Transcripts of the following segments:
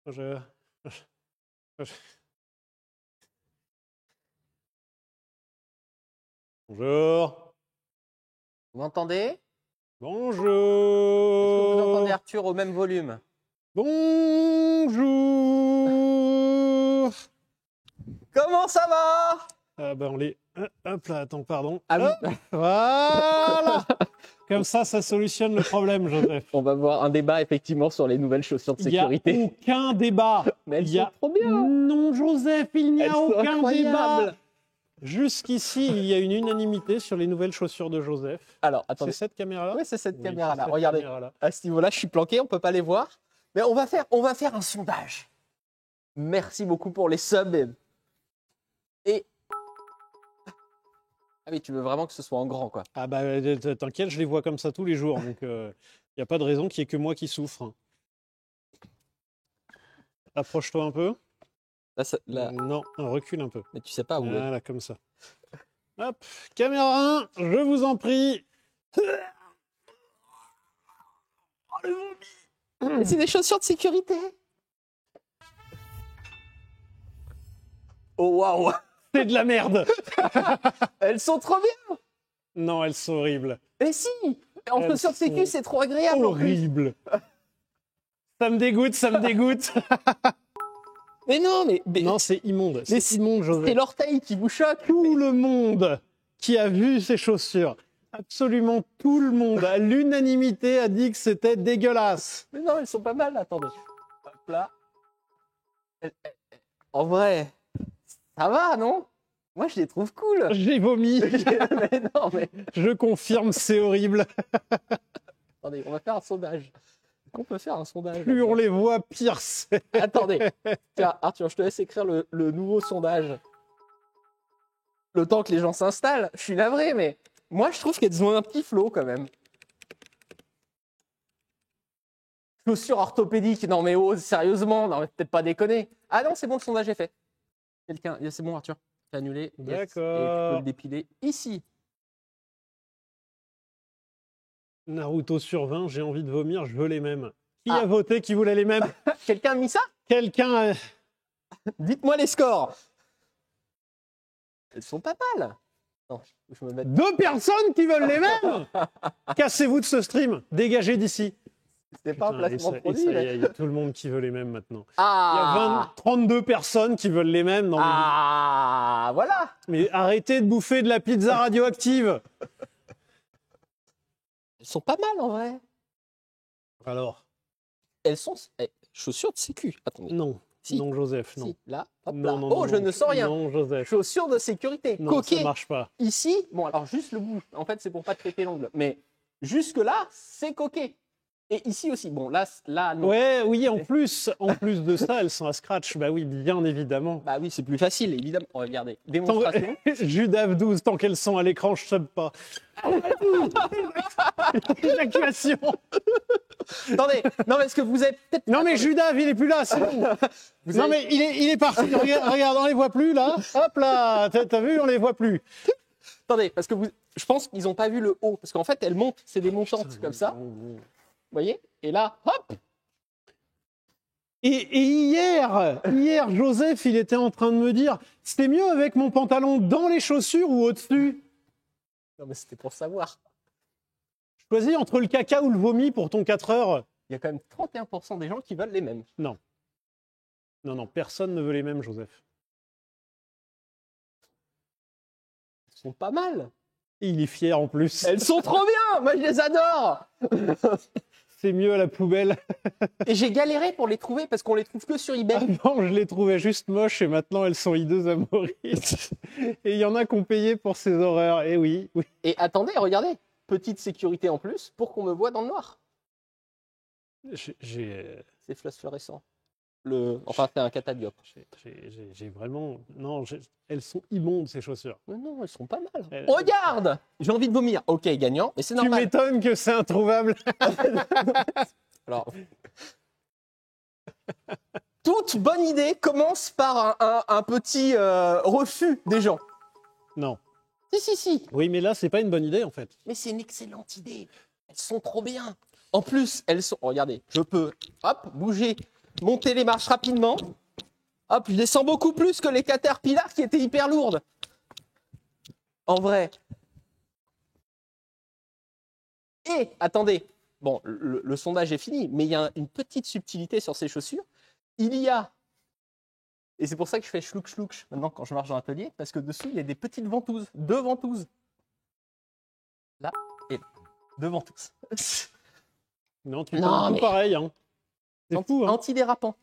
Bonjour. Bonjour. Vous m'entendez? Bonjour. Est-ce que vous entendez Arthur au même volume? Bonjour. Comment ça va? Ah ben on les... Hop là, attends, pardon. Ah oui. Voilà. Comme ça solutionne le problème, Joseph. On va voir un débat effectivement sur les nouvelles chaussures de sécurité. Il n'y a aucun débat. Mais elles sont trop bien. Non, Joseph, il n'y Elles a sont aucun incroyables. débat. Jusqu'ici, il y a une unanimité sur les nouvelles chaussures de Joseph. Alors, C'est attendez. cette caméra-là? Oui, c'est cette Oui, caméra-là. c'est cette Regardez. caméra-là. À ce niveau-là, je suis planqué, on peut pas les voir. Mais on va faire un sondage. Merci beaucoup pour les subs. Et ah oui, tu veux vraiment que ce soit en grand, quoi. Ah bah t'inquiète, je les vois comme ça tous les jours, donc il n'y a pas de raison qu'il n'y ait que moi qui souffre. Approche-toi un peu. Là, Non, recule un peu. mais tu sais pas où est. Voilà, comme ça. Hop, caméra 1, je vous en prie. Mais c'est des chaussures de sécurité. Oh waouh. C'est de la merde. Elles sont trop bien. Non, elles sont horribles. Mais si. En Elles chaussures de sécu, sont c'est trop agréable. En plus. Horrible. Ça me dégoûte, ça me dégoûte. Mais non, mais Non, c'est immonde. Mais C'est immonde, c'est Joseph. l'orteil qui vous choque. Tout le monde qui a vu ces chaussures, absolument tout le monde, à l'unanimité, a dit que c'était dégueulasse. Mais non, elles sont pas mal. Attendez. Hop là. En vrai, ça va, non? Moi, je les trouve cool. J'ai vomi. Mais non, mais Je confirme, c'est horrible. attendez, on va faire un sondage. Est-ce qu'on peut faire un sondage? Plus on les voit, pire c'est. Attendez. Tiens, Arthur, je te laisse écrire le nouveau sondage. Le temps que les gens s'installent. Je suis navré, mais moi, je trouve qu'elles ont un petit flow quand même. Chaussures orthopédiques. Non, mais oh, sérieusement, non, mais peut-être pas déconner. Ah non, c'est bon, le sondage est fait. Quelqu'un, c'est bon, Arthur. C'est annulé. Yes. Et tu peux D'accord. le dépiler ici. Naruto sur 20, j'ai envie de vomir, je veux les mêmes. Qui Ah. a voté, qui voulait les mêmes? Quelqu'un a mis ça? Quelqu'un. Dites-moi les scores. Elles sont pas mal. Non, je me mets... 2 personnes qui veulent les mêmes. Cassez-vous de ce stream, dégagez d'ici. C'est pas un Putain, placement de et produit. ça y mais- est, il y a tout le monde qui veut les mêmes maintenant. Il y a Ah, 32 personnes qui veulent les mêmes. Non, ah, voilà. mais arrêtez de bouffer de la pizza radioactive. Elles sont pas mal en vrai. Alors, Elles sont chaussures de sécu. Attendez. non. Si. Non, Joseph, non. Si, là, hop Non, là. non, Oh, non, je non. ne sens rien. Non, Joseph. Chaussures de sécurité. Non, Coquet. ça marche pas. Ici, bon, alors juste le bout. En fait, c'est pour pas te péter l'ongle. Mais jusque là, c'est coquet. Et ici aussi. Bon, là non. Ouais, oui, en plus de ça, elles sont à scratch. Bah oui, bien évidemment. Bah oui, c'est plus facile, évidemment. Oh, regardez. Tant... Démonstration. Judav 12, tant qu'elles sont à l'écran, je sub pas. Évacuation. Attendez. Non, mais est-ce que vous êtes peut-être. Non mais Judav, il est plus là, c'est bon. Non mais il est parti. Regarde, on les voit plus là. Hop là, t'as vu, on les voit plus. Attendez, parce que je pense qu'ils n'ont pas vu le haut. Parce qu'en fait, elles montent. C'est des montantes comme ça. Vous voyez? Et là, hop. Et hier, Joseph, il était en train de me dire, c'était mieux avec mon pantalon dans les chaussures ou au-dessus? Non, mais c'était pour savoir. Choisis entre le caca ou le vomi pour ton 4 heures. Il y a quand même 31% des gens qui veulent les mêmes. Non, personne ne veut les mêmes, Joseph. Elles sont pas mal. Et il est fier en plus. Elles sont trop bien. Moi, je les adore. C'est mieux à la poubelle. Et j'ai galéré pour les trouver parce qu'on les trouve que sur eBay. Avant, je les trouvais juste moches et maintenant, elles sont hideuses à mourir. Et il y en a qui ont payé pour ces horreurs. Et oui. Et attendez, regardez. Petite sécurité en plus pour qu'on me voit dans le noir. C'est phosphorescent. Enfin, c'est un catadioptre. J'ai vraiment... Non, elles sont immondes, ces chaussures. Mais non, elles sont pas mal. Elles- Regarde. J'ai envie de vomir. Ok, gagnant, mais c'est Tu normal. m'étonnes que c'est introuvable. Alors, toute bonne idée commence par un petit refus des gens. Non. Si. Oui, mais là, c'est pas une bonne idée, en fait. Mais c'est une excellente idée. Elles sont trop bien. En plus, elles sont... Regardez, je peux, hop, bouger, monter les marches rapidement. Hop, je descends beaucoup plus que les Caterpillar qui étaient hyper lourdes. En vrai. Et, attendez, bon, le sondage est fini, mais il y a une petite subtilité sur ces chaussures. Il y a, et c'est pour ça que je fais chlouk maintenant quand je marche dans l'atelier, parce que dessous, il y a des petites ventouses, 2 ventouses. Là et là. 2 ventouses. Non, tu fais tout pareil. Hein. C'est fou. Hein. Antidérapant.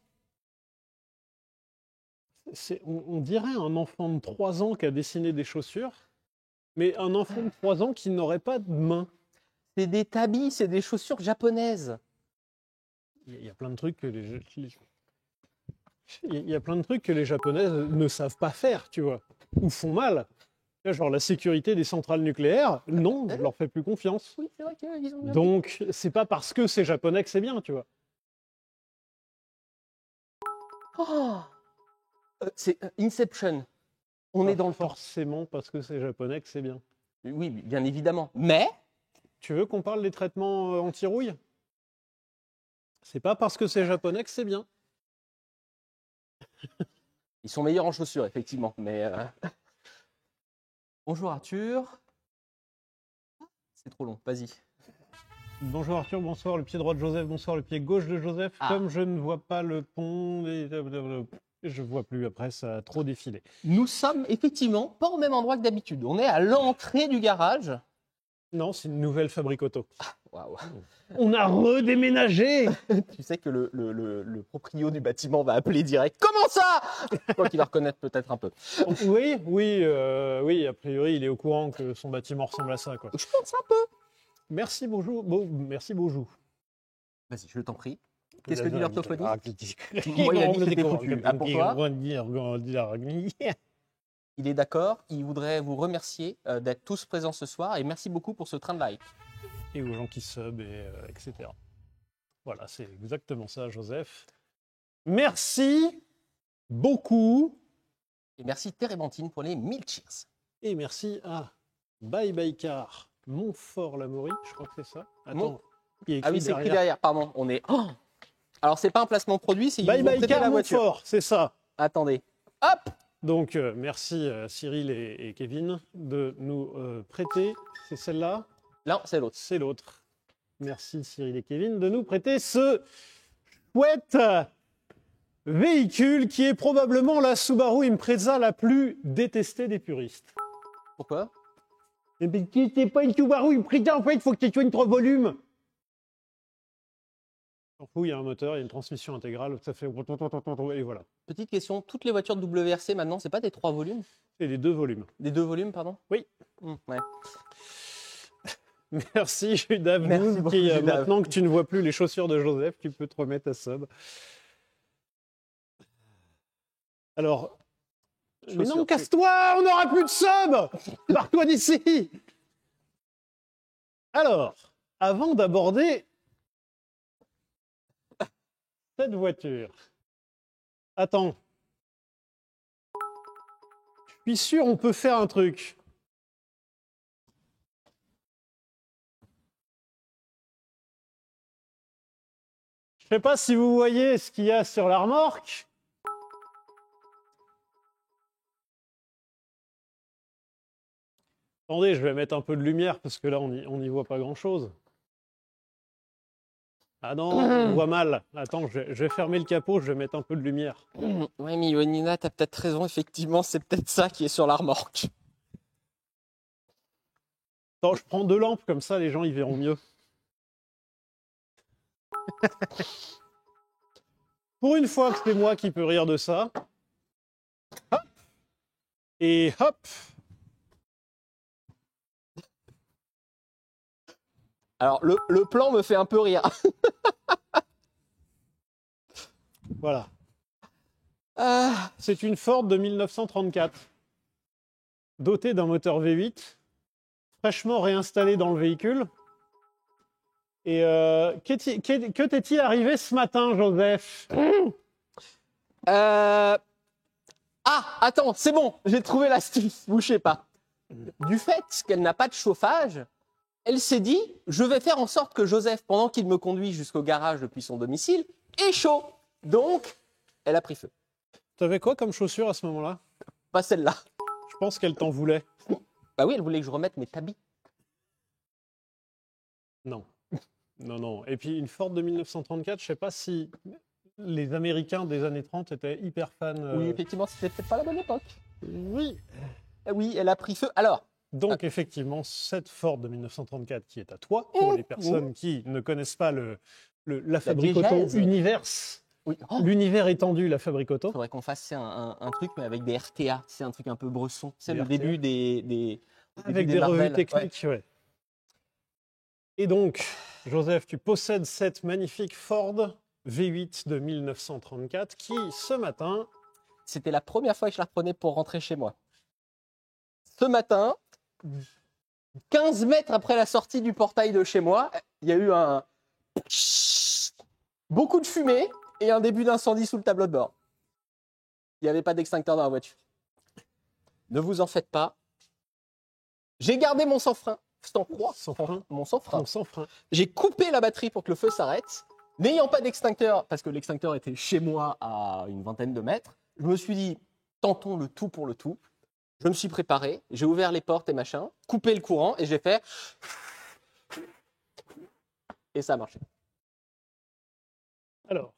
On dirait un enfant de 3 ans qui a dessiné des chaussures, mais un enfant de 3 ans qui n'aurait pas de main. C'est des tabis, c'est des chaussures japonaises. Il y a plein de trucs que il y a plein de trucs que les Japonaises ne savent pas faire, tu vois, ou font mal. Genre la sécurité des centrales nucléaires, non, je leur fais plus confiance. Oui, c'est vrai qu'ils ont bien. Donc, c'est pas parce que c'est japonais que c'est bien, tu vois. Oh c'est Inception. On est dans le temps. Forcément parce que c'est japonais que c'est bien. Oui, bien évidemment. Mais tu veux qu'on parle des traitements anti-rouille? C'est pas parce que c'est japonais que c'est bien. Ils sont meilleurs en chaussures, effectivement. Mais bonjour Arthur. C'est trop long, vas-y. Bonjour Arthur, bonsoir le pied droit de Joseph, bonsoir le pied gauche de Joseph. Ah. Comme je ne vois pas le pont, je vois plus après, ça a trop défilé. Nous sommes effectivement pas au même endroit que d'habitude. On est à l'entrée du garage. Non, c'est une nouvelle fabrique auto. Waouh. On a redéménagé. Tu sais que le proprio du bâtiment va appeler direct. Comment ça? Quoi qu'il va reconnaître peut-être un peu. Oui, a priori, il est au courant que son bâtiment ressemble à ça, quoi. Je pense un peu. Merci, bonjour. Merci, bonjour. Vas-y, je t'en prie. Qu'est-ce que dit l'orthophonie? Moi, il a dit que c'était foutu. Ah, pour toi? Il est d'accord. Il voudrait vous remercier d'être tous présents ce soir et merci beaucoup pour ce train de live. Et aux gens qui sub, etc. Voilà, c'est exactement ça, Joseph. Merci beaucoup. Et merci Térébenthine pour les 1000 cheers. Et merci à Bye Bye Car, Montfort-l'Amaury, je crois que c'est ça. Attends, ah oui, c'est écrit derrière, pardon. On est... Oh, alors, c'est pas un placement de produit, c'est Bye Bye Car Montfort, c'est ça. Attendez. Hop. Donc, merci Cyril et Kevin de nous prêter. C'est celle-là? Non, c'est l'autre. C'est l'autre. Merci Cyril et Kevin de nous prêter ce chouette véhicule qui est probablement la Subaru Impreza la plus détestée des puristes. Pourquoi? Mais c'est pas une Subaru Impreza, en fait, il faut que tu sois une 3 volumes. Il y a un moteur, il y a une transmission intégrale, ça fait... Et voilà. Petite question, toutes les voitures de WRC maintenant, c'est pas des 3 volumes? C'est des 2 volumes. Des 2 volumes, pardon? Oui. Ouais. Merci Judas, maintenant que tu ne vois plus les chaussures de Joseph, tu peux te remettre à sub. Alors, mais non, casse-toi, on n'aura plus de sub. Barre-toi d'ici. Alors, avant d'aborder cette voiture, attends, je suis sûr on peut faire un truc. Je sais pas si vous voyez ce qu'il y a sur la remorque. Attendez, je vais mettre un peu de lumière parce que là, on n'y voit pas grand-chose. Ah non, on voit mal. Attends, je vais fermer le capot, je vais mettre un peu de lumière. Oui, mais Yonina, t'as peut-être raison, effectivement, c'est peut-être ça qui est sur la remorque. Attends, je prends 2 lampes, comme ça les gens ils verront mieux. Pour une fois que c'est moi qui peux rire de ça. Hop. Et hop. Alors, le plan me fait un peu rire. Voilà. C'est une Ford de 1934, dotée d'un moteur V8, fraîchement réinstallé dans le véhicule. Et que t'est-il arrivé ce matin, Joseph? Ah, attends, c'est bon, j'ai trouvé l'astuce, bougez pas. du fait qu'elle n'a pas de chauffage, elle s'est dit, je vais faire en sorte que Joseph, pendant qu'il me conduit jusqu'au garage depuis son domicile, est chaud. Donc, elle a pris feu. T'avais quoi comme chaussure à ce moment-là? Pas celle-là. Je pense qu'elle t'en voulait. Bah oui, elle voulait que je remette mes tabis. Non. Non, non. Et puis une Ford de 1934, je sais pas si les Américains des années 30 étaient hyper fans. Oui, effectivement, c'était peut-être pas la bonne époque. Oui. Oui, elle a pris feu. Alors, Donc effectivement, cette Ford de 1934 qui est à toi, pour les personnes qui ne connaissent pas la Fabrique Auto diégèse. Universe, oui. Oh, l'univers étendu, la Fabrique Auto. faudrait qu'on fasse un truc, mais avec des RTA. C'est un truc un peu bresson. C'est Des le RTA. début des Avec des des Marvel. revues techniques, ouais. Et donc, Joseph, tu possèdes cette magnifique Ford V8 de 1934 qui, ce matin, C'était la première fois que je la reprenais pour rentrer chez moi. Ce matin, 15 mètres après la sortie du portail de chez moi, il y a eu beaucoup de fumée et un début d'incendie sous le tableau de bord. Il n'y avait pas d'extincteur dans la voiture. Ne vous en faites pas. J'ai gardé mon sang-frein. Mon sang-frein. ton sans-frein. J'ai coupé la batterie pour que le feu s'arrête. N'ayant pas d'extincteur, parce que l'extincteur était chez moi à une vingtaine de mètres, je me suis dit, tentons le tout pour le tout. Je me suis préparé, j'ai ouvert les portes et machin, coupé le courant et j'ai fait... Et ça a marché. Alors,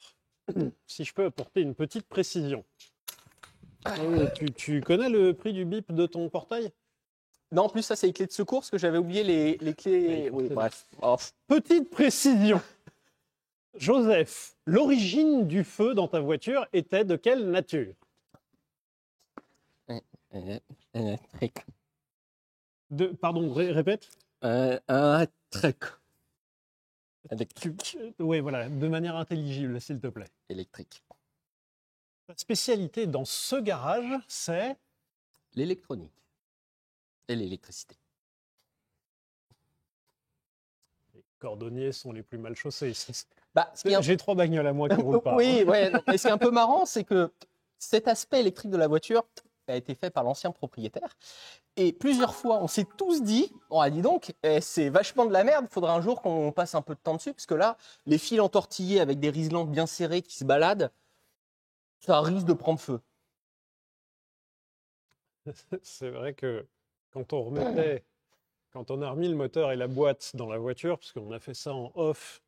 si je peux apporter une petite précision. Tu connais le prix du bip de ton portail? Non, en plus, ça, c'est les clés de secours, parce que j'avais oublié les clés... Oui, bref. Oh. Petite précision. Joseph, l'origine du feu dans ta voiture était de quelle nature? Électrique. Pardon, répète. Un truc. Électrique. Oui, voilà, de manière intelligible, s'il te plaît. Électrique. La spécialité dans ce garage, c'est... L'électronique. Et l'électricité. Les cordonniers sont les plus mal chaussés. Bah, J'ai 3 bagnoles à moi qui roulent pas. Oui, ouais. Mais ce qui est un peu marrant, c'est que cet aspect électrique de la voiture a été fait par l'ancien propriétaire. Et plusieurs fois, on s'est tous dit, on a dit donc, c'est vachement de la merde, il faudra un jour qu'on passe un peu de temps dessus, parce que là, les fils entortillés avec des riselantes bien serrées qui se baladent, ça risque de prendre feu. C'est vrai que quand on a remis le moteur et la boîte dans la voiture, parce qu'on a fait ça en off,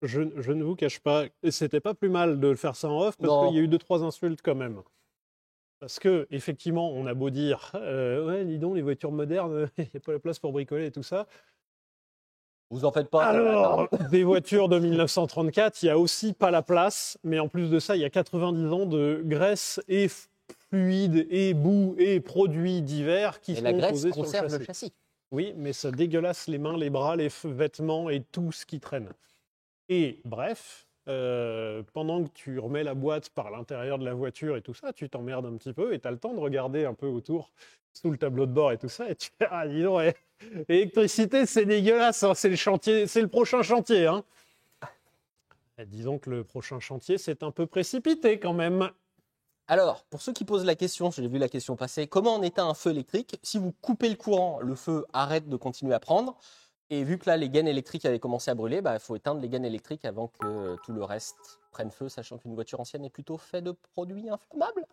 je ne vous cache pas, et c'était pas plus mal de faire ça en off, parce qu'il y a eu 2-3 insultes quand même. Parce que, effectivement, on a beau dire, ouais, dis donc, les voitures modernes, il n'y a pas la place pour bricoler et tout ça. Vous en faites pas. Alors, des voitures de 1934, il n'y a aussi pas la place, mais en plus de ça, il y a 90 ans de graisse et fluide et boue et produits divers qui et sont la graisse posés sur conserve le le châssis. châssis. Oui, mais ça dégueulasse les mains, les bras, les vêtements et tout ce qui traîne. Et bref, pendant que tu remets la boîte par l'intérieur de la voiture et tout ça, tu t'emmerdes un petit peu et tu as le temps de regarder un peu autour, sous le tableau de bord et tout ça, et tu fais, ah, dis donc, l'électricité, c'est dégueulasse, hein, c'est le chantier, c'est le prochain chantier. Hein. Et disons que le prochain chantier, c'est un peu précipité quand même. Alors, pour ceux qui posent la question, j'ai vu la question passer, comment on éteint un feu électrique? Si vous coupez le courant, le feu arrête de continuer à prendre. Et vu que là, les gaines électriques avaient commencé à brûler, il faut éteindre les gaines électriques avant que tout le reste prenne feu, sachant qu'une voiture ancienne est plutôt faite de produits inflammables.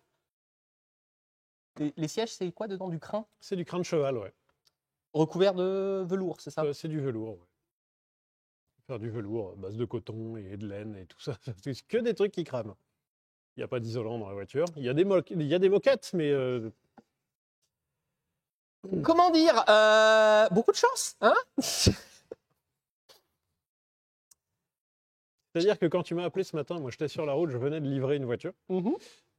Les sièges, c'est quoi dedans? Du crin? C'est du crin de cheval, ouais. Recouvert de velours, c'est ça? C'est du velours, ouais. Faire du velours à base de coton et de laine et tout ça. C'est que des trucs qui crament. Il n'y a pas d'isolant dans la voiture. Il y a des moquettes, mais... Comment dire? Beaucoup de chance, hein? C'est-à-dire que quand tu m'as appelé ce matin, moi j'étais sur la route, je venais de livrer une voiture.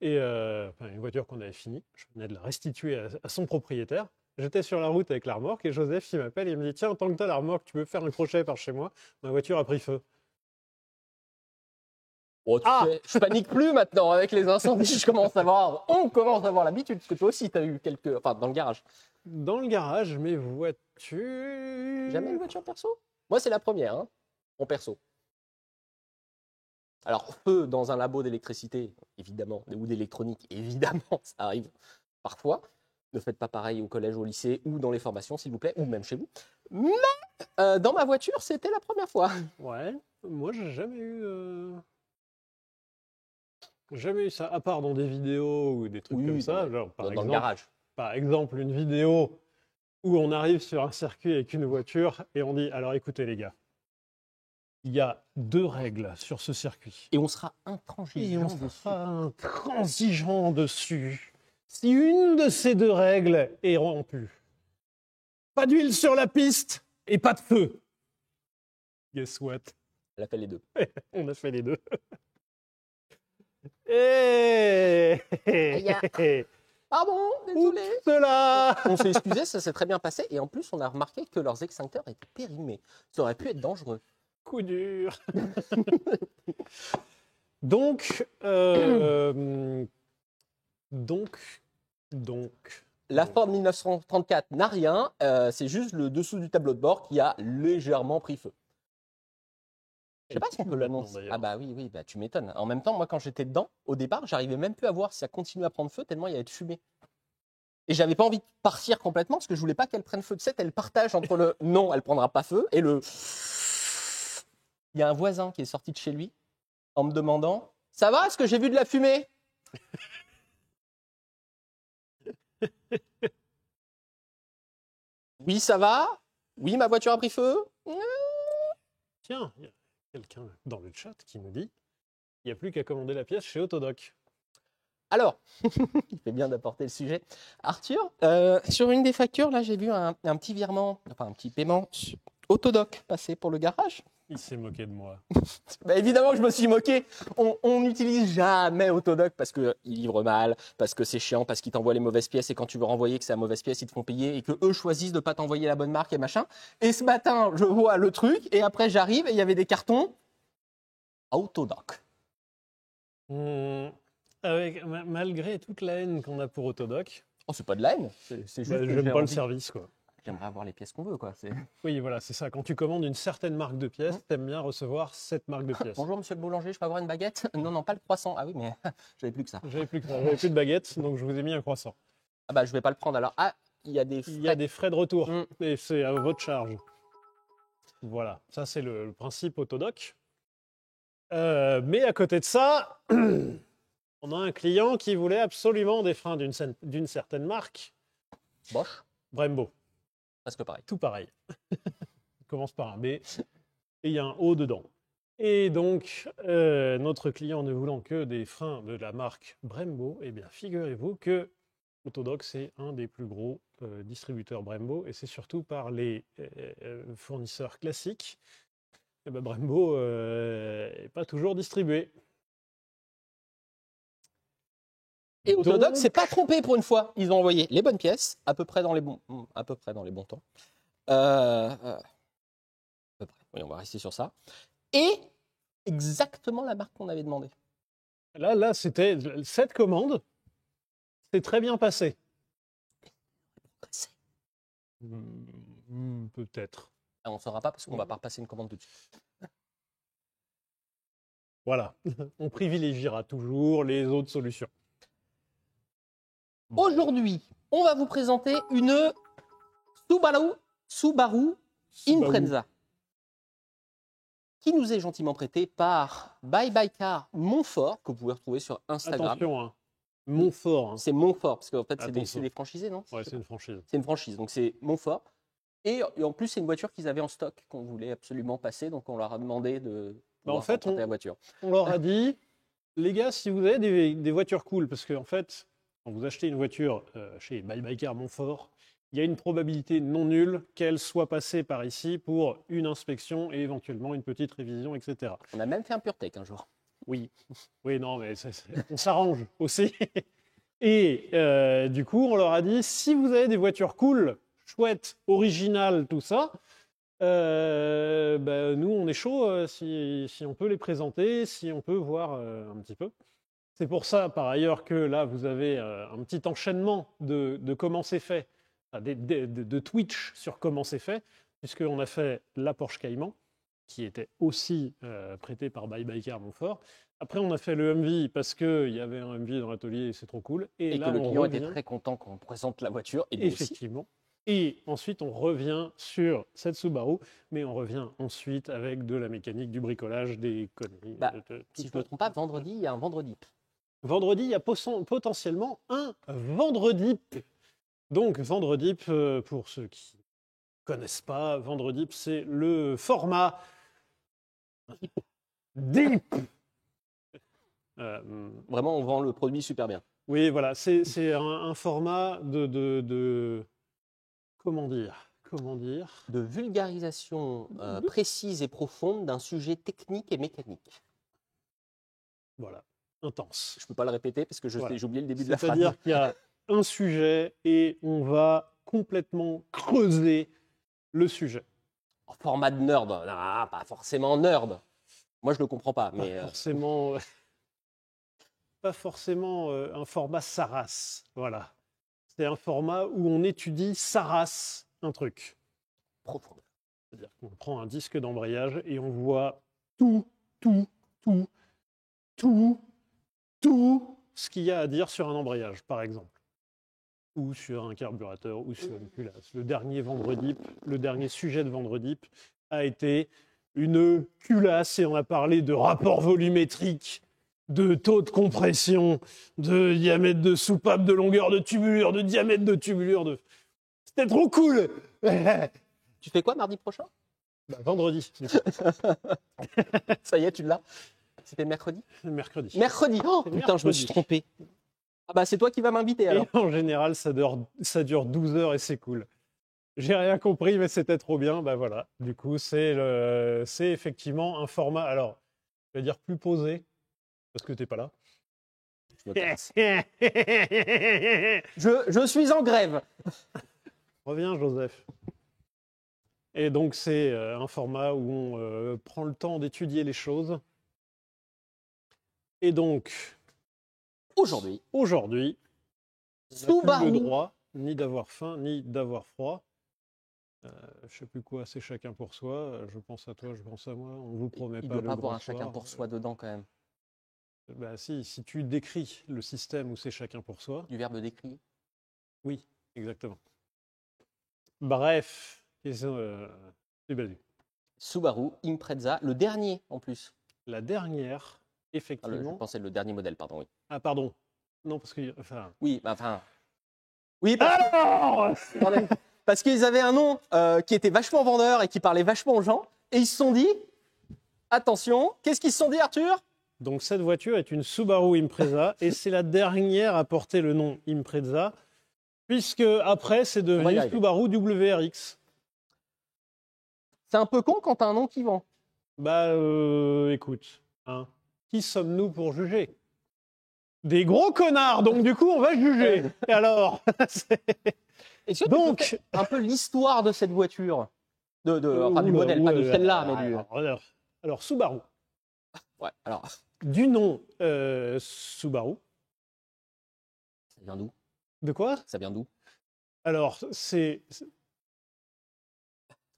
Et enfin, une voiture qu'on avait finie. Je venais de la restituer à son propriétaire. J'étais sur la route avec la remorque et Joseph, il m'appelle et il me dit, tiens, en tant que tu as la remorque, tu peux faire un crochet par chez moi. Ma voiture a pris feu. Oh, je panique plus maintenant avec les incendies. On commence à avoir l'habitude, parce que toi aussi, tu as eu quelques... Enfin, dans le garage. Dans le garage, mes voitures... Jamais une voiture perso? Moi, c'est la première, hein, en perso. Alors, feu dans un labo d'électricité, évidemment, ou d'électronique, évidemment, ça arrive parfois. Ne faites pas pareil au collège, au lycée ou dans les formations, s'il vous plaît, ou même chez vous. Mais dans ma voiture, c'était la première fois. Ouais, moi j'ai jamais eu ça, à part dans des vidéos ou des trucs Oui, comme oui, ça. Genre, dans le garage. par exemple, une vidéo où on arrive sur un circuit avec une voiture et on dit, alors écoutez les gars, il y a 2 règles sur ce circuit. Et on sera Et intransigeant on dessus. sera intransigeant dessus. Si une de ces 2 règles est rompue, pas d'huile sur la piste et pas de feu. Guess what? Elle a fait les deux. On a fait les 2. Et Pardon, désolé. cela. On s'est excusé, ça s'est très bien passé. Et en plus, on a remarqué que leurs extincteurs étaient périmés. Ça aurait pu être dangereux. Coup dur. Donc, La Ford 1934 n'a rien, c'est juste le dessous du tableau de bord qui a légèrement pris feu. Je sais pas si on peut l'annoncer. Ah bah oui, bah tu m'étonnes. En même temps, moi quand j'étais dedans, au départ, j'arrivais même plus à voir si ça continuait à prendre feu tellement il y avait de fumée. Et j'avais pas envie de partir complètement parce que je voulais pas qu'elle prenne feu. Tu sais, elle partage entre le non, elle prendra pas feu et le. Il y a un voisin qui est sorti de chez lui en me demandant ça va, est-ce que j'ai vu de la fumée? Oui, ça va. Oui, ma voiture a pris feu. Tiens, il y a quelqu'un dans le chat qui nous dit il n'y a plus qu'à commander la pièce chez Autodoc. Alors, il fait bien d'apporter le sujet. Arthur, sur une des factures, là, j'ai vu un petit virement, enfin un petit paiement Autodoc passer pour le garage. Il s'est moqué de moi. Bah, évidemment que je me suis moqué. On n'utilise jamais Autodoc parce qu'ils livrent mal, parce que c'est chiant, parce qu'ils t'envoient les mauvaises pièces et quand tu veux renvoyer que c'est la mauvaise pièce, ils te font payer et que eux choisissent de ne pas t'envoyer la bonne marque et machin. Et ce matin, je vois le truc et après j'arrive et il y avait des cartons Autodoc. Malgré toute la haine qu'on a pour Autodoc, Oh, c'est pas de la haine, c'est juste que j'aime j'ai pas le envie- service, quoi. J'aimerais avoir les pièces qu'on veut, quoi. Oui, voilà, c'est ça. Quand tu commandes une certaine marque de pièces, t'aimes bien recevoir cette marque de pièces. Bonjour, monsieur le boulanger, je peux avoir une baguette? Non, non, pas le croissant. Ah oui, mais j'avais plus que ça. J'avais plus de baguette, donc je vous ai mis un croissant. Ah bah, je vais pas le prendre alors. Ah, il y a des Il y a des frais de retour, Mm. et c'est à votre charge. Voilà, ça c'est le principe Autodoc. Mais à côté de ça, on a un client qui voulait absolument des freins d'une certaine marque. Bosch, Brembo, presque pareil. tout pareil. Il commence par un B et il y a un O dedans. Et donc, notre client ne voulant que des freins de la marque Brembo, eh bien, figurez-vous que Autodoc, c'est un des plus gros distributeurs Brembo, et c'est surtout par les fournisseurs classiques. Et ben, Brembo n'est pas toujours distribué. Et Autodoc Donc, s'est pas trompé pour une fois. Ils ont envoyé les bonnes pièces, à peu près dans les bons temps. À peu près. Oui, on va rester sur ça. Et exactement la marque qu'on avait demandé. là, c'était cette commande, c'est très bien passé. Peut-être. Ah, on ne saura pas parce qu'on va pas repasser une commande tout de suite. Voilà. On privilégiera toujours les autres solutions. Aujourd'hui, on va vous présenter une Subaru Impreza qui nous est gentiment prêtée par Bye Bye Car Montfort, que vous pouvez retrouver sur Instagram. Attention, hein. Montfort. Hein. C'est Montfort, parce qu'en fait, c'est Attention. des franchisés, non? Ouais, c'est une franchise. C'est une franchise, donc c'est Montfort. Et en plus, c'est une voiture qu'ils avaient en stock, qu'on voulait absolument passer, donc on leur a demandé de En fait, emprunter la voiture. On leur a dit, les gars, si vous avez des voitures cool, parce qu'en fait, quand vous achetez une voiture chez Bye Bye Car Montfort, il y a une probabilité non nulle qu'elle soit passée par ici pour une inspection et éventuellement une petite révision, etc. On a même fait un PureTech un jour. Oui, oui, non, mais on s'arrange aussi. Et du coup, on leur a dit, si vous avez des voitures cool, chouettes, originales, tout ça, nous, on est chaud si on peut les présenter, si on peut voir un petit peu. C'est pour ça, par ailleurs, que là, vous avez un petit enchaînement de comment c'est fait, de Twitch sur comment c'est fait, puisqu'on a fait la Porsche Cayman, qui était aussi prêté par Bye Bye Car Montfort. Après, on a fait le Humvee parce qu'il y avait un Humvee dans l'atelier et c'est trop cool. Et là, que le on client était revient, très content quand on présente la voiture. Et nous aussi. effectivement. Et ensuite, on revient sur cette Subaru, mais on revient ensuite avec de la mécanique, du bricolage, des conneries. Bah, si je ne me trompe pas, vendredi, il y a un vendredi. Vendredi, il y a potentiellement un vendredi. Donc, vendredi, pour ceux qui ne connaissent pas, vendredi, c'est le format Deep. Vraiment, on vend le produit super bien. Oui, voilà, c'est un format de comment dire De vulgarisation précise et profonde d'un sujet technique et mécanique. Voilà, intense. Je ne peux pas le répéter parce que Voilà. j'ai oublié le début de la phrase. C'est-à-dire qu'il y a un sujet et on va complètement creuser le sujet. En format de nerd. Non, pas forcément nerd. Moi, je ne le comprends pas. Mais, pas forcément un format Saras. Voilà. C'est un format où on étudie Saras un truc. Profondeur. C'est-à-dire qu'on prend un disque d'embrayage et on voit tout ce qu'il y a à dire sur un embrayage, par exemple. Ou sur un carburateur, ou sur une culasse. Le dernier sujet de Vendredi a été une culasse et on a parlé de rapport volumétrique, de taux de compression, de diamètre de soupape, de longueur de tubulure, de diamètre de tubulure. C'était trop cool. Tu fais quoi mardi prochain? Vendredi. Ça y est, tu l'as. C'était mercredi? Mercredi. Mercredi. Oh, putain, je me suis trompé. Ah bah c'est toi qui vas m'inviter alors. Et en général, ça dure 12 heures et c'est cool. J'ai rien compris, mais c'était trop bien. Bah voilà. Du coup, c'est effectivement un format. Alors, je vais dire plus posé parce que t'es pas là. Je me casse. Je suis en grève. Reviens, Joseph. Et donc, c'est un format où on prend le temps d'étudier les choses. Et donc, aujourd'hui, on n'a plus le droit ni d'avoir faim, ni d'avoir froid. Je ne sais plus quoi, c'est chacun pour soi. Je pense à toi, je pense à moi. On ne vous promet pas. Il ne doit pas avoir un chacun pour soi dedans quand même. Bah si tu décris le système où c'est chacun pour soi. Du verbe décrire. Oui, exactement. Bref, c'est basé. Subaru Impreza, le dernier en plus. La dernière, effectivement. Je pensais le dernier modèle, pardon. Oui. Ah pardon. Non, parce que enfin. Oui, enfin. Oui, parce qu'ils avaient un nom qui était vachement vendeur et qui parlait vachement aux gens. Et ils se sont dit, attention, qu'est-ce qu'ils se sont dit, Arthur? Donc cette voiture est une Subaru Impreza et c'est la dernière à porter le nom Impreza, puisque après c'est devenu Subaru WRX. C'est un peu con quand t'as un nom qui vend. Bah écoute, hein, qui sommes-nous pour juger? Des gros connards, donc du coup on va juger. Et alors Est-ce que donc tu peux faire un peu l'histoire de cette voiture, enfin du modèle, pas de celle-là, mais du. Alors Subaru. Ouais, alors. Du nom Subaru. Ça vient d'où? De quoi? Ça vient d'où? Alors, c'est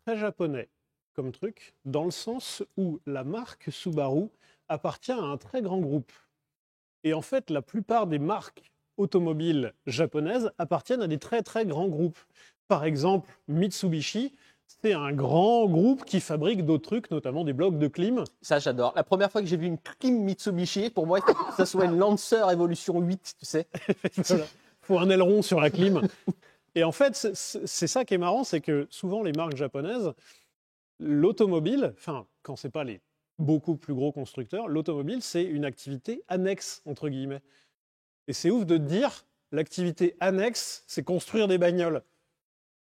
très japonais comme truc, dans le sens où la marque Subaru appartient à un très grand groupe. Et en fait, la plupart des marques automobiles japonaises appartiennent à des très très grands groupes. Par exemple, Mitsubishi, c'est un grand groupe qui fabrique d'autres trucs, notamment des blocs de clim. Ça, j'adore. La première fois que j'ai vu une clim Mitsubishi, pour moi, il faut que ça soit une Lancer Evolution 8, tu sais. Voilà. Faut un aileron sur la clim. Et en fait, c'est ça qui est marrant, c'est que souvent les marques japonaises, l'automobile, enfin, quand c'est pas les beaucoup plus gros constructeurs, l'automobile, c'est une activité annexe, entre guillemets. Et c'est ouf de dire, l'activité annexe, c'est construire des bagnoles.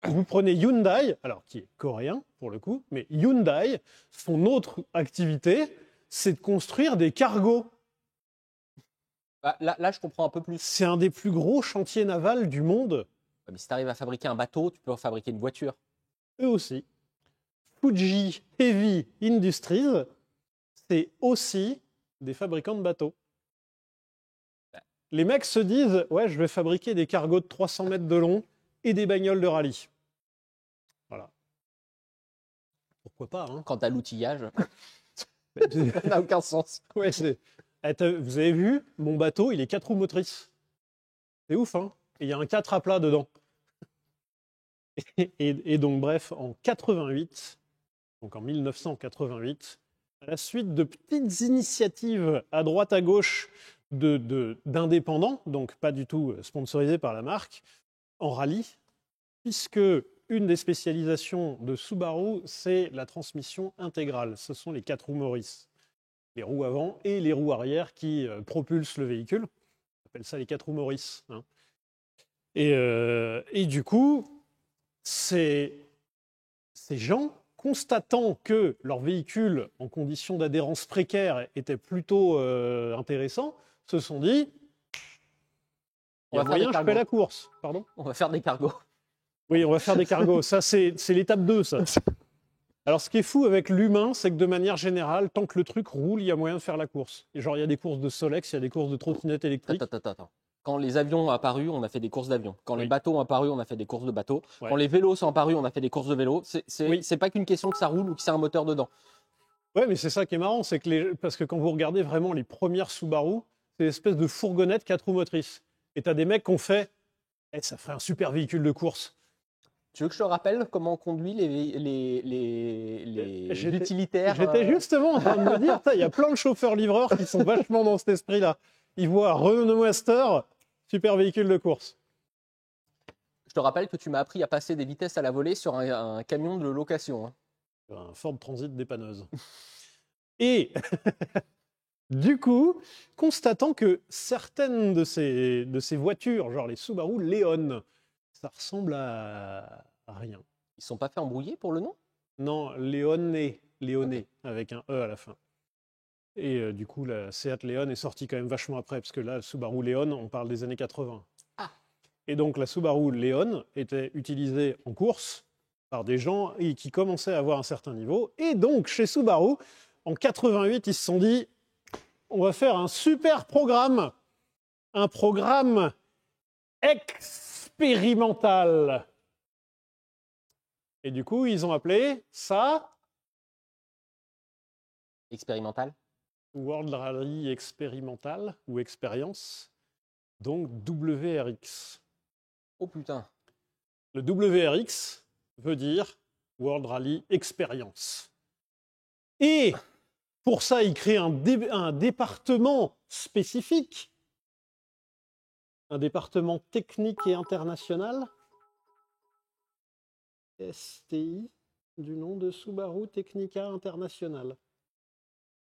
Vous prenez Hyundai, alors qui est coréen pour le coup, mais Hyundai, son autre activité, c'est de construire des cargos. Bah, là, je comprends un peu plus. C'est un des plus gros chantiers navals du monde. Mais si tu arrives à fabriquer un bateau, tu peux fabriquer une voiture. Eux aussi. Fuji Heavy Industries, c'est aussi des fabricants de bateaux. Les mecs se disent, ouais, je vais fabriquer des cargos de 300 mètres de long et des bagnoles de rallye. Voilà. pourquoi pas, hein. Quant à l'outillage, ça n'a aucun sens. Ouais, vous avez vu, mon bateau, il est 4 roues motrices. C'est ouf, hein? Et il y a un 4 à plat dedans. Et donc, bref, en 88, donc en 1988, à la suite de petites initiatives à droite à gauche d'indépendants, donc pas du tout sponsorisés par la marque, en rallye, puisque une des spécialisations de Subaru, c'est la transmission intégrale. Ce sont les 4 roues Morris, les roues avant et les roues arrière qui propulsent le véhicule. On appelle ça les 4 roues Morris, hein. Et du coup, ces gens, constatant que leur véhicule en conditions d'adhérence précaire était plutôt intéressant, se sont dit il y a moyen, je fais la course. Pardon ? On va faire des cargos. Oui, on va faire des cargos. Ça, c'est l'étape 2, ça. Alors, ce qui est fou avec l'humain, c'est que de manière générale, tant que le truc roule, il y a moyen de faire la course. Et genre, il y a des courses de Solex, il y a des courses de trottinettes électriques. Attends. Quand les avions ont apparu, on a fait des courses d'avions. Quand Oui. les bateaux ont apparu, on a fait des courses de bateaux. Ouais. Quand les vélos sont apparus, on a fait des courses de vélos. Oui. C'est pas qu'une question que ça roule ou que c'est un moteur dedans. Ouais, mais c'est ça qui est marrant, c'est que parce que quand vous regardez vraiment les premières Subaru, c'est une espèce de fourgonnette 4 roues motrices. Et t'as des mecs qui ont fait ça ferait un super véhicule de course. Tu veux que je te rappelle comment on conduit les utilitaires J'étais justement en train de me dire, il y a plein de chauffeurs-livreurs qui sont vachement dans cet esprit-là. Ils voient Renault Master, super véhicule de course. Je te rappelle que tu m'as appris à passer des vitesses à la volée sur un camion de location. Hein. Un Ford Transit dépanneuse. Et du coup, constatant que certaines de ces voitures, genre les Subaru Leon, ça ressemble à rien. Ils sont pas fait embrouiller pour le nom? Non, Léoné, avec un E à la fin. Et du coup, la Seat Leon est sortie quand même vachement après, parce que là, le Subaru Leon, on parle des années 80. Ah. Et donc, la Subaru Leon était utilisée en course par des gens qui commençaient à avoir un certain niveau. Et donc, chez Subaru, en 88, ils se sont dit, on va faire un super programme, un programme expérimental. Et du coup, ils ont appelé ça Expérimental. World Rally Expérimental ou Expérience, donc WRX. Oh putain. Le WRX veut dire World Rally Experience. Et pour ça, ils créent un département spécifique, un département technique et international, STI, du nom de Subaru Technica International.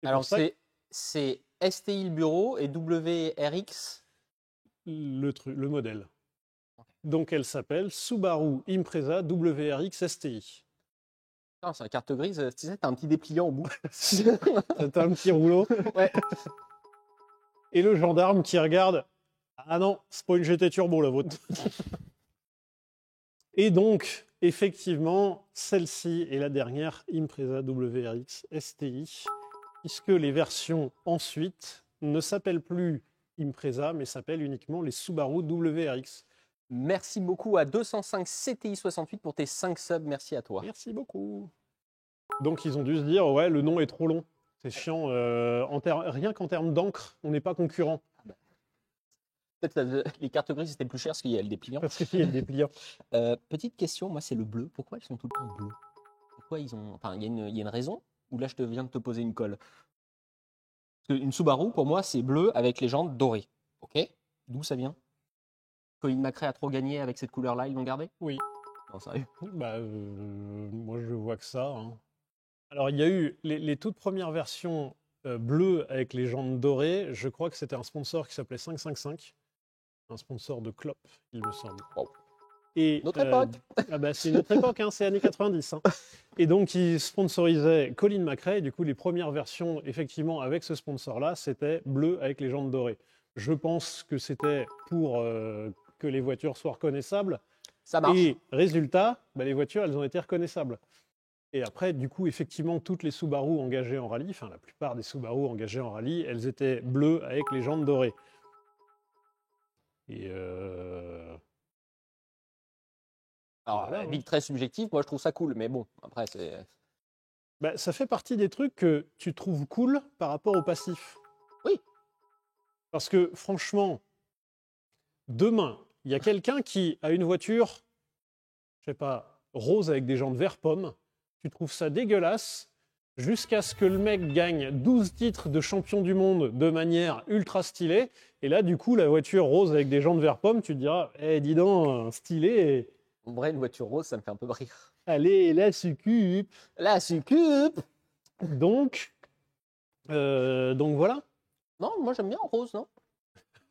Alors c'est STI le bureau et WRX le modèle. Donc elle s'appelle Subaru Impreza WRX STI. Ah, c'est la carte grise, tu sais, t'as un petit dépliant au bout. C'est un petit rouleau. Ouais. Et le gendarme qui regarde. Ah non, c'est pas une GT Turbo la vôtre. Et donc, effectivement, celle-ci est la dernière Impreza WRX STI, puisque les versions ensuite ne s'appellent plus Impreza, mais s'appellent uniquement les Subaru WRX. Merci beaucoup à 205 CTI 68 pour tes 5 subs, merci à toi. Merci beaucoup. Donc ils ont dû se dire, ouais, le nom est trop long. C'est chiant. Rien qu'en termes d'encre, on n'est pas concurrent. Peut-être les cartes grises c'était plus cher parce qu'il y a le dépliant. Parce qu'il y a le dépliant. Petite question, moi c'est le bleu. Pourquoi ils sont tout le temps bleus? Pourquoi ils ont. Enfin, il y a une raison? Ou là je te viens de te poser une colle? Parce qu'une Subaru, pour moi, c'est bleu avec les jantes dorées. Ok? D'où ça vient? Colin McRae a trop gagné avec cette couleur-là, ils l'ont gardé? Oui. Non, sérieux? Moi, je vois que ça. Hein. Alors, il y a eu les toutes premières versions bleues avec les jantes dorées. Je crois que c'était un sponsor qui s'appelait 555. Un sponsor de clope, il me semble. Wow. Et, Notre époque. C'est notre époque, hein, c'est années 90. Hein. Et donc, ils sponsorisaient Colin McRae. Et du coup, les premières versions, effectivement, avec ce sponsor-là, c'était bleu avec les jantes dorées. Je pense que c'était pour que les voitures soient reconnaissables. Ça marche. Et résultat, les voitures, elles ont été reconnaissables. Et après, du coup, effectivement, toutes les Subaru engagées en rallye, enfin la plupart des Subaru engagées en rallye, elles étaient bleues avec les jantes dorées. Et Alors, voilà, vite très subjectif, moi je trouve ça cool, mais bon, après c'est. Bah, ça fait partie des trucs que tu trouves cool par rapport au passif. Oui. Parce que franchement, demain, il y a quelqu'un qui a une voiture, je sais pas, rose avec des jantes vert pomme. Tu trouves ça dégueulasse jusqu'à ce que le mec gagne 12 titres de champion du monde de manière ultra stylée. Et là, du coup, la voiture rose avec des jantes vert pomme, tu te diras, eh, dis donc, stylé. Et... En vrai, une voiture rose, ça me fait un peu rire. Allez, la succube. La succube. Donc voilà, Non, moi j'aime bien en rose, non?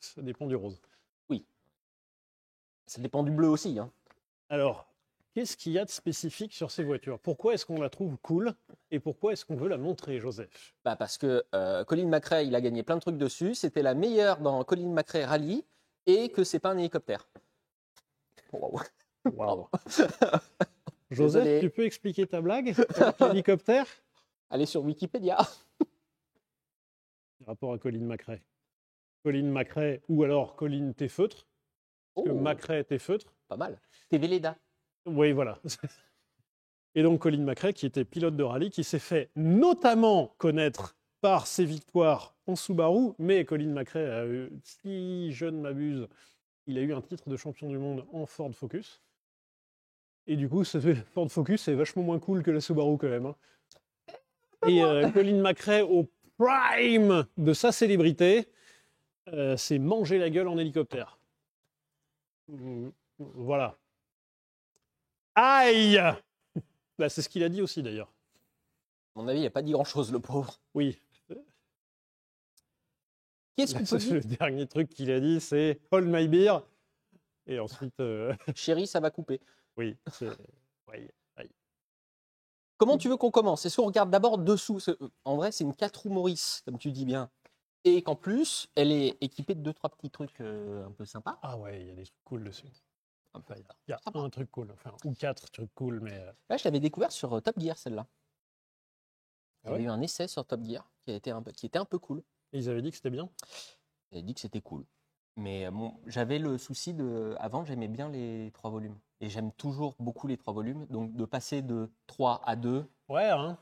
ça dépend du rose. Oui. Ça dépend du bleu aussi, hein. Alors, qu'est-ce qu'il y a de spécifique sur ces voitures? Pourquoi est-ce qu'on la trouve cool et pourquoi est-ce qu'on veut la montrer, Joseph? Bah parce que Colin McRae, il a gagné plein de trucs dessus. C'était la meilleure dans Colin McRae Rally et que c'est pas un hélicoptère. Wow. Waouh. Joseph, Désolé. tu peux expliquer ta blague avec l'hélicoptère? Allez sur Wikipédia. Rapport à Colin McRae. Colin McRae ou alors Colin Téfeutre. Parce que Oh, McRae Téfeutre. pas mal. TV Leda. Oui, voilà. Et donc Colin McRae, qui était pilote de rallye, qui s'est fait notamment connaître par ses victoires en Subaru, mais Colin McRae a eu, si je ne m'abuse, il a eu un titre de champion du monde en Ford Focus. Et du coup, ce Ford Focus est vachement moins cool que la Subaru quand même, hein. Et Colin McRae, au prime de sa célébrité, s'est mangé la gueule en hélicoptère. Voilà. Aïe! Bah, c'est ce qu'il a dit aussi d'ailleurs. À mon avis, il n'a pas dit grand-chose, le pauvre. Oui. Qu'est-ce qu'on peut Le dire? dernier truc qu'il a dit, c'est Hold my beer. Et ensuite, Chérie, ça va couper. oui. Oui. Comment tu veux qu'on commence? Est-ce qu'on regarde d'abord dessous? En vrai, c'est une 4 roues Maurice, comme tu dis bien. Et qu'en plus, elle est équipée de 2-3 petits trucs un peu sympas. Ah ouais, il y a des trucs cool dessus. Un peu. Il y a un truc cool, enfin, ou 4 trucs cool, mais. Là, je l'avais découvert sur Top Gear, celle-là. Il y Ah avait ouais eu un essai sur Top Gear qui était un peu cool. Ils avaient dit que c'était bien. J'avais dit que c'était cool. Mais bon, j'avais le souci de. Avant, j'aimais bien les 3 volumes. Et j'aime toujours beaucoup les 3 volumes. Donc, de passer de 3 à 2. Ouais, hein.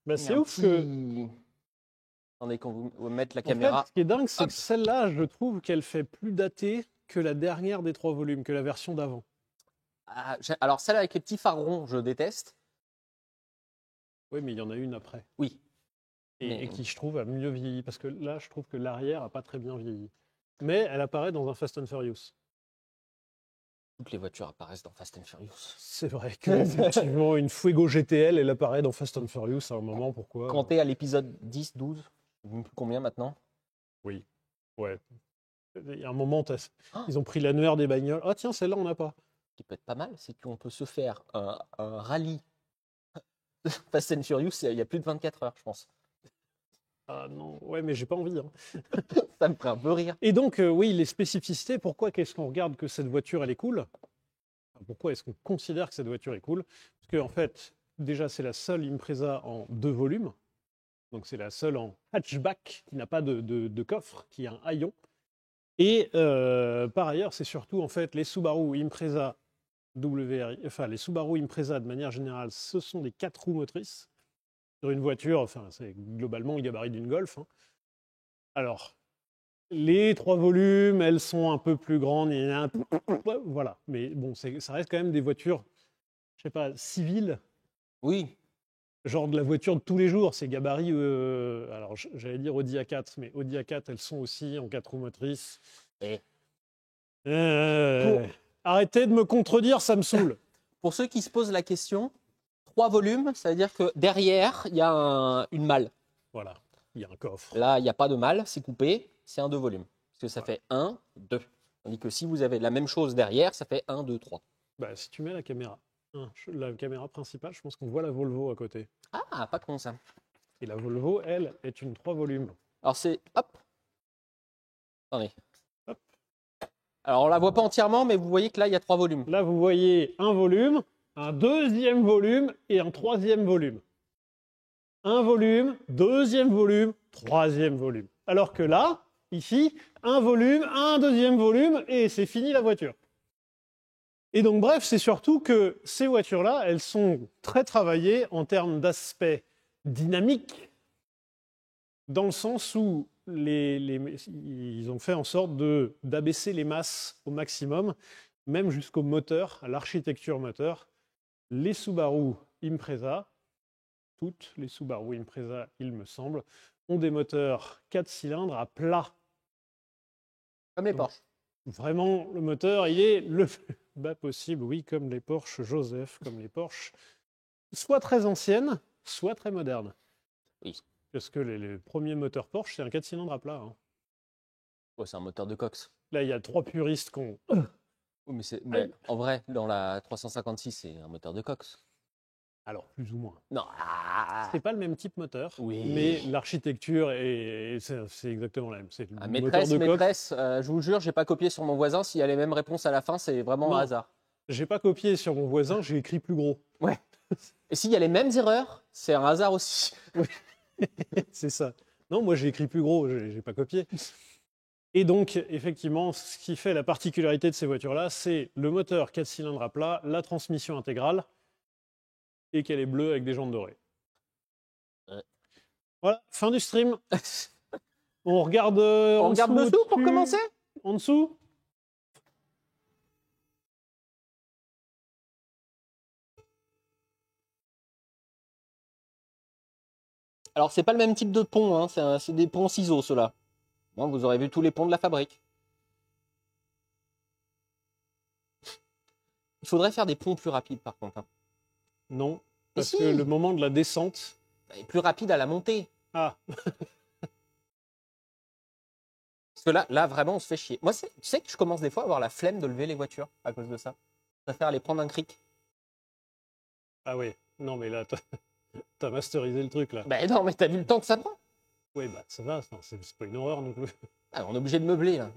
Bah, il y a c'est un ouf que. Attendez, quand vous mettez la En caméra. fait, ce qui est dingue, c'est Hop. que celle-là, je trouve qu'elle fait plus datée que la dernière des 3 volumes, que la version d'avant. Ah, alors, celle avec les petits phares ronds, je déteste. Oui, mais il y en a une après. Oui. Et qui, je trouve, a mieux vieilli. Parce que là, je trouve que l'arrière a pas très bien vieilli. Mais elle apparaît dans un Fast and Furious. Toutes les voitures apparaissent dans Fast and Furious. C'est vrai que, effectivement, une Fuego GTL, elle apparaît dans Fast and Furious à un moment. Pourquoi? Quand t'es à l'épisode 10, 12, je ne sais plus combien maintenant. Oui. Ouais. Il y a un moment, Ah. ils ont pris l'annuaire des bagnoles. Ah tiens, celle-là, on n'a pas. Ce qui peut être pas mal, c'est qu'on peut se faire un rallye Fast and Furious, il y a plus de 24 heures, je pense. Ah non, ouais, mais j'ai pas envie, hein. Ça me ferait un peu rire. Et donc, oui, les spécificités, pourquoi qu'est-ce qu'on regarde que cette voiture, elle est cool? Pourquoi est-ce qu'on considère que cette voiture est cool? Parce qu'en fait, déjà, c'est la seule Impreza en 2 volumes. Donc, c'est la seule en hatchback qui n'a pas de coffre, qui a un haillon. Et par ailleurs, c'est surtout, en fait, les Subaru Impreza WRX, enfin, les Subaru Impreza, de manière générale, ce sont des 4 roues motrices. Sur une voiture, enfin, c'est globalement le gabarit d'une Golf, hein. Alors, les 3 volumes, elles sont un peu plus grandes, voilà. Mais bon, ça reste quand même des voitures, je sais pas, civiles, Oui, genre de la voiture de tous les jours. C'est gabarit, alors j'allais dire Audi A4, mais Audi A4, elles sont aussi en 4 roues motrices. Et Arrêtez de me contredire, ça me saoule. pour ceux qui se posent la question, 3 volumes, ça veut dire que derrière, il y a une malle. Voilà, il y a un coffre. Là, il n'y a pas de malle, c'est coupé, c'est un 2 volumes. Parce que ça fait 1, 2. Tandis que si vous avez la même chose derrière, ça fait 1, 2, 3. Bah, si tu mets la caméra principale, je pense qu'on voit la Volvo à côté. Ah, pas con ça. Et la Volvo, elle, est une 3 volumes. Alors c'est... Hop. Attendez. Hop. Alors on la voit pas entièrement, mais vous voyez que là, il y a 3 volumes. Là, vous voyez un volume, un deuxième volume et un troisième volume. Un volume, deuxième volume, troisième volume. Alors que là, ici, un volume, un deuxième volume et c'est fini la voiture. Et donc, bref, c'est surtout que ces voitures-là, elles sont très travaillées en termes d'aspect dynamique, dans le sens où ils ont fait en sorte d'abaisser les masses au maximum, même jusqu'au moteur, à l'architecture moteur. Les Subaru Impreza, toutes les Subaru Impreza, il me semble, ont des moteurs 4 cylindres à plat. Comme les Donc, Porsche. vraiment, le moteur, il est le plus bas possible, oui, comme les Porsche Joseph, comme les Porsche, soit très anciennes, soit très modernes. Oui. Parce que les premiers moteurs Porsche, c'est un 4 cylindres à plat. Hein. Oh, c'est un moteur de Cox. Là, il y a 3 puristes qui ont... Oui, mais en vrai, dans la 356, c'est un moteur de Cox. Alors, plus ou moins. Non. C'est pas le même type moteur, Oui. mais l'architecture, c'est exactement la même. C'est le moteur Maîtresse, de Cox. maîtresse, je vous jure, j'ai pas copié sur mon voisin. S'il y a les mêmes réponses à la fin, c'est vraiment Non. un hasard. J'ai pas copié sur mon voisin, j'ai écrit plus gros. Ouais. Et s'il y a les mêmes erreurs, c'est un hasard aussi. C'est ça. Non, moi j'ai écrit plus gros, j'ai pas copié. Et donc, effectivement, ce qui fait la particularité de ces voitures-là, c'est le moteur 4 cylindres à plat, la transmission intégrale, et qu'elle est bleue avec des jantes dorées. Ouais. Voilà, fin du stream. On regarde, On regarde dessous pour commencer. En dessous. Alors, c'est pas le même type de pont, hein. C'est des ponts ciseaux, ceux-là. Bon, vous aurez vu tous les ponts de la fabrique. Il faudrait faire des ponts plus rapides, par contre. Hein. Non, parce si. que le moment de la descente... Et plus rapide à la montée. Ah, Parce que là, vraiment, on se fait chier. Moi, tu sais que je commence des fois à avoir la flemme de lever les voitures à cause de ça. Je préfère les prendre un cric. ah oui. Non, mais là, t'as masterisé le truc, là. Ben non, mais t'as vu le temps que ça prend? Oui, bah ça va, c'est pas une horreur non plus. Ah, on est obligé de meubler, là.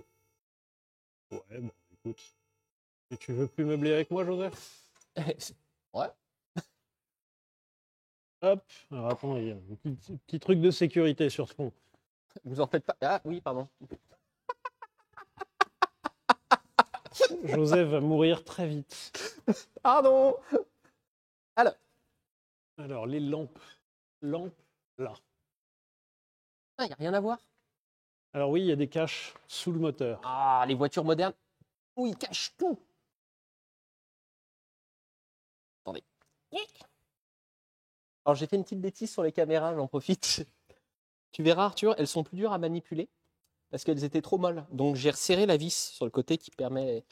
Ouais, bon, écoute. Et tu veux plus meubler avec moi, Joseph? Ouais. Hop, alors attends, il y a un petit truc de sécurité sur ce pont. Vous en faites pas. Ah oui, pardon. Joseph va mourir très vite. Pardon. Alors, les lampes. Lampes, là. Ah, y a rien à voir. Alors oui, il y a des caches sous le moteur. Ah, les voitures modernes. Où ils cachent tout. Attendez. Alors, j'ai fait une petite bêtise sur les caméras, j'en profite. Tu verras, Arthur, elles sont plus dures à manipuler parce qu'elles étaient trop molles. Donc, j'ai resserré la vis sur le côté qui permet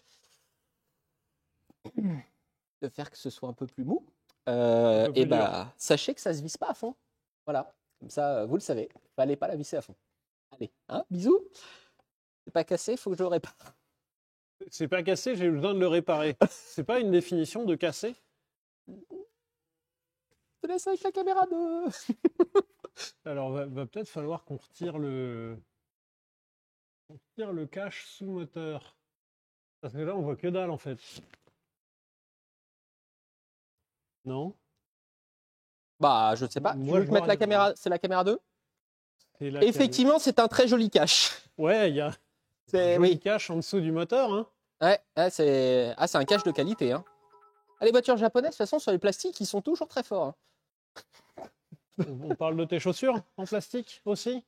de faire que ce soit un peu plus mou. Et bah, sachez que ça se visse pas à fond. Voilà, comme ça, vous le savez. Fallait pas la visser à fond. Allez, hein, bisous. C'est pas cassé, il faut que je le répare. C'est pas cassé, j'ai besoin de le réparer. C'est pas une définition de cassé? Je te laisse avec la caméra de... Alors, va peut-être falloir qu'on retire le cache sous moteur. Parce que là, on voit que dalle, en fait. Non? Bah, je sais pas. Moi, Tu veux te mettre la caméra... C'est la caméra 2? Effectivement, c'est un très joli cache. Ouais, il y a un joli cache en dessous du moteur. Hein. Ouais, c'est un cache de qualité. Hein. Ah, les voitures japonaises, de toute façon, sur les plastiques, ils sont toujours très forts. Hein. On parle de tes chaussures en plastique aussi?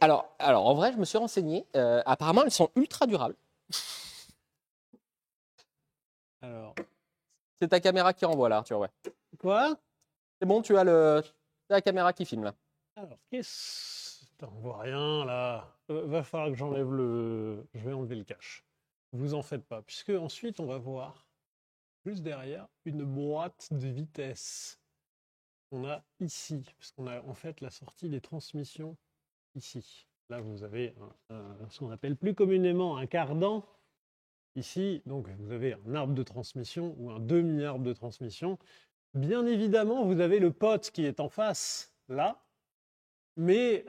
Alors, en vrai, je me suis renseigné. Apparemment, elles sont ultra durables. Alors. C'est ta caméra qui renvoie là, Arthur, ouais. Quoi? C'est bon, tu as la caméra qui filme là. Alors, on voit rien là. Va falloir que j'enlève le... Je vais enlever le cache. Vous en faites pas, puisque ensuite on va voir, juste derrière, une boîte de vitesse. On a ici, parce qu'on a en fait la sortie des transmissions ici. Là, vous avez ce qu'on appelle plus communément un cardan. Ici, donc, vous avez un arbre de transmission ou un demi-arbre de transmission. Bien évidemment, vous avez le pote qui est en face, là. Mais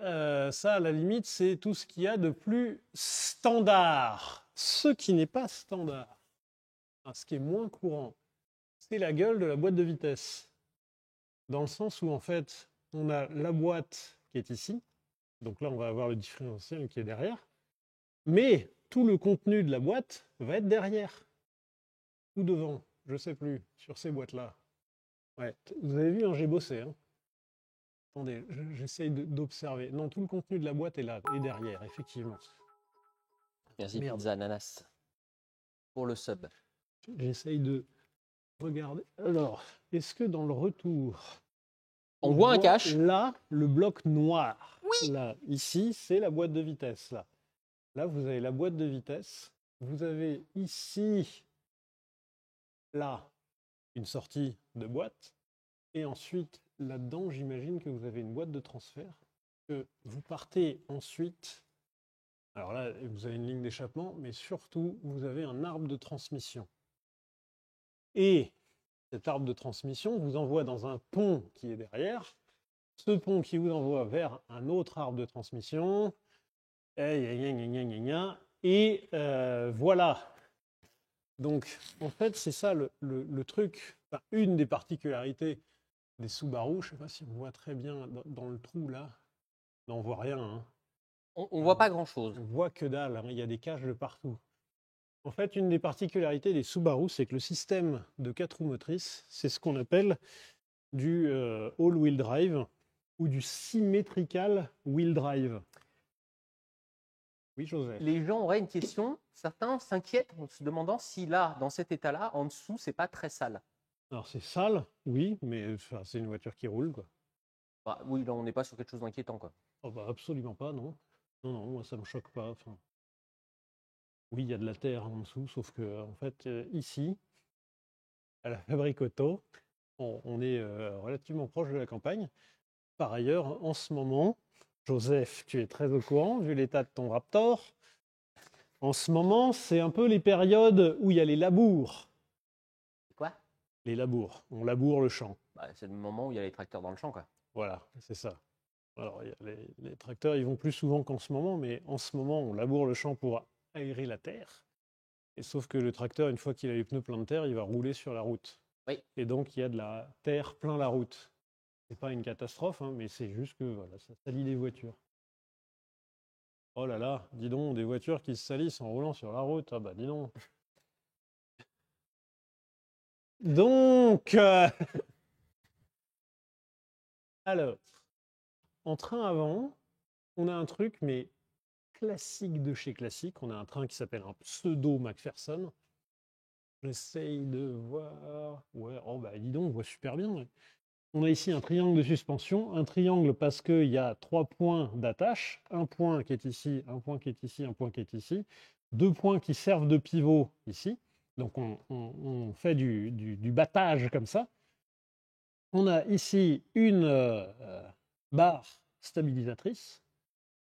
ça, à la limite, c'est tout ce qu'il y a de plus standard. Ce qui n'est pas standard, ce qui est moins courant, c'est la gueule de la boîte de vitesse. Dans le sens où, en fait, on a la boîte qui est ici. Donc là, on va avoir le différentiel qui est derrière. Mais tout le contenu de la boîte va être derrière. ou devant, je sais plus, sur ces boîtes-là. Ouais, vous avez vu, hein, j'ai bossé. Hein. Attendez, j'essaye d'observer. Non, tout le contenu de la boîte est là, et derrière, effectivement. Merci, Merde. pizza ananas. Pour le sub. J'essaye de regarder. Alors, est-ce que dans le retour, On voit un cache. là, le bloc noir. Oui. Là, ici, c'est la boîte de vitesse. Là, vous avez la boîte de vitesse. Vous avez ici, là, une sortie de boîte. Et ensuite, là-dedans, j'imagine que vous avez une boîte de transfert. Que vous partez ensuite. Alors là, vous avez une ligne d'échappement, mais surtout, vous avez un arbre de transmission. Et cet arbre de transmission vous envoie dans un pont qui est derrière. Ce pont qui vous envoie vers un autre arbre de transmission. Et voilà. Donc, en fait, c'est ça le truc. Enfin, une des particularités des Subaru, je ne sais pas si on voit très bien dans le trou là. Non, on voit rien. Hein. On voit pas grand-chose. On voit que dalle. Hein. Il y a des caches de partout. En fait, une des particularités des Subaru, c'est que le système de 4 roues motrices, c'est ce qu'on appelle du all-wheel drive ou du symmetrical wheel drive. Oui, Joseph. Les gens auraient une question. Certains s'inquiètent en se demandant si là, dans cet état-là, en dessous, c'est pas très sale. Alors, c'est sale, oui, mais enfin, c'est une voiture qui roule, quoi. Bah, oui, là, on n'est pas sur quelque chose d'inquiétant, quoi. Oh, bah, absolument pas, non. Non, non, moi, ça me choque pas. Enfin, oui, il y a de la terre en dessous, sauf que, en fait, ici, à la fabrique auto, on est relativement proche de la campagne. Par ailleurs, en ce moment, Joseph, tu es très au courant, vu l'état de ton Raptor. En ce moment, c'est un peu les périodes où il y a les labours. Quoi? Les labours. On laboure le champ. Bah, c'est le moment où il y a les tracteurs dans le champ, quoi. Voilà, c'est ça. Alors, les tracteurs, ils vont plus souvent qu'en ce moment, mais en ce moment, on laboure le champ pour aérer la terre. Et sauf que le tracteur, une fois qu'il a les pneus pleins de terre, il va rouler sur la route. Oui. Et donc, il y a de la terre plein la route. C'est pas une catastrophe, hein, mais c'est juste que voilà, ça salit les voitures. Oh là là, dis donc, des voitures qui se salissent en roulant sur la route. Ah bah dis donc. Donc, alors, en train avant, on a un truc, mais classique de chez classique. On a un train qui s'appelle un pseudo McPherson. J'essaye de voir. Ouais, oh bah dis donc, on voit super bien. Ouais. On a ici un triangle de suspension. Un triangle parce qu'il y a 3 points d'attache. Un point qui est ici, un point qui est ici, un point qui est ici. 2 points qui servent de pivot ici. Donc on fait du battage comme ça. On a ici une barre stabilisatrice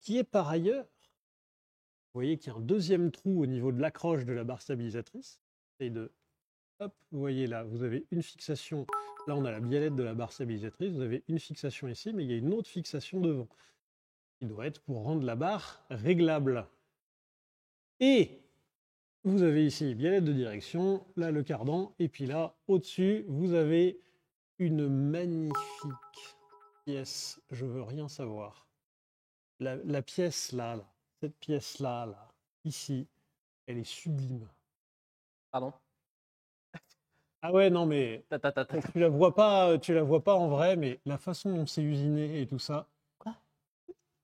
qui est par ailleurs, vous voyez qu'il y a un deuxième trou au niveau de l'accroche de la barre stabilisatrice. Et hop, vous voyez là, vous avez une fixation. Là, on a la biellette de la barre stabilisatrice. Vous avez une fixation ici, mais il y a une autre fixation devant qui doit être pour rendre la barre réglable. Et vous avez ici biellette de direction, là le cardan, et puis là, au-dessus, vous avez une magnifique pièce. Je veux rien savoir. La pièce là, cette pièce-là, ici, elle est sublime. Pardon? Ah ouais, non, mais tu la vois pas en vrai, mais la façon dont c'est usiné et tout ça. Quoi?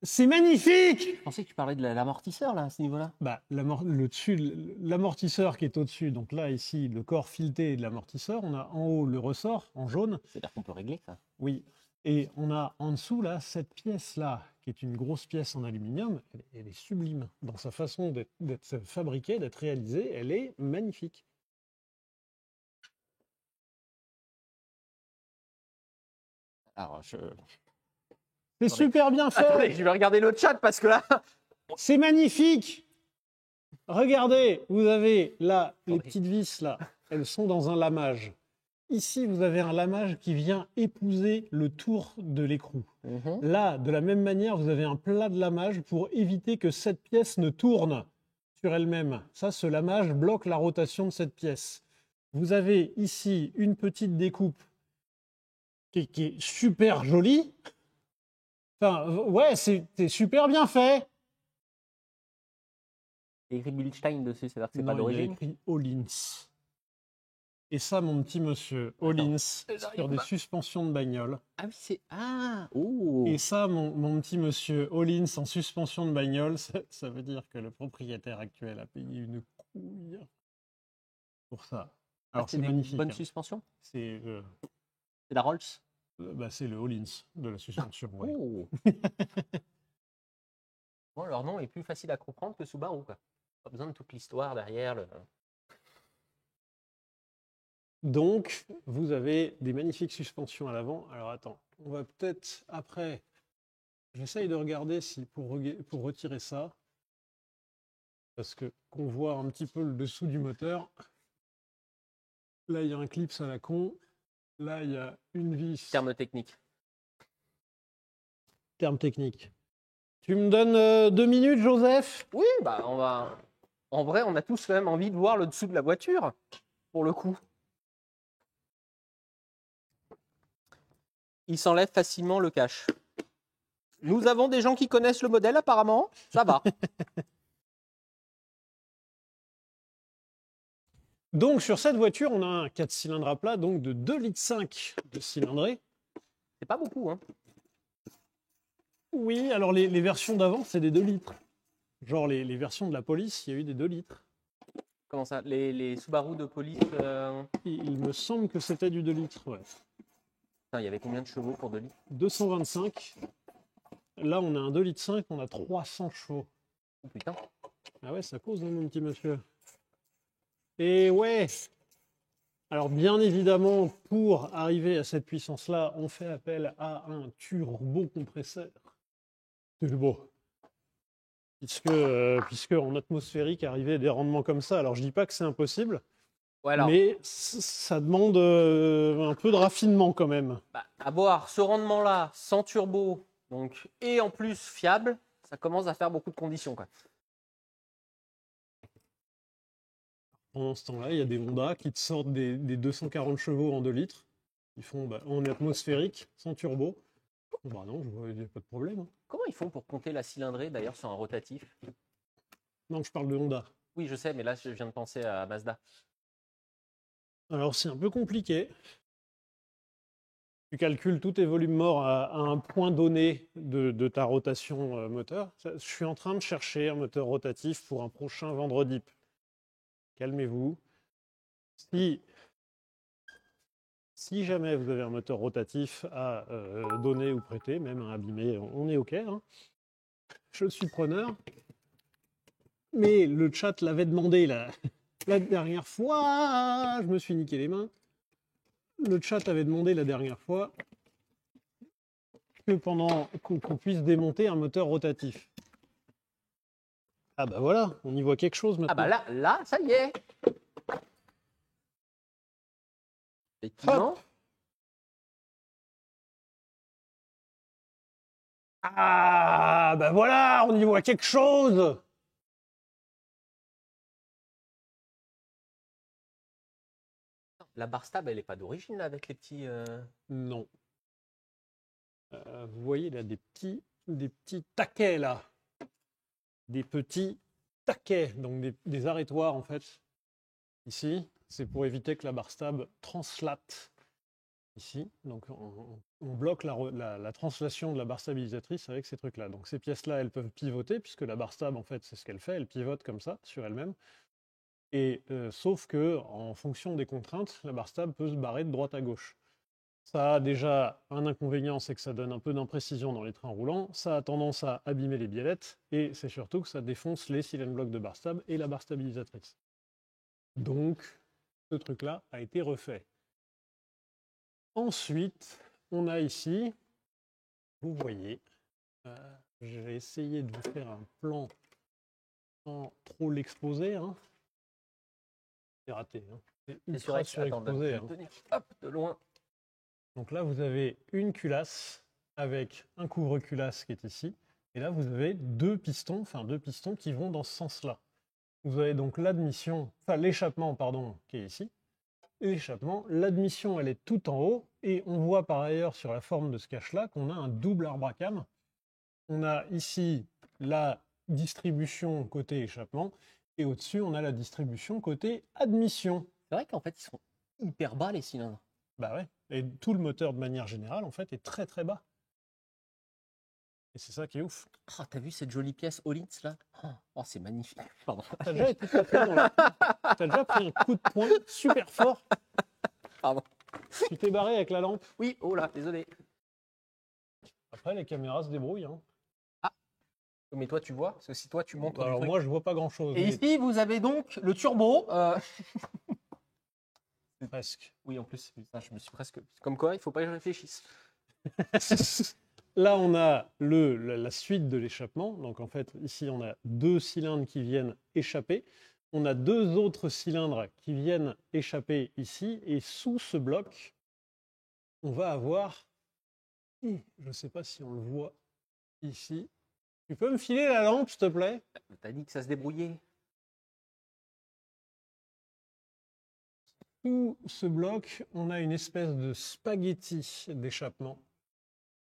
C'est magnifique! Je pensais que tu parlais de l'amortisseur, là, à ce niveau-là. Bah, l'amortisseur qui est au-dessus, donc là, ici, le corps fileté de l'amortisseur. On a en haut le ressort en jaune. C'est-à-dire qu'on peut régler ça? Oui. Et on a en dessous, là, cette pièce-là, qui est une grosse pièce en aluminium, elle est sublime. Dans sa façon d'être fabriquée, d'être réalisée, elle est magnifique. Alors, C'est super bien fait. Attendez, je vais regarder le chat parce que là... C'est magnifique. Regardez, vous avez là, les petites vis, là, elles sont dans un lamage. Ici, vous avez un lamage qui vient épouser le tour de l'écrou. Là, de la même manière, vous avez un plat de lamage pour éviter que cette pièce ne tourne sur elle-même. Ça, ce lamage bloque la rotation de cette pièce. Vous avez ici une petite découpe qui est super jolie. Enfin, ouais, c'est super bien fait. Il y a écrit Bilstein dessus, c'est-à-dire que c'est Non, pas d'origine. il y a écrit Hollins. Et ça, mon petit monsieur, Hollins, sur des suspensions de bagnole. Ah oui, c'est... Ah oh. Et ça, mon petit monsieur, Hollins en suspension de bagnole, ça veut dire que le propriétaire actuel a payé une couille pour ça. Alors, c'est magnifique. Bonne hein. suspension. C'est la Rolls. bah, c'est le Hollins de la suspension. ouais. Oh. Bon, leur nom est plus facile à comprendre que Subaru, quoi. Pas besoin de toute l'histoire derrière. Donc, vous avez des magnifiques suspensions à l'avant. Alors, attends, on va peut-être, après, j'essaye de regarder si pour retirer ça, parce que qu'on voit un petit peu le dessous du moteur. Là, il y a un clips à la con. Là, il y a une vis. Terme technique. Terme technique. Tu me donnes 2 minutes, Joseph? Oui, bah on va... En vrai, on a tous quand même envie de voir le dessous de la voiture, pour le coup. Il s'enlève facilement le cache. Nous avons des gens qui connaissent le modèle, apparemment. Ça va. Donc, sur cette voiture, on a un 4 cylindres à plat, donc de 2,5 litres de cylindrée. C'est pas beaucoup, hein. Oui, alors les versions d'avant, c'est des 2 litres. Genre les versions de la police, il y a eu des 2 litres. Comment ça? Les Subaru de police Il me semble que c'était du 2 litres, ouais. Putain, il y avait combien de chevaux pour 2 litres? 225. Là, on a un 2,5 litres, on a 300 chevaux. Oh putain. Ah ouais, ça cause, hein, mon petit monsieur. Et ouais. Alors, bien évidemment, pour arriver à cette puissance-là, on fait appel à un turbocompresseur. Turbo. Puisque en atmosphérique, arriver à des rendements comme ça, alors je dis pas que c'est impossible, Ouais, alors, mais ça demande un peu de raffinement quand même. bah, avoir ce rendement-là, sans turbo, donc, et en plus fiable, ça commence à faire beaucoup de conditions, quoi. Pendant ce temps-là, il y a des Honda qui te sortent des 240 chevaux en 2 litres. Ils font en atmosphérique, sans turbo. Bah non, il n'y a pas de problème. hein. Comment ils font pour compter la cylindrée, d'ailleurs, sur un rotatif? Non, je parle de Honda. Oui, je sais, mais là, je viens de penser à Mazda. Alors, c'est un peu compliqué. Tu calcules tous tes volumes morts à un point donné de ta rotation moteur. Je suis en train de chercher un moteur rotatif pour un prochain vendredi. Calmez-vous. Si jamais vous avez un moteur rotatif à donner ou prêter, même à abîmer, on est OK. hein. Je suis preneur. Mais le chat l'avait demandé la dernière fois. Je me suis niqué les mains. Le chat avait demandé la dernière fois que qu'on puisse démonter un moteur rotatif. Ah bah voilà, on y voit quelque chose maintenant. Ah bah là, ça y est. Effectivement. Hop. Ah bah voilà, on y voit quelque chose. La barre stable, elle n'est pas d'origine, là, avec les petits... Non. Vous voyez là des petits taquets là. Des petits taquets, donc des arrêtoirs en fait. Ici, c'est pour éviter que la barre stable translate. Ici, donc on bloque la translation de la barre stabilisatrice avec ces trucs-là. Donc ces pièces-là, elles peuvent pivoter, puisque la barre stable, en fait, c'est ce qu'elle fait, elle pivote comme ça, sur elle-même. Et sauf que, en fonction des contraintes, la barre stable peut se barrer de droite à gauche. Ça a déjà un inconvénient, c'est que ça donne un peu d'imprécision dans les trains roulants, ça a tendance à abîmer les biellettes, et c'est surtout que ça défonce les cylindres blocs de barre stable et la barre stabilisatrice. Donc, ce truc-là a été refait. Ensuite, on a ici, vous voyez, j'ai essayé de vous faire un plan sans trop l'exposer. Hein. C'est raté. Hein. C'est ultra surexposé. Hein. Hop, de loin. Donc là, vous avez une culasse avec un couvre-culasse qui est ici. Et là, vous avez deux pistons qui vont dans ce sens-là. Vous avez donc l'échappement, pardon, qui est ici. L'échappement, l'admission, elle est tout en haut. Et on voit par ailleurs sur la forme de ce cache-là qu'on a un double arbre à cam. On a ici la distribution côté échappement. Et au-dessus, on a la distribution côté admission. C'est vrai qu'en fait, ils sont hyper bas les cylindres. Bah ouais. Et tout le moteur, de manière générale, en fait, est très très bas. Et c'est ça qui est ouf. Oh, t'as vu cette jolie pièce Hollins là? Oh, c'est magnifique. Pardon. T'as déjà été tapé dans la... T'as déjà pris un coup de poing super fort. Pardon. Tu t'es barré avec la lampe. Oui, oh là, désolé. Après, les caméras se débrouillent. Hein. Mais toi, tu vois, parce que si toi, tu montres. Bah alors moi, je vois pas grand-chose. Et mais ici, vous avez donc le turbo. presque. Oui, en plus, ça, je me suis presque. Comme quoi, il faut pas que je réfléchisse. Là, on a la suite de l'échappement. Donc, en fait, ici, on a 2 cylindres qui viennent échapper. On a 2 autres cylindres qui viennent échapper ici. Et sous ce bloc, on va avoir... Je ne sais pas si on le voit ici. Tu peux me filer la lampe, s'il te plaît? T'as dit que ça se débrouillait. Sous ce bloc, on a une espèce de spaghetti d'échappement.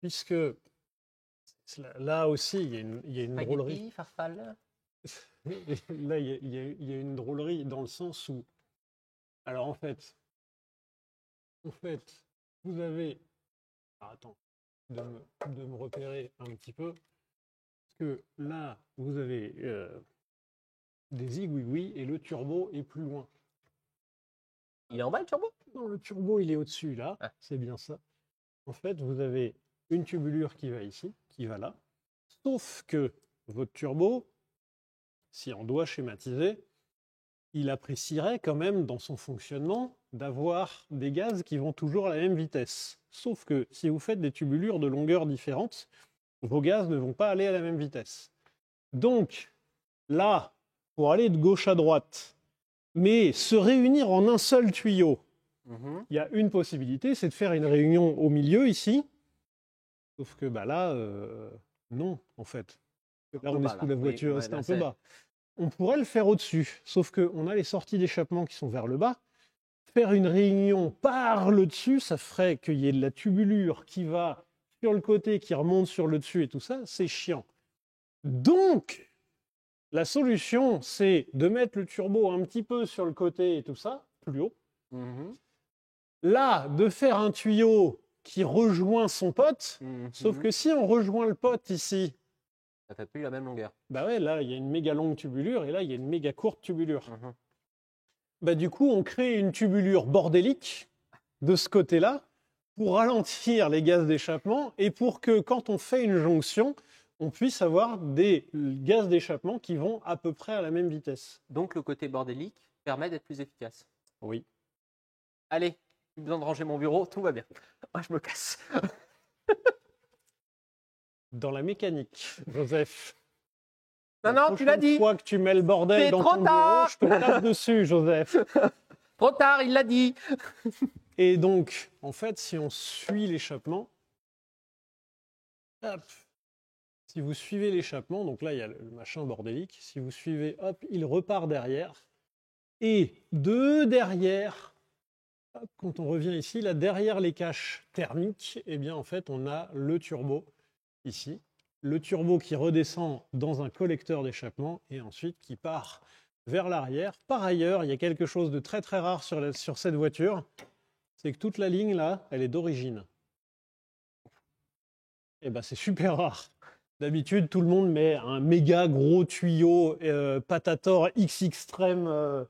Puisque là aussi, il y a une drôlerie. Spaghetti, farfalle. Là, il y a une drôlerie dans le sens où, alors en fait, vous avez, attends, de me repérer un petit peu, parce que là, vous avez des zigouigouis et le turbo est plus loin. Il est en bas le turbo? Non, le turbo, il est au-dessus, là, Ah. c'est bien ça. En fait, vous avez une tubulure qui va ici, qui va là, sauf que votre turbo, si on doit schématiser, il apprécierait quand même dans son fonctionnement d'avoir des gaz qui vont toujours à la même vitesse. Sauf que si vous faites des tubulures de longueurs différentes, vos gaz ne vont pas aller à la même vitesse. Donc là, pour aller de gauche à droite, mais se réunir en un seul tuyau, il y a une possibilité, c'est de faire une réunion au milieu ici. Sauf que bah là, non, en fait. Là, on est sous la voiture, c'est un peu bas. On pourrait le faire au-dessus, sauf qu'on a les sorties d'échappement qui sont vers le bas. Faire une réunion par le dessus, ça ferait qu'il y ait de la tubulure qui va sur le côté, qui remonte sur le dessus et tout ça, c'est chiant. Donc, la solution, c'est de mettre le turbo un petit peu sur le côté et tout ça, plus haut. Là, de faire un tuyau qui rejoint son pote, sauf que si on rejoint le pote ici, ça fait plus la même longueur. Bah ouais, là, il y a une méga longue tubulure et là, il y a une méga courte tubulure. Bah du coup, on crée une tubulure bordélique de ce côté-là pour ralentir les gaz d'échappement et pour que quand on fait une jonction, on puisse avoir des gaz d'échappement qui vont à peu près à la même vitesse. Donc le côté bordélique permet d'être plus efficace. Oui. Allez, plus besoin de ranger mon bureau, tout va bien. Moi, je me casse. Dans la mécanique, Joseph. Non, tu l'as dit. Une fois que tu mets le bordel dans ton bureau, je te tape dessus, Joseph. Trop tard, il l'a dit. Et donc, en fait, si on suit l'échappement, hop, si vous suivez l'échappement, donc là, il y a le machin bordélique, si vous suivez, hop, il repart derrière. Et de derrière, hop, quand on revient ici, là, derrière les caches thermiques, eh bien, en fait, on a le turbo ici. Le turbo qui redescend dans un collecteur d'échappement et ensuite qui part vers l'arrière. Par ailleurs, il y a quelque chose de très très rare sur cette voiture, c'est que toute la ligne là, elle est d'origine. Et ben c'est super rare. D'habitude, tout le monde met un méga gros tuyau Patator X extrême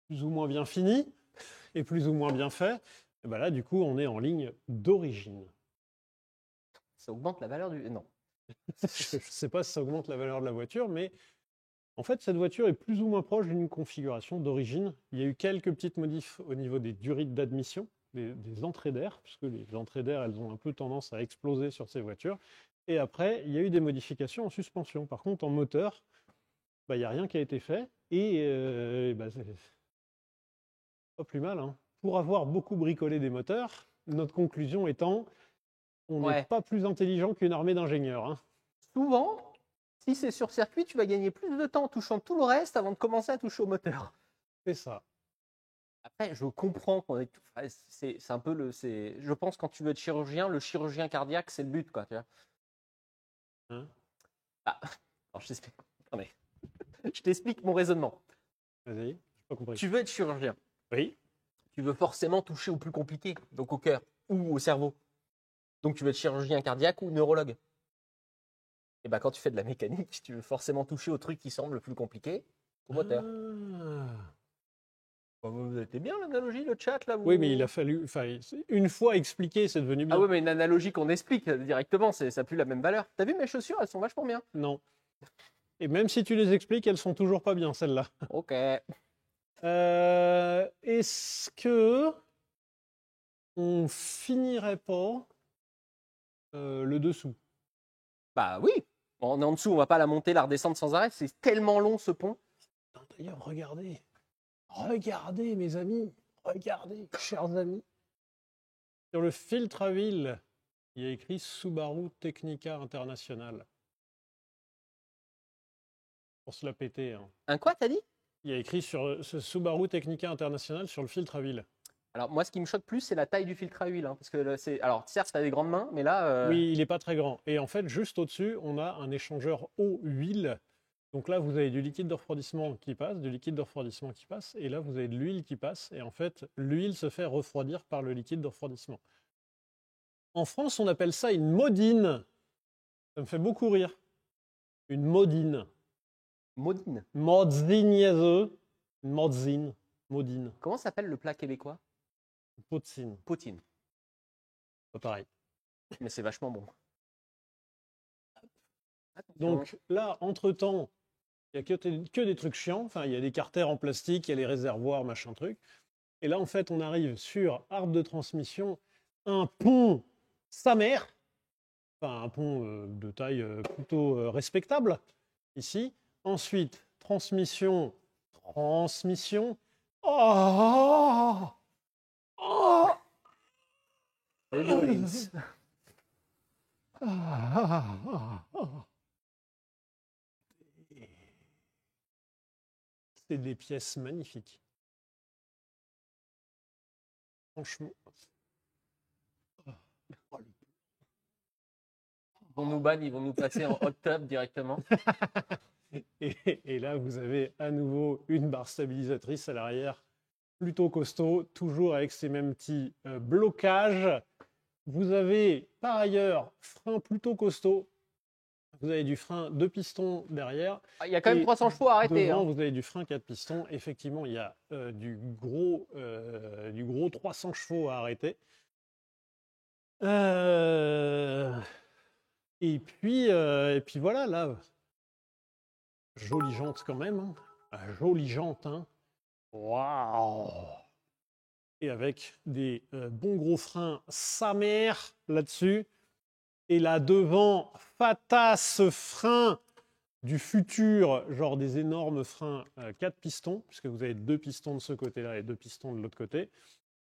plus ou moins bien fini et plus ou moins bien fait. Et ben là, du coup, on est en ligne d'origine. Ça augmente la valeur du... Non. Je ne sais pas si ça augmente la valeur de la voiture, mais en fait, cette voiture est plus ou moins proche d'une configuration d'origine. Il y a eu quelques petites modifs au niveau des durites d'admission, des entrées d'air, puisque les entrées d'air, elles ont un peu tendance à exploser sur ces voitures. Et après, il y a eu des modifications en suspension. Par contre, en moteur, bah, il n'y a rien qui a été fait. Et bah, c'est pas plus mal. Hein. Pour avoir beaucoup bricolé des moteurs, notre conclusion étant... On n'est pas plus intelligent qu'une armée d'ingénieurs. Hein. Souvent, si c'est sur circuit, tu vas gagner plus de temps en touchant tout le reste avant de commencer à toucher au moteur. C'est ça. Après, je comprends qu'on est... c'est un peu le... Je pense quand tu veux être chirurgien, le chirurgien cardiaque, c'est le but, quoi. Tu vois. Hein? Ah, alors je t'explique. Attendez. Je t'explique mon raisonnement. Vas-y, j'ai pas compris. Tu veux être chirurgien. Oui. tu veux forcément toucher au plus compliqué, donc au cœur ou au cerveau. Donc tu veux être chirurgien cardiaque ou neurologue. Et ben quand tu fais de la mécanique, tu veux forcément toucher au truc qui semble le plus compliqué, au moteur. Ah. Bah, vous avez été bien l'analogie, le chat là Oui, mais il a fallu. Enfin, une fois expliqué, c'est devenu bien. Ah oui, mais une analogie qu'on explique directement, ça n'a plus la même valeur. T'as vu mes chaussures, elles sont vachement bien. Non. Et même si tu les expliques, elles sont toujours pas bien, celles-là. Ok. Est-ce que on finirait pas le dessous? Bah oui. On est en dessous, on va pas la monter, la redescendre sans arrêt. C'est tellement long ce pont. D'ailleurs, regardez. Regardez, mes amis. Regardez, chers amis. Sur le filtre à huile, il y a écrit Subaru Technica International. Pour se la péter. Hein. Un quoi, t'as dit? Il y a écrit sur ce Subaru Technica International sur le filtre à huile. Alors moi, ce qui me choque plus, c'est la taille du filtre à huile. Hein, parce que c'est. Alors certes, t'as des grandes mains, mais là. Oui, il n'est pas très grand. Et en fait, juste au-dessus, on a un échangeur eau-huile. Donc là, vous avez du liquide de refroidissement qui passe, du liquide de refroidissement qui passe, et là, vous avez de l'huile qui passe. Et en fait, l'huile se fait refroidir par le liquide de refroidissement. En France, on appelle ça une modine. Ça me fait beaucoup rire. Une modine. Modine. Modziniese. Une modzine. Modine. Comment s'appelle le plat québécois? Poutine. Poutine. Pas pareil. Mais c'est vachement bon. Attention. Donc là, entre-temps, il n'y a que des trucs chiants. Enfin, il y a des carters en plastique, il y a les réservoirs, machin truc. Et là, en fait, on arrive sur arbre de transmission, un pont sa mère. Enfin, un pont de taille plutôt respectable, ici. Ensuite, transmission. Oh, oh, Les Rollins. C'est des pièces magnifiques. Franchement. Ils vont nous ban, ils vont nous passer en hot tub directement. Et là, vous avez à nouveau une barre stabilisatrice à l'arrière, plutôt costaud, toujours avec ces mêmes petits blocages. Vous avez par ailleurs frein plutôt costaud. Vous avez du frein 2 pistons derrière. Il y a quand même 300 chevaux à arrêter. Devant, hein. vous avez du frein 4 pistons. Effectivement, il y a du gros 300 chevaux à arrêter. Et puis voilà, là, jolie jante quand même. Hein. Ah, jolie jante, hein. Waouh! Et avec des bons gros freins sa mère là-dessus. Et là devant, fatas frein du futur, genre des énormes freins 4 pistons, puisque vous avez 2 pistons de ce côté-là et 2 pistons de l'autre côté.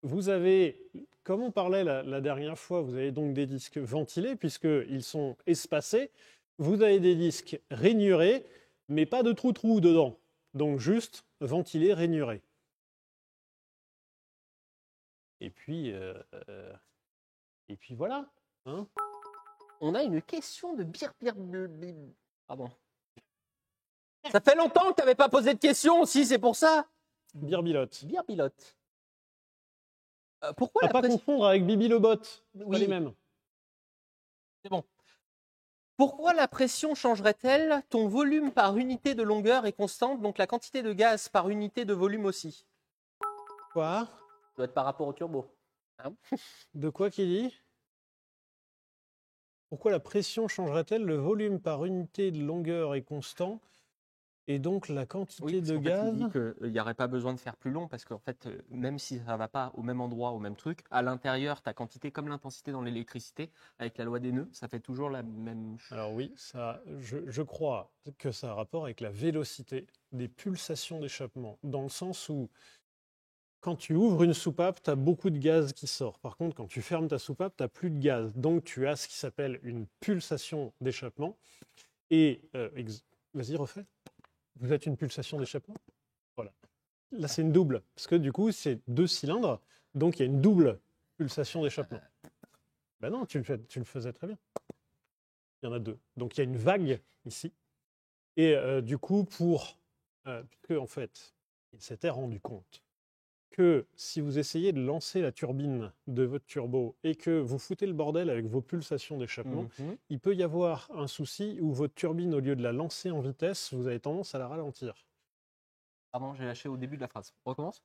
Vous avez, comme on parlait la dernière fois, vous avez donc des disques ventilés, puisqu'ils sont espacés. Vous avez des disques rainurés, mais pas de trou-trou dedans. Donc juste ventilés, rainurés. Et puis voilà. Hein. On a une question de Pardon. Ça fait longtemps que tu n'avais pas posé de question aussi, c'est pour ça. Birbilote. Birbilote. Pourquoi À pas confondre avec Bibi le bot. Oui. Pas les mêmes. C'est bon. Pourquoi la pression changerait-elle? Ton volume par unité de longueur est constante, donc la quantité de gaz par unité de volume aussi. Quoi? Ça doit être par rapport au turbo. Hein? De quoi qu'il dit? Pourquoi la pression changerait-elle? Le volume par unité de longueur est constant et donc la quantité de gaz. Il dit qu'il n'y aurait pas besoin de faire plus long parce qu'en fait, même si ça ne va pas au même endroit, au même truc, à l'intérieur, ta quantité, comme l'intensité dans l'électricité, avec la loi des nœuds, ça fait toujours la même chose. Alors oui, ça, je crois que ça a un rapport avec la vélocité des pulsations d'échappement, dans le sens où quand tu ouvres une soupape, tu as beaucoup de gaz qui sort. Par contre, quand tu fermes ta soupape, tu n'as plus de gaz. Donc tu as ce qui s'appelle une pulsation d'échappement. Et vas-y, refais. Vous êtes une pulsation d'échappement? Voilà. Là, c'est une double, parce que du coup, c'est 2 cylindres, donc il y a une double pulsation d'échappement. Ben non, tu le faisais très bien. Il y en a 2. Donc il y a une vague ici. Et du coup, puisque en fait, il s'était rendu compte que si vous essayez de lancer la turbine de votre turbo et que vous foutez le bordel avec vos pulsations d'échappement, il peut y avoir un souci où votre turbine, au lieu de la lancer en vitesse, vous avez tendance à la ralentir. Pardon, j'ai lâché au début de la phrase. On recommence?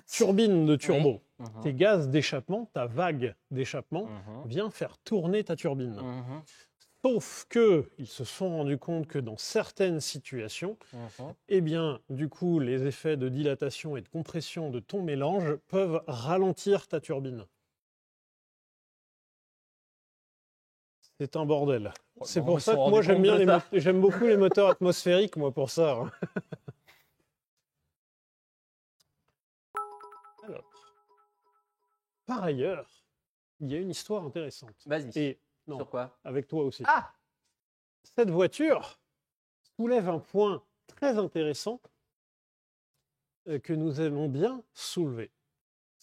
Turbine de turbo, Oui. tes gaz d'échappement, ta vague d'échappement vient faire tourner ta turbine. Sauf qu'ils se sont rendus compte que dans certaines situations, eh bien, du coup, les effets de dilatation et de compression de ton mélange peuvent ralentir ta turbine. C'est un bordel. C'est pour ça que moi, j'aime beaucoup les moteurs atmosphériques, moi, pour ça. Hein. Alors, par ailleurs, il y a une histoire intéressante. Vas-y. Et non, sur quoi? avec toi aussi. Ah! Cette voiture soulève un point très intéressant que nous allons bien soulever.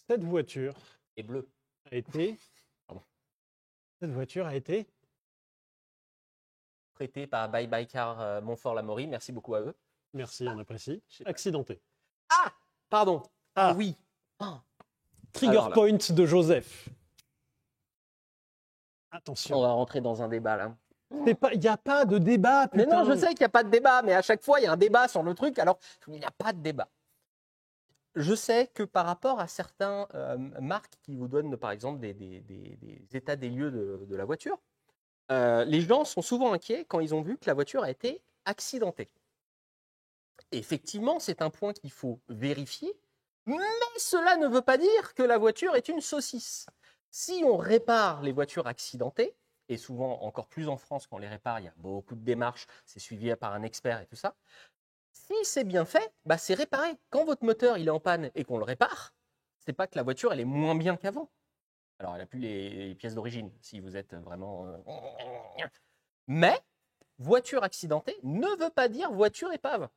Cette voiture est bleue. A été. Pardon. Cette voiture a été prêtée par Bye Bye Car Montfort-l'Amaury. Merci beaucoup à eux. Merci, on apprécie. Accidentée. Ah! Pardon. Ah oui. Ah. Trigger point de Joseph. Attention. On va rentrer dans un débat là. Il n'y a pas de débat, putain. Mais non, je sais qu'il n'y a pas de débat, mais à chaque fois, il y a un débat sur le truc, alors il n'y a pas de débat. Je sais que par rapport à certains marques qui vous donnent, par exemple, des états des lieux de la voiture, les gens sont souvent inquiets quand ils ont vu que la voiture a été accidentée. Et effectivement, c'est un point qu'il faut vérifier, mais cela ne veut pas dire que la voiture est une saucisse. Si on répare les voitures accidentées, et souvent encore plus en France, quand on les répare, il y a beaucoup de démarches, c'est suivi par un expert et tout ça. Si c'est bien fait, bah c'est réparé. Quand votre moteur il est en panne et qu'on le répare, c'est pas que la voiture elle est moins bien qu'avant. Alors elle n'a plus les pièces d'origine, si vous êtes vraiment... Mais voiture accidentée ne veut pas dire voiture épave.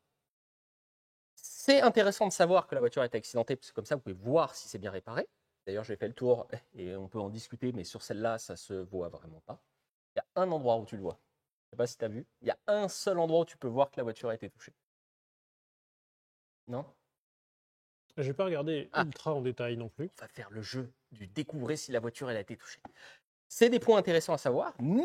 C'est intéressant de savoir que la voiture est accidentée, parce que comme ça vous pouvez voir si c'est bien réparé. D'ailleurs, j'ai fait le tour et on peut en discuter, mais sur celle-là, ça se voit vraiment pas. Il y a un endroit où tu le vois. Je ne sais pas si tu as vu. Il y a un seul endroit où tu peux voir que la voiture a été touchée. Non? Je n'ai pas regardé ultra en détail non plus. On va faire le jeu du découvrir si la voiture elle a été touchée. C'est des points intéressants à savoir, mais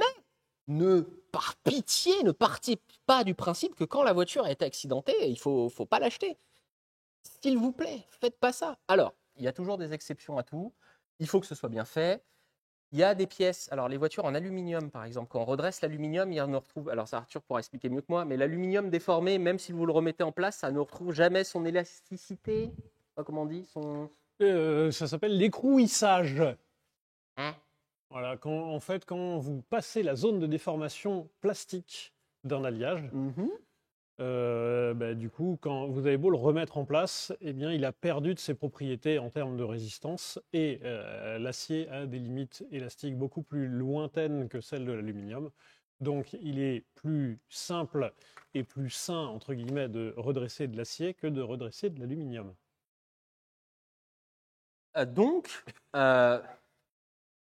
par pitié, ne partez pas du principe que quand la voiture a été accidentée, il ne faut pas l'acheter. S'il vous plaît, faites pas ça. Alors, il y a toujours des exceptions à tout. Il faut que ce soit bien fait. Il y a des pièces, alors les voitures en aluminium par exemple, quand on redresse l'aluminium, il y en retrouve, alors ça Arthur pourra expliquer mieux que moi, mais l'aluminium déformé, même si vous le remettez en place, ça ne retrouve jamais son élasticité. Comment on dit ça s'appelle l'écrouissage. Hein? Voilà, quand vous passez la zone de déformation plastique d'un alliage, du coup, quand vous avez beau le remettre en place, eh bien, il a perdu de ses propriétés en termes de résistance et l'acier a des limites élastiques beaucoup plus lointaines que celles de l'aluminium. Donc, il est plus simple et plus sain, entre guillemets, de redresser de l'acier que de redresser de l'aluminium.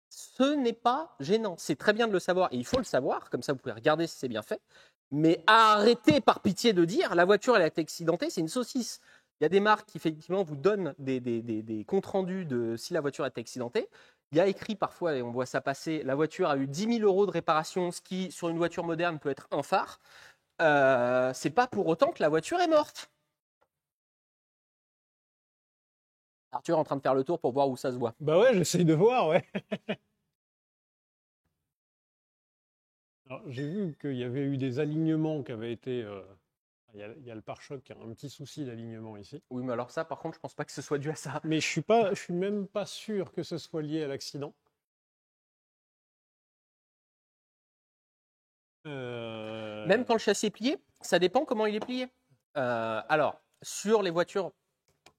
Ce n'est pas gênant. C'est très bien de le savoir et il faut le savoir, comme ça vous pouvez regarder si c'est bien fait. Mais arrêtez par pitié de dire la voiture elle a été accidentée, c'est une saucisse. Il y a des marques qui effectivement vous donnent des comptes rendus de si la voiture a été accidentée. Il y a écrit parfois, et on voit ça passer, la voiture a eu 10 000 € de réparation, ce qui sur une voiture moderne peut être un phare. C'est pas pour autant que la voiture est morte. Arthur est en train de faire le tour pour voir où ça se voit. Bah ouais, j'essaye de voir, ouais. Alors, j'ai vu qu'il y avait eu des alignements qui avaient été... Il y a le pare-choc qui a un petit souci d'alignement ici. Oui, mais alors ça, par contre, je pense pas que ce soit dû à ça. Mais je suis même pas sûr que ce soit lié à l'accident. Même quand le châssis est plié, ça dépend comment il est plié. Alors, sur les voitures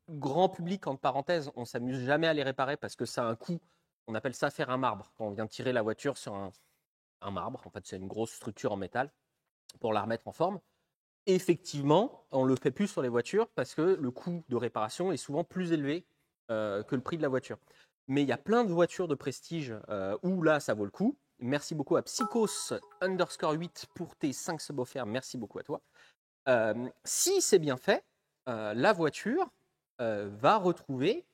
grand public, entre parenthèses, on s'amuse jamais à les réparer parce que ça a un coût. On appelle ça faire un marbre. Quand on vient tirer la voiture sur un marbre, en fait, c'est une grosse structure en métal pour la remettre en forme. Effectivement, on le fait plus sur les voitures parce que le coût de réparation est souvent plus élevé que le prix de la voiture. Mais il y a plein de voitures de prestige où là, ça vaut le coup. Merci beaucoup à Psychos_8 pour tes 5 subs offerts. Merci beaucoup à toi. Si c'est bien fait, la voiture, va retrouver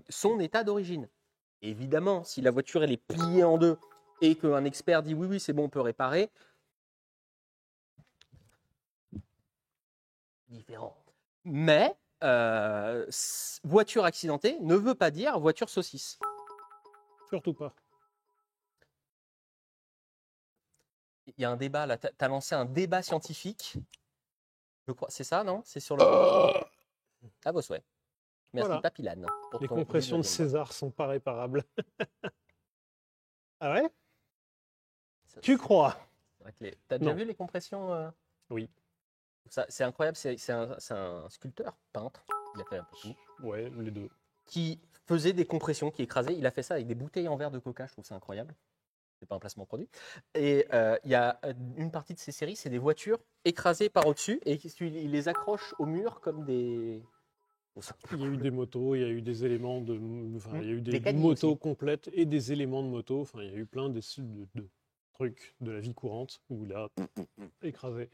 son état d'origine. Évidemment, si la voiture elle est pliée en deux et qu'un expert dit oui, oui, c'est bon, on peut réparer, différent. Mais voiture accidentée ne veut pas dire voiture saucisse. Surtout pas. Il y a un débat là, tu as lancé un débat scientifique. Je crois, c'est ça, non? C'est sur le. À vos souhaits. Merci, Voilà. Papilane. pour Les ton compressions de 19e. César sont pas réparables. Ah ouais? Ça- Tu crois? c'est vrai que T'as déjà Non. vu les compressions Oui. C'est incroyable, c'est un sculpteur, peintre, il a fait un peu tout, Ouais, les deux. qui faisait des compressions, qui écrasait. Il a fait ça avec des bouteilles en verre de coca, je trouve ça incroyable. C'est pas un placement produit. Et il y a une partie de ces séries, c'est des voitures écrasées par au-dessus et il les accroche au mur comme des. Il y a eu des motos, il y a eu des éléments de. Enfin, il y a eu Des des caddies motos aussi. complètes et des éléments de moto. Enfin, il y a eu plein de trucs de la vie courante où il a écrasé.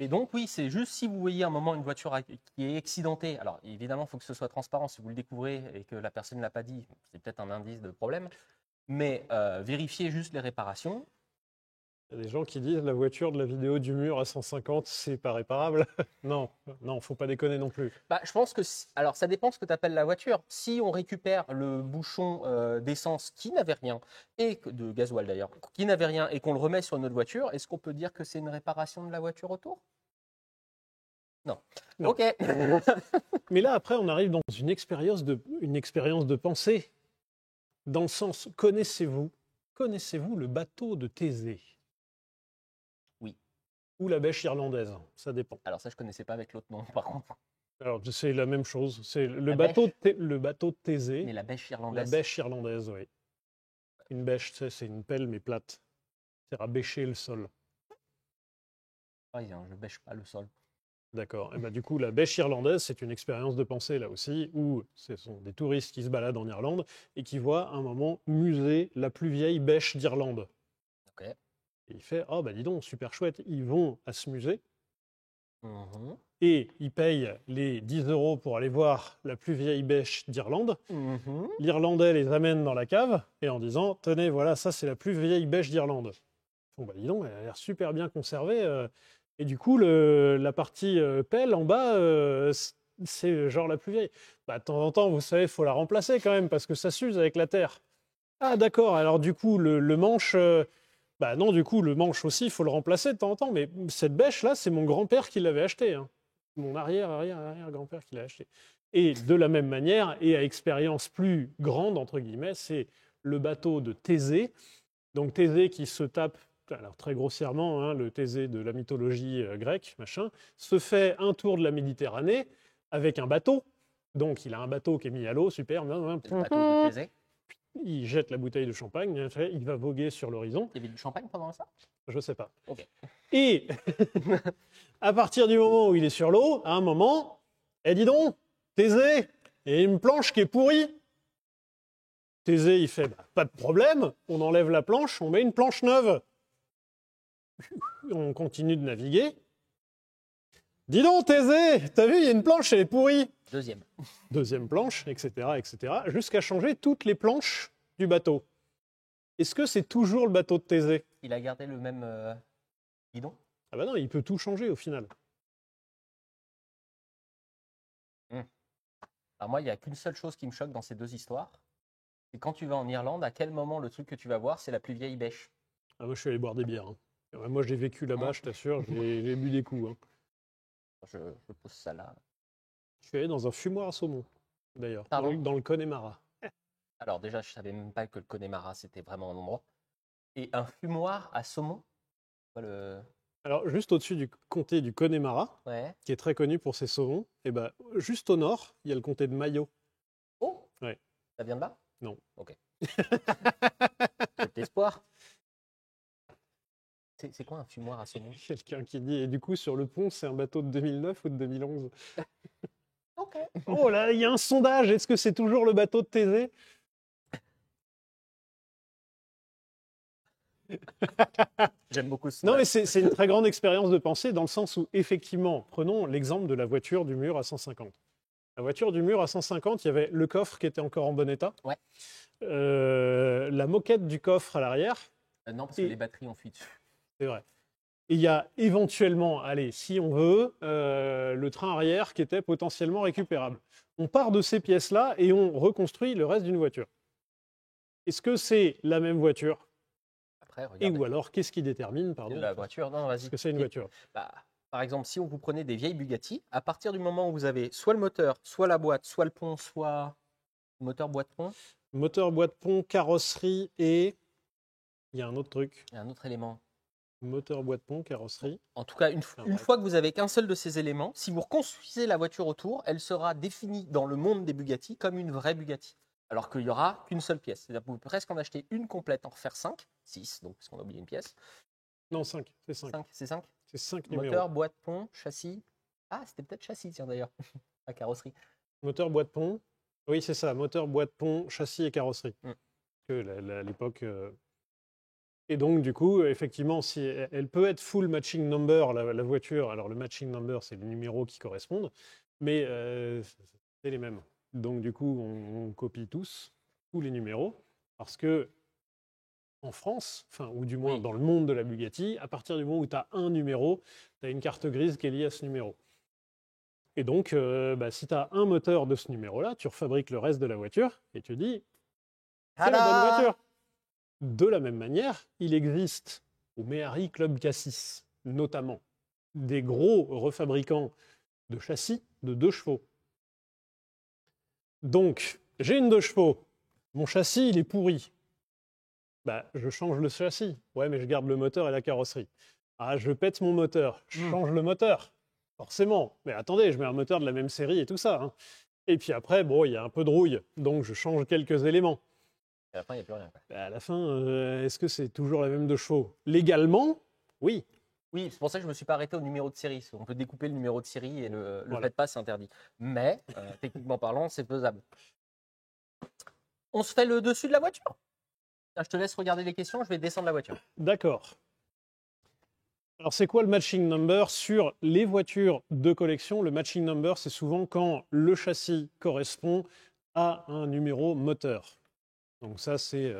Et donc, oui, c'est juste si vous voyez un moment une voiture qui est accidentée. Alors, évidemment, il faut que ce soit transparent. Si vous le découvrez et que la personne ne l'a pas dit, c'est peut-être un indice de problème. Mais vérifiez juste les réparations. Il y a des gens qui disent la voiture de la vidéo du mur à 150, c'est pas réparable. Non, non, faut pas déconner non plus. Bah, je pense que, alors ça dépend ce que tu appelles la voiture. Si on récupère le bouchon d'essence qui n'avait rien, de gasoil d'ailleurs, qui n'avait rien et qu'on le remet sur notre voiture, est-ce qu'on peut dire que c'est une réparation de la voiture autour? Non. Non. Ok. Mais là, après, on arrive dans une expérience de pensée. Dans le sens, connaissez-vous le bateau de Thésée? Oui. Ou la bêche irlandaise, ça dépend. Alors ça, je connaissais pas avec l'autre nom, par contre. Alors, c'est la même chose. C'est le La bateau, bêche. le bateau de Thésée, Mais la bêche la irlandaise. bêche irlandaise, oui. Une bêche, c'est une pelle, mais plate. C'est à bêcher le sol. Parisien, je bêche pas le sol. D'accord. Et ben, du coup, la bêche irlandaise, c'est une expérience de pensée, là aussi, où ce sont des touristes qui se baladent en Irlande et qui voient un moment muser la plus vieille bêche d'Irlande. Ok. Et il fait, oh, bah dis donc, super chouette. Ils vont à ce musée. Mhm. Et ils payent les 10 € pour aller voir la plus vieille bêche d'Irlande. Mhm. L'Irlandais les amène dans la cave et en disant tenez, voilà, ça c'est la plus vieille bêche d'Irlande. Bon, bah dis donc, elle a l'air super bien conservée. Et du coup, la partie pelle en bas, c'est genre la plus vieille. Bah, de temps en temps, vous savez, il faut la remplacer quand même parce que ça s'use avec la terre. Ah, d'accord, alors du coup, le manche. Bah non, du coup, le manche aussi, il faut le remplacer de temps en temps. Mais cette bêche-là, c'est mon grand-père qui l'avait achetée. Hein. Mon arrière-grand-père qui l'a acheté. Et de la même manière, et à expérience plus grande, entre guillemets, c'est le bateau de Thésée. Donc Thésée qui se tape, alors très grossièrement, hein, le Thésée de la mythologie grecque, machin, se fait un tour de la Méditerranée avec un bateau. Donc il a un bateau qui est mis à l'eau, super. C'est le bateau de Thésée. Il jette la bouteille de champagne, il va voguer sur l'horizon. Il y avait du champagne pendant ça? Je sais pas. Ok. Et à partir du moment où il est sur l'eau, à un moment, dis donc, Thésée, il y a une planche qui est pourrie. Thésée, il fait, bah, pas de problème, on enlève la planche, on met une planche neuve. On continue de naviguer. Dis donc, Thésée, t'as vu, il y a une planche, elle est pourrie. Deuxième planche, etc., jusqu'à changer toutes les planches du bateau. Est-ce que c'est toujours le bateau de Thésée? Il a gardé le même guidon? Ah bah non, il peut tout changer au final. Alors moi, il n'y a qu'une seule chose qui me choque dans ces deux histoires. C'est quand tu vas en Irlande, à quel moment le truc que tu vas voir, c'est la plus vieille bêche? Ah, moi, je suis allé boire des bières. Hein. Moi, j'ai vécu là-bas, je t'assure, j'ai bu des coups. Hein. Je pose ça là. Je suis allé dans un fumoir à saumon, d'ailleurs, Pardon? dans le Connemara. Alors déjà, je savais même pas que le Connemara, c'était vraiment un endroit. Et un fumoir à saumon? Alors, juste au-dessus du comté du Connemara, Ouais. qui est très connu pour ses saumons, et ben, juste au nord, il y a le comté de Mayo. Oh! Ouais. Ça vient de là? Non. Ok. Petit espoir. C'est quoi un fumoir à saumon? Quelqu'un qui dit, et du coup, sur le pont, c'est un bateau de 2009 ou de 2011? Ok. Oh là, il y a un sondage, est-ce que c'est toujours le bateau de Thésée? J'aime beaucoup ce Non, mais c'est une très grande expérience de pensée dans le sens où, effectivement, prenons l'exemple de la voiture du mur à 150. La voiture du mur à 150, il y avait le coffre qui était encore en bon état. Ouais. La moquette du coffre à l'arrière. Non, parce que les batteries ont fui dessus. C'est vrai. Et il y a éventuellement, allez, si on veut, le train arrière qui était potentiellement récupérable. On part de ces pièces-là et on reconstruit le reste d'une voiture. Est-ce que c'est la même voiture? Après, Et regardez. ou alors, qu'est-ce qui détermine, pardon, La voiture, non, vas-y. ce que c'est une voiture? Bah, par exemple, si vous prenez des vieilles Bugatti, à partir du moment où vous avez soit le moteur, soit la boîte, soit le pont, soit moteur, boîte, pont, Moteur, boîte, pont, carrosserie et... Il y a un autre truc. il y a un autre élément. Moteur, boîte, pont, carrosserie. En tout cas, une bref. fois que vous avez qu'un seul de ces éléments, si vous reconstruisez la voiture autour, elle sera définie dans le monde des Bugatti comme une vraie Bugatti. Alors qu'il n'y aura qu'une seule pièce. C'est-à-dire que vous pouvez presque en acheter une complète, en refaire 5, 6, donc parce qu'on a oublié une pièce. Non, 5, c'est 5. 5, c'est 5. C'est 5 numéros. Moteur, boîte, pont, châssis. Ah, c'était peut-être châssis, tiens d'ailleurs, la carrosserie. Moteur, boîte, pont. Oui, c'est ça. Moteur, boîte, pont, châssis et carrosserie. Mm. Que à l'époque... Et donc, du coup, effectivement, si elle peut être full matching number, la voiture. Alors, le matching number, c'est les numéros qui correspondent, mais c'est les mêmes. Donc, du coup, on copie tous les numéros, parce que en France, enfin, ou du moins Oui. dans le monde de la Bugatti, à partir du moment où tu as un numéro, tu as une carte grise qui est liée à ce numéro. Et donc, si tu as un moteur de ce numéro-là, tu refabriques le reste de la voiture et tu dis, c'est la bonne voiture. De la même manière, il existe au Méhari Club Cassis, notamment, des gros refabricants de châssis de 2 chevaux. Donc, j'ai une 2 chevaux, mon châssis, il est pourri. Bah, je change le châssis. Ouais, mais je garde le moteur et la carrosserie. Ah, je pète mon moteur, je change le moteur. Forcément. Mais attendez, je mets un moteur de la même série et tout ça. Hein. Et puis après, bon, il y a un peu de rouille, donc je change quelques éléments. À la fin, il n'y a plus rien. Bah, à la fin, est-ce que c'est toujours la même 2 chevaux? Légalement, oui. Oui, c'est pour ça que je ne me suis pas arrêté au numéro de série. On peut découper le numéro de série et le Voilà. faites pas, c'est interdit. Mais, techniquement parlant, c'est faisable. On se fait le dessus de la voiture. Je te laisse regarder les questions, je vais descendre la voiture. D'accord. Alors, c'est quoi le matching number sur les voitures de collection? Le matching number, c'est souvent quand le châssis correspond à un numéro moteur. Donc ça, c'est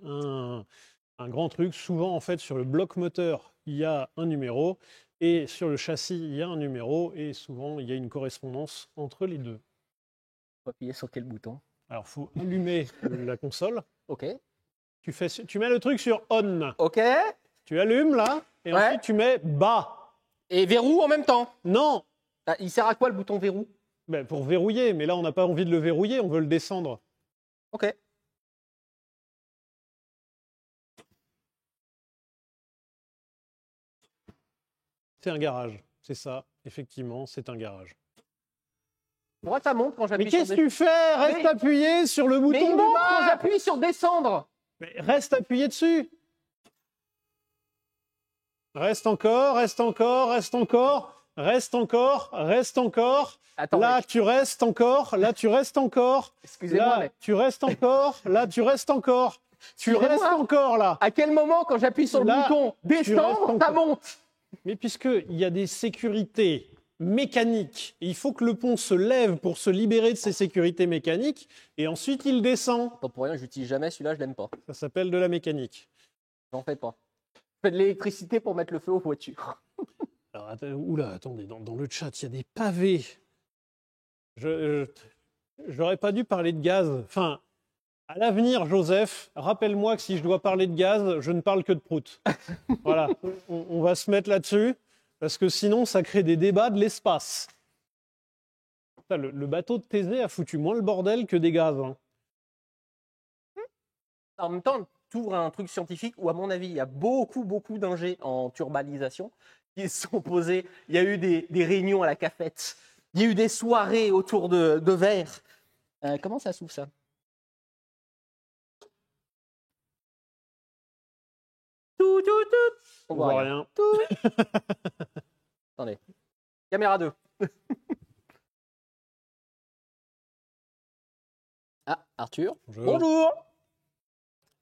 un grand truc. Souvent, en fait, sur le bloc moteur, il y a un numéro, et sur le châssis, il y a un numéro, et souvent, il y a une correspondance entre les deux. On va appuyer sur quel bouton? Alors, il faut allumer la console. Ok. Tu mets le truc sur on. Ok. Tu allumes, là, et Ouais. ensuite, tu mets bas. Et verrou en même temps. Non, Ah, il sert à quoi le bouton verrou? ben, pour verrouiller, mais là, on n'a pas envie de le verrouiller, on veut le descendre. Ok. C'est un garage. C'est ça, effectivement, c'est un garage. Pourquoi ça monte quand Mais j'appuie sur qu'est-ce que tu fais? Reste Mais- appuyé sur le bouton Mais il du monte bas. quand j'appuie sur descendre. Mais reste appuyé dessus. Reste encore, reste encore, reste encore, reste encore, reste encore. Attends, Là, mais- tu restes encore. Là, tu restes encore. excusez-moi, Là, mais tu restes encore. Là, tu restes encore. Tu Excusez-moi. restes encore là. à quel moment quand j'appuie sur le Là, bouton tu restes descendre, ça encore. monte? Mais puisqu'il y a des sécurités mécaniques, il faut que le pont se lève pour se libérer de ces sécurités mécaniques, et ensuite il descend. Pas pour rien, j'utilise jamais celui-là, je l'aime pas. Ça s'appelle de la mécanique. J'en fais pas. Je fais de l'électricité pour mettre le feu aux voitures. Alors, oula, attendez, dans le chat, il y a des pavés. J'aurais pas dû parler de gaz. Enfin, à l'avenir, Joseph, rappelle-moi que si je dois parler de gaz, je ne parle que de prout. Voilà, on va se mettre là-dessus, parce que sinon, ça crée des débats de l'espace. Putain, le bateau de Thésée a foutu moins le bordel que des gaz. Hein. En même temps, tu ouvres un truc scientifique où, à mon avis, il y a beaucoup d'ingés en turbalisation qui se sont posés. Il y a eu des réunions à la cafette. Il y a eu des soirées autour de verres. Comment ça s'ouvre, ça? Tout. On voit rien. Attendez. Caméra 2. Ah, Arthur. Bonjour.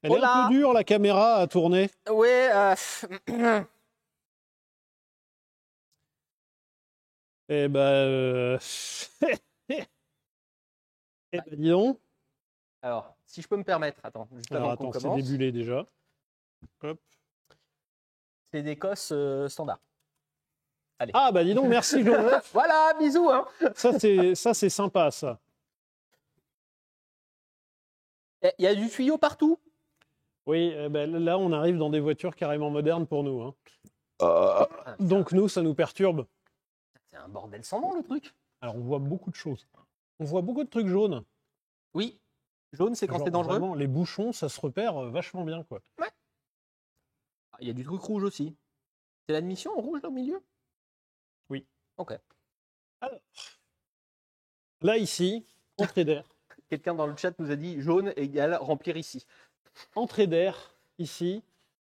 Elle est un Hola. peu dure, la caméra, à tourner. Oui, Eh ben, Eh ben, dis donc. Alors, si je peux me permettre, attends, juste Alors, avant qu'on attends, c'est commence, débulé déjà. Hop. c'est des cosses standards. Allez. Ah, bah dis donc, merci Joseph. Voilà, bisous. Hein. Ça, c'est sympa, ça. Il y a du tuyau partout. Oui, ben, là, on arrive dans des voitures carrément modernes pour nous. Hein. Donc, nous, ça nous perturbe. C'est un bordel sans nom, le truc. Alors, on voit beaucoup de choses. On voit beaucoup de trucs jaunes. Oui. Jaune, c'est quand Genre, c'est dangereux. vraiment, les bouchons, ça se repère vachement bien, quoi. Ouais. Il y a du truc rouge aussi. C'est l'admission en rouge là au milieu? Oui. Ok. Alors, là, ici, entrée d'air. Quelqu'un dans le chat nous a dit jaune égale remplir ici. Entrée d'air, ici.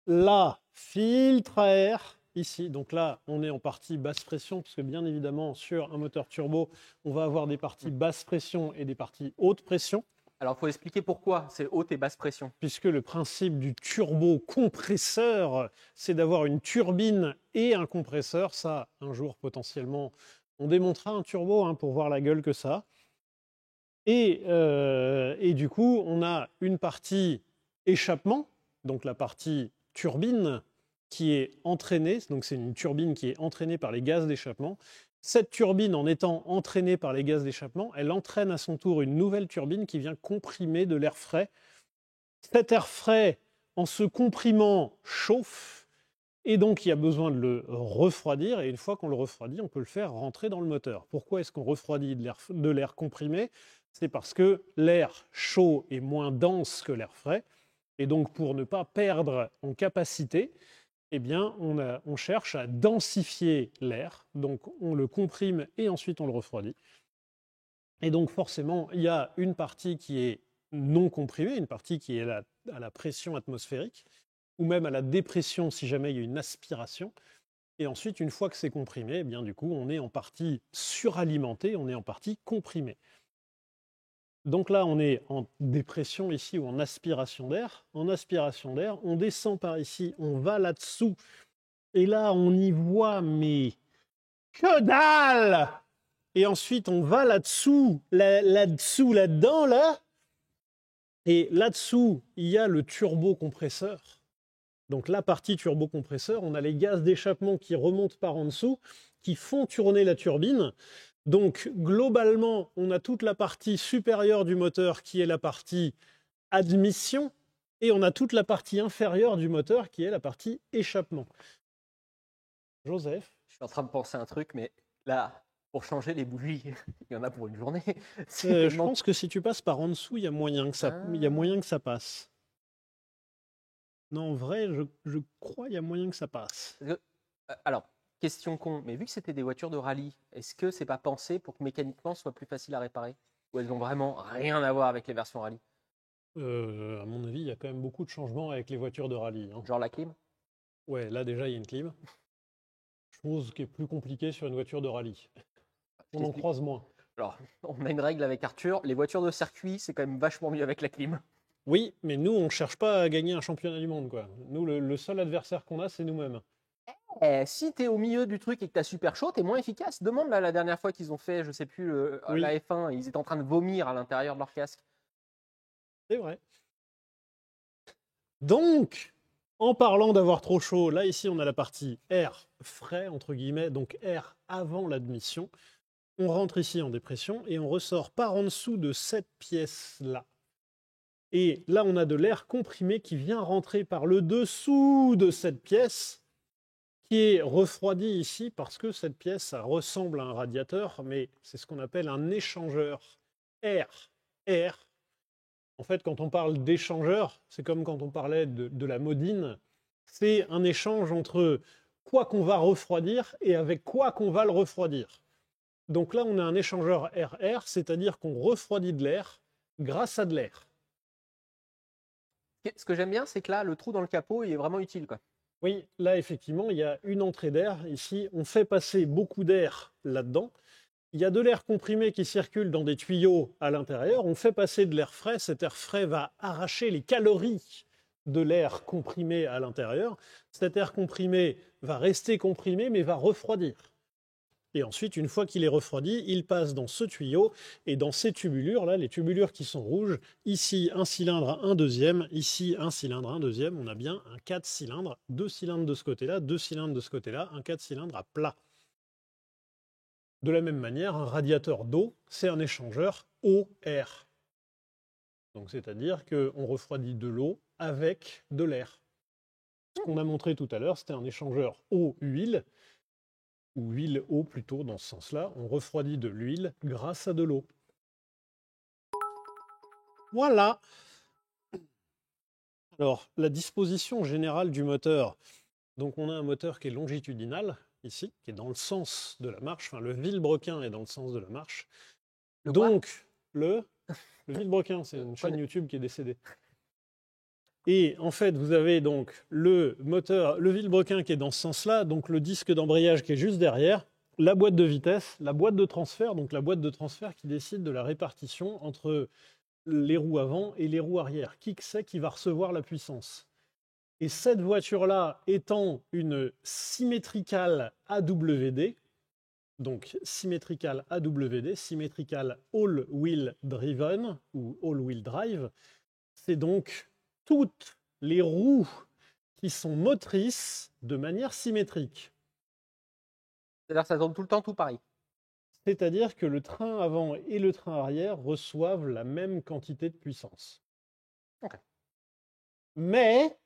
Là, filtre à air, ici. Donc là, on est en partie basse pression, parce que bien évidemment, sur un moteur turbo, on va avoir des parties basse pression et des parties haute pression. Alors, il faut expliquer pourquoi c'est haute et basse pression. Puisque le principe du turbo-compresseur, c'est d'avoir une turbine et un compresseur. Ça, un jour, potentiellement, on démontera un turbo hein, pour voir la gueule que ça a. Et du coup, on a une partie échappement, donc la partie turbine qui est entraînée, donc c'est une turbine qui est entraînée par les gaz d'échappement. Cette turbine, en étant entraînée par les gaz d'échappement, elle entraîne à son tour une nouvelle turbine qui vient comprimer de l'air frais. Cet air frais, en se comprimant, chauffe, et donc il y a besoin de le refroidir, et une fois qu'on le refroidit, on peut le faire rentrer dans le moteur. Pourquoi est-ce qu'on refroidit de l'air comprimé? C'est parce que l'air chaud est moins dense que l'air frais, et donc pour ne pas perdre en capacité, eh bien, on cherche à densifier l'air, donc on le comprime et ensuite on le refroidit. Et donc forcément, il y a une partie qui est non comprimée, une partie qui est à la pression atmosphérique, ou même à la dépression si jamais il y a une aspiration. Et ensuite, une fois que c'est comprimé, eh bien, du coup, on est en partie suralimenté, on est en partie comprimé. Donc là, on est en dépression ici ou en aspiration d'air. En aspiration d'air, on descend par ici, on va là-dessous. Et là, on y voit, mais que dalle! Et ensuite, on va là-dessous, là-dessous, là-dedans, là. Et là-dessous, il y a le turbocompresseur. Donc la partie turbocompresseur, on a les gaz d'échappement qui remontent par en dessous, qui font tourner la turbine. Donc globalement, on a toute la partie supérieure du moteur qui est la partie admission, et on a toute la partie inférieure du moteur qui est la partie échappement. Joseph? Je suis en train de penser à un truc, mais là, pour changer les bougies, il y en a pour une journée. Je pense que si tu passes par en dessous, il y a moyen que ça passe. Non, en vrai, je crois qu'il y a moyen que ça passe. Alors, question con, mais vu que c'était des voitures de rallye, est-ce que c'est pas pensé pour que mécaniquement ce soit plus facile à réparer? Ou elles n'ont vraiment rien à voir avec les versions rallye? À mon avis, il y a quand même beaucoup de changements avec les voitures de rallye. Hein. Genre la clim? Ouais, là déjà, il y a une clim. Chose qui est plus compliquée sur une voiture de rallye. On en croise moins. Alors, on a une règle avec Arthur, les voitures de circuit, c'est quand même vachement mieux avec la clim. Oui, mais nous, on ne cherche pas à gagner un championnat du monde, quoi. Nous, le seul adversaire qu'on a, c'est nous-mêmes. Si t'es au milieu du truc et que t'as super chaud, t'es moins efficace. Demande là la dernière fois qu'ils ont fait, je sais plus, Oui. la F1, ils étaient en train de vomir à l'intérieur de leur casque. C'est vrai. Donc, en parlant d'avoir trop chaud, là, ici, on a la partie air frais, entre guillemets, donc air avant l'admission. On rentre ici en dépression et on ressort par en dessous de cette pièce-là. Et là, on a de l'air comprimé qui vient rentrer par le dessous de cette pièce, qui est refroidi ici parce que cette pièce, ça ressemble à un radiateur, mais c'est ce qu'on appelle un échangeur air-air. En fait, quand on parle d'échangeur, c'est comme quand on parlait de la modine, c'est un échange entre quoi qu'on va refroidir et avec quoi qu'on va le refroidir. Donc là, on a un échangeur air-air, c'est-à-dire qu'on refroidit de l'air grâce à de l'air. Ce que j'aime bien, c'est que là, le trou dans le capot, il est vraiment utile, quoi. Oui, là, effectivement, il y a une entrée d'air. Ici, on fait passer beaucoup d'air là-dedans. Il y a de l'air comprimé qui circule dans des tuyaux à l'intérieur. On fait passer de l'air frais. Cet air frais va arracher les calories de l'air comprimé à l'intérieur. Cet air comprimé va rester comprimé, mais va refroidir. Et ensuite, une fois qu'il est refroidi, il passe dans ce tuyau et dans ces tubulures, là, les tubulures qui sont rouges, ici un cylindre, un deuxième, ici un cylindre, un deuxième, on a bien un 4 cylindres, 2 cylindres de ce côté-là, 2 cylindres de ce côté-là, un 4 cylindres à plat. De la même manière, un radiateur d'eau, c'est un échangeur eau-air. Donc c'est-à-dire qu'on refroidit de l'eau avec de l'air. Ce qu'on a montré tout à l'heure, c'était un échangeur eau-huile, ou huile-eau plutôt dans ce sens-là. On refroidit de l'huile grâce à de l'eau. Voilà. Alors, la disposition générale du moteur. Donc on a un moteur qui est longitudinal, ici, qui est dans le sens de la marche. Enfin, le vilebrequin est dans le sens de la marche. Donc, le vilebrequin, c'est une chaîne YouTube qui est décédée. Et en fait, vous avez donc le moteur, le vilebrequin qui est dans ce sens-là, donc le disque d'embrayage qui est juste derrière, la boîte de vitesse, la boîte de transfert, donc la boîte de transfert qui décide de la répartition entre les roues avant et les roues arrière. Qui c'est qui va recevoir la puissance? Et cette voiture-là étant une Symmetrical AWD, donc Symmetrical AWD, Symmetrical All Wheel Driven ou All Wheel Drive, c'est donc toutes les roues qui sont motrices de manière symétrique. C'est-à-dire que ça tourne tout le temps tout pareil. C'est-à-dire que le train avant et le train arrière reçoivent la même quantité de puissance. Okay. Mais,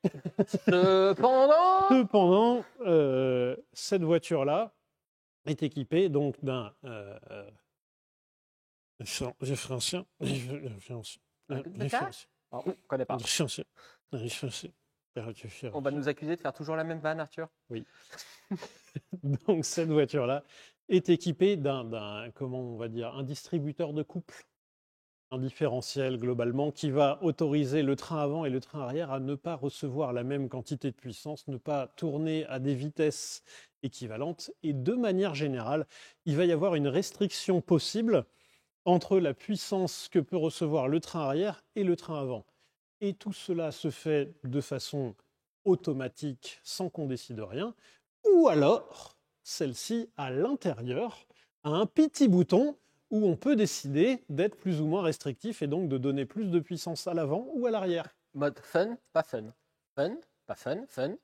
cependant, cette voiture-là est équipée donc d'un différenciant. On connaît pas. On va nous accuser de faire toujours la même vanne, Arthur. Oui. Donc cette voiture-là est équipée d'un, comment on va dire, un distributeur de couple, un différentiel globalement qui va autoriser le train avant et le train arrière à ne pas recevoir la même quantité de puissance, ne pas tourner à des vitesses équivalentes. Et de manière générale, il va y avoir une restriction possible entre la puissance que peut recevoir le train arrière et le train avant. Et tout cela se fait de façon automatique sans qu'on décide rien, ou alors celle-ci à l'intérieur a un petit bouton où on peut décider d'être plus ou moins restrictif et donc de donner plus de puissance à l'avant ou à l'arrière. Mode fun, pas fun. Fun, pas fun, fun.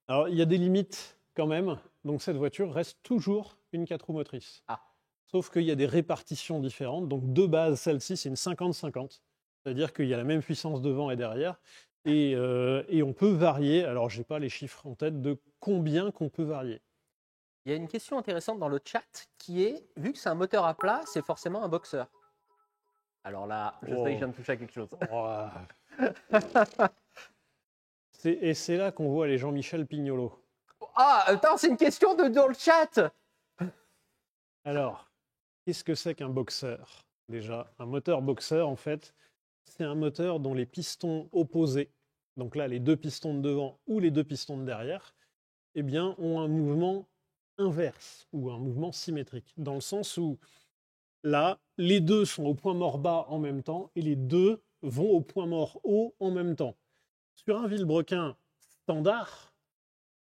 Alors il y a des limites quand même, donc cette voiture reste toujours une 4 roues motrices. Ah. Sauf qu'il y a des répartitions différentes. Donc de base, celle-ci, c'est une 50-50. C'est-à-dire qu'il y a la même puissance devant et derrière. Et on peut varier, alors je n'ai pas les chiffres en tête, de combien qu'on peut varier. Il y a une question intéressante dans le chat qui est, vu que c'est un moteur à plat, c'est forcément un boxeur. Alors là, je sais que je viens de toucher à quelque chose. Oh. Et c'est là qu'on voit les Jean-Michel Pignolo. Ah, attends, c'est une question dans le chat. Alors, qu'est-ce que c'est qu'un boxeur? Déjà, un moteur boxeur, en fait, c'est un moteur dont les pistons opposés, donc là, les deux pistons de devant ou les deux pistons de derrière, eh bien, ont un mouvement inverse ou un mouvement symétrique, dans le sens où là, les deux sont au point mort bas en même temps et les deux vont au point mort haut en même temps. Sur un vilebrequin standard,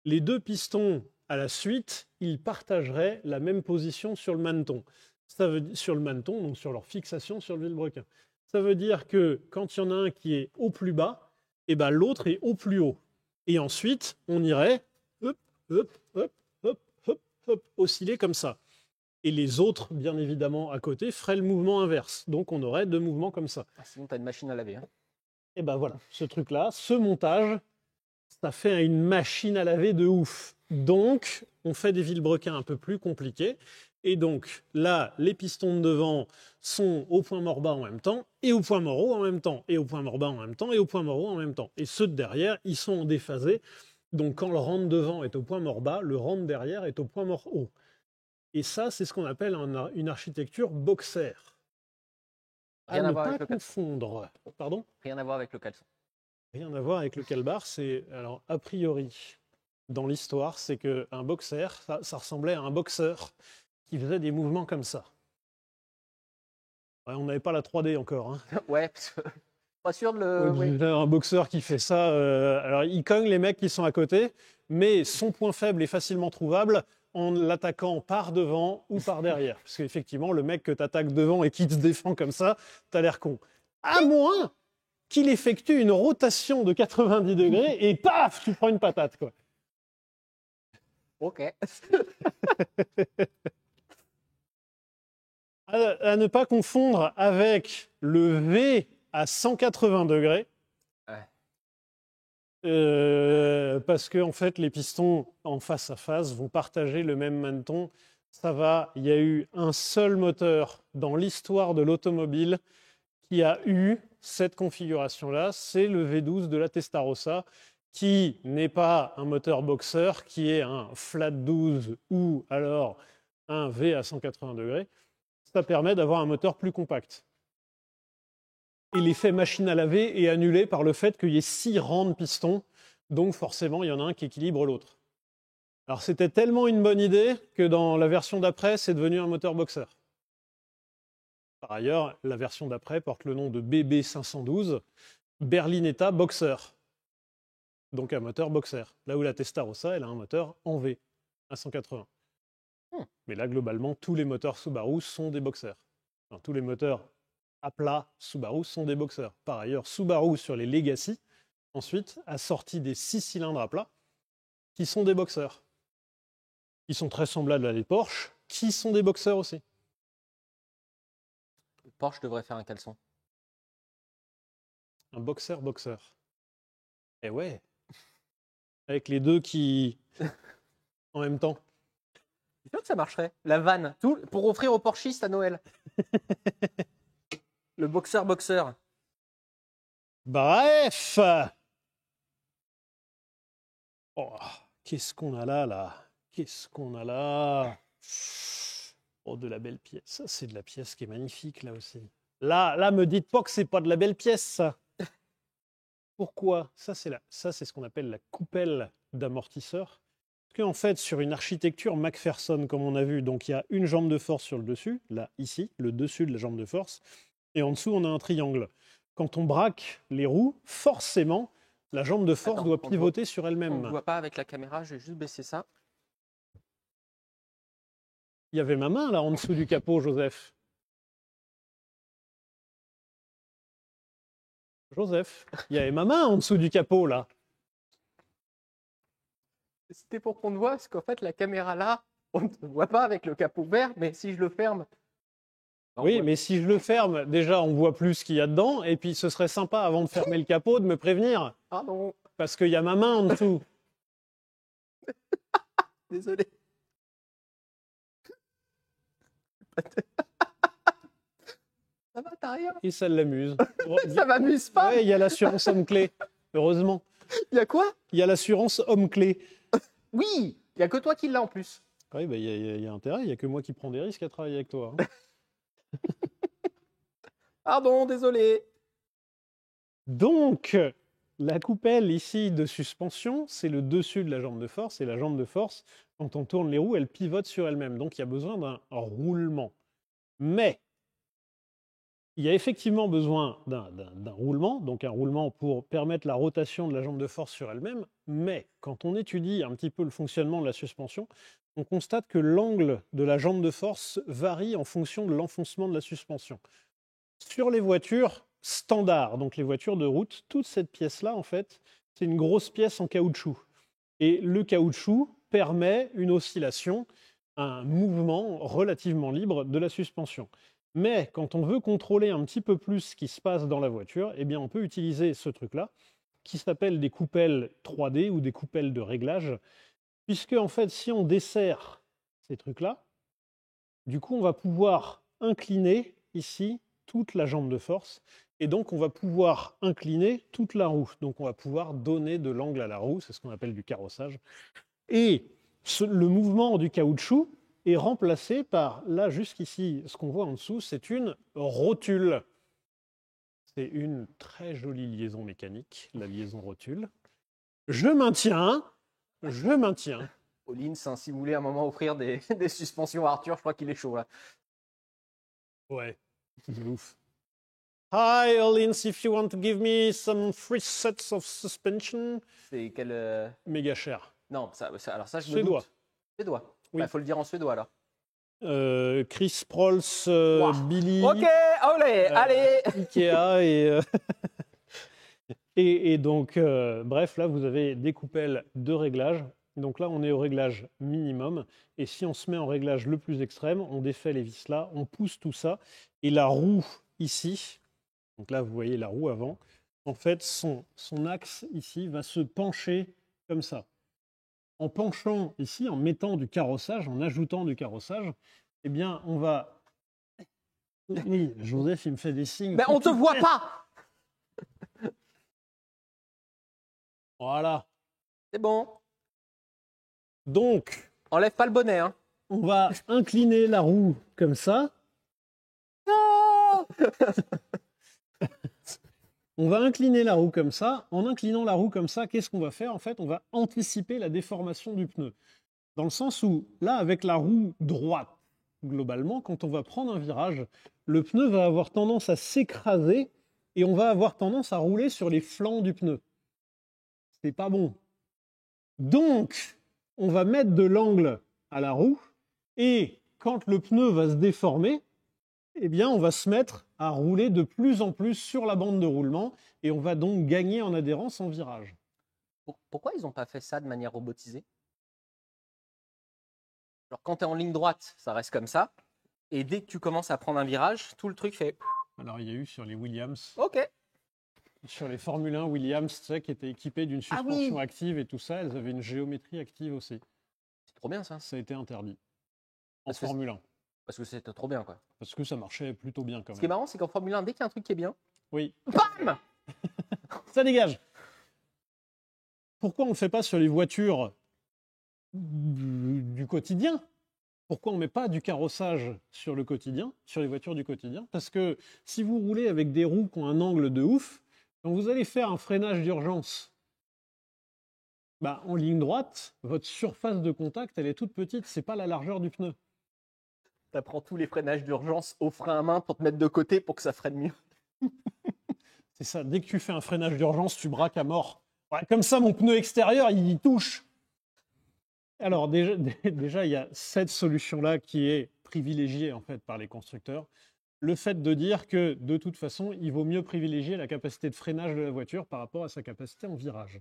les deux pistons à la suite, ils partageraient la même position sur le maneton. Ça veut dire, sur le maneton, donc sur leur fixation sur le vilebrequin. Ça veut dire que quand il y en a un qui est au plus bas, eh ben l'autre est au plus haut. Et ensuite, on irait hop, hop, hop, hop, hop, hop, osciller comme ça. Et les autres, bien évidemment, à côté, feraient le mouvement inverse. Donc on aurait deux mouvements comme ça. Ah, sinon, tu as une machine à laver. Hein. Et ben voilà, ce truc-là, ce montage, ça fait une machine à laver de ouf. Donc, on fait des vilebrequins un peu plus compliqués. Et donc, là, les pistons de devant sont au point mort bas en même temps, et au point mort haut en même temps, et au point mort bas en même temps, et au point mort haut en même temps. Et ceux de derrière, ils sont en déphasé. Donc, quand le rang de devant est au point mort bas, le rang de derrière est au point mort haut. Et ça, c'est ce qu'on appelle une architecture boxer. Rien à voir ne avec pas le caleçon. confondre. Pardon ? Rien à voir avec le caleçon. Rien à voir avec le calbar. C'est, alors, a priori, dans l'histoire, c'est qu'un boxer, ça ressemblait à un boxeur qui faisait des mouvements comme ça. Ouais, on n'avait pas la 3D encore. Hein. Ouais, pas sûr de le... Ouais. Un boxeur qui fait ça, alors il cogne les mecs qui sont à côté, mais son point faible est facilement trouvable en l'attaquant par devant ou par derrière. Parce qu'effectivement, le mec que tu attaques devant et qui te défend comme ça, t'as l'air con. À moins qu'il effectue une rotation de 90 degrés et paf, tu prends une patate, quoi. Ok. À ne pas confondre avec le V à 180 degrés. Parce que en fait, les pistons en face à face vont partager le même maneton. Ça va, il y a eu un seul moteur dans l'histoire de l'automobile qui a eu cette configuration-là, c'est le V12 de la Testarossa, qui n'est pas un moteur boxer, qui est un flat 12 ou alors un V à 180 degrés. Ça permet d'avoir un moteur plus compact. Et l'effet machine à laver est annulé par le fait qu'il y ait 6 rangs de pistons, donc forcément il y en a un qui équilibre l'autre. Alors c'était tellement une bonne idée que dans la version d'après, c'est devenu un moteur boxer. Par ailleurs, la version d'après porte le nom de BB512, Berlinetta Boxer. Donc un moteur boxer. Là où la Testarossa, elle a un moteur en V à 180. Mais là, globalement, tous les moteurs Subaru sont des boxers. Enfin, tous les moteurs à plat Subaru sont des boxers. Par ailleurs, Subaru, sur les Legacy, ensuite, a sorti des 6 cylindres à plat qui sont des boxers. Ils sont très semblables à les Porsche, qui sont des boxers aussi. Porsche devrait faire un caleçon. Un boxer. Eh ouais. Avec les deux qui... en même temps. C'est sûr que ça marcherait. La vanne, tout pour offrir aux Porschistes à Noël. Le boxer. Bref. Oh, qu'est-ce qu'on a là? Qu'est-ce qu'on a là? Oh, de la belle pièce. Ça, c'est de la pièce qui est magnifique, là aussi. Là, me dites pas que c'est pas de la belle pièce, ça. Pourquoi? Ça, c'est ce qu'on appelle la coupelle d'amortisseur. Parce qu'en fait, sur une architecture McPherson, comme on a vu, donc il y a une jambe de force sur le dessus, là, ici, le dessus de la jambe de force, et en dessous, on a un triangle. Quand on braque les roues, forcément, la jambe de force doit pivoter sur elle-même. On ne voit pas avec la caméra, je vais juste baisser ça. Il y avait ma main, là, en dessous du capot, Joseph. Il y avait ma main en dessous du capot, là. C'était pour qu'on te voit, parce qu'en fait, la caméra là, on ne te voit pas avec le capot vert, mais si je le ferme... Oui, mais si je le ferme, déjà, on voit plus ce qu'il y a dedans, et puis ce serait sympa, avant de fermer le capot, de me prévenir. Ah non. Parce qu'il y a ma main en dessous. Désolé. Ça va, t'as rien? Et ça l'amuse. Ça m'amuse pas. Ouais, il y a l'assurance homme-clé, heureusement. Il y a quoi? Il y a l'assurance homme-clé. Oui, il n'y a que toi qui l'as en plus. Oui, bah, il y a intérêt, il n'y a que moi qui prends des risques à travailler avec toi. Hein. Pardon, désolé. Donc, la coupelle ici de suspension, c'est le dessus de la jambe de force. Et la jambe de force, quand on tourne les roues, elle pivote sur elle-même. Donc, il y a besoin d'un roulement. Mais, il y a effectivement besoin d'un roulement, donc un roulement pour permettre la rotation de la jambe de force sur elle-même. Mais, quand on étudie un petit peu le fonctionnement de la suspension, on constate que l'angle de la jambe de force varie en fonction de l'enfoncement de la suspension. Sur les voitures standards, donc les voitures de route, toute cette pièce-là, en fait, c'est une grosse pièce en caoutchouc. Et le caoutchouc permet une oscillation, un mouvement relativement libre de la suspension. Mais quand on veut contrôler un petit peu plus ce qui se passe dans la voiture, eh bien on peut utiliser ce truc-là, qui s'appelle des coupelles 3D ou des coupelles de réglage, puisque en fait, si on desserre ces trucs-là, du coup, on va pouvoir incliner ici toute la jambe de force, et donc on va pouvoir incliner toute la roue. Donc on va pouvoir donner de l'angle à la roue, c'est ce qu'on appelle du carrossage. Et le mouvement du caoutchouc est remplacé par, là jusqu'ici, ce qu'on voit en dessous, c'est une rotule. C'est une très jolie liaison mécanique, la liaison rotule. Je maintiens. Collins, hein, si vous voulez à un moment offrir des suspensions à Arthur, je crois qu'il est chaud là. Ouais, c'est ouf. Hi, Collins, if you want to give me some free sets of suspension. C'est quel... Méga cher. Non, alors ça je me Suédois. doute. Suédois. Oui. Bah, faut le dire en suédois alors. Chris Prolls, Wow. Billy, Ok, allez, allez. Ikea et donc, bref, là, vous avez des coupelles de réglage. Donc là, on est au réglage minimum. Et si on se met en réglage le plus extrême, on défait les vis là, on pousse tout ça. Et la roue ici, donc là, vous voyez la roue avant, en fait, son axe ici va se pencher comme ça. En penchant ici, en mettant du carrossage, en ajoutant du carrossage, eh bien, on va... Oui, Joseph, il me fait des signes. Mais on te voit pas. Voilà. C'est bon. Donc, Enlève pas le bonnet, hein. on va incliner la roue comme ça. On va incliner la roue comme ça. En inclinant la roue comme ça, qu'est-ce qu'on va faire? En fait, on va anticiper la déformation du pneu. Dans le sens où, là, avec la roue droite, globalement, quand on va prendre un virage, le pneu va avoir tendance à s'écraser et on va avoir tendance à rouler sur les flancs du pneu. C'est pas bon. Donc, on va mettre de l'angle à la roue et quand le pneu va se déformer, eh bien, on va se mettre à rouler de plus en plus sur la bande de roulement et on va donc gagner en adhérence en virage. Pourquoi ils n'ont pas fait ça de manière robotisée? Alors, quand tu es en ligne droite, ça reste comme ça. Et dès que tu commences à prendre un virage, tout le truc fait. Alors, il y a eu sur les Williams, Ok. sur les Formule 1 Williams, tu sais, qui étaient équipées d'une Ah oui. suspension active et tout ça, elles avaient une géométrie active aussi. C'est trop bien ça. Ça a été interdit en Parce que Formule 1 Parce que c'était trop bien, quoi. parce que ça marchait plutôt bien quand Ce qui est même. marrant, c'est qu'en Formule 1, dès qu'il y a un truc qui est bien, Oui, bam. ça dégage. Pourquoi on ne fait pas sur les voitures du quotidien? Pourquoi on ne met pas du carrossage sur le quotidien, sur les voitures du quotidien? Parce que si vous roulez avec des roues qui ont un angle de ouf, quand vous allez faire un freinage d'urgence, bah, en ligne droite, votre surface de contact, elle est toute petite, c'est pas la largeur du pneu. Tu apprends tous les freinages d'urgence au frein à main pour te mettre de côté pour que ça freine mieux. C'est ça, dès que tu fais un freinage d'urgence, tu braques à mort. Ouais, comme ça, mon pneu extérieur, il y touche. Alors déjà, il y a cette solution-là qui est privilégiée en fait par les constructeurs. Le fait de dire que de toute façon, il vaut mieux privilégier la capacité de freinage de la voiture par rapport à sa capacité en virage.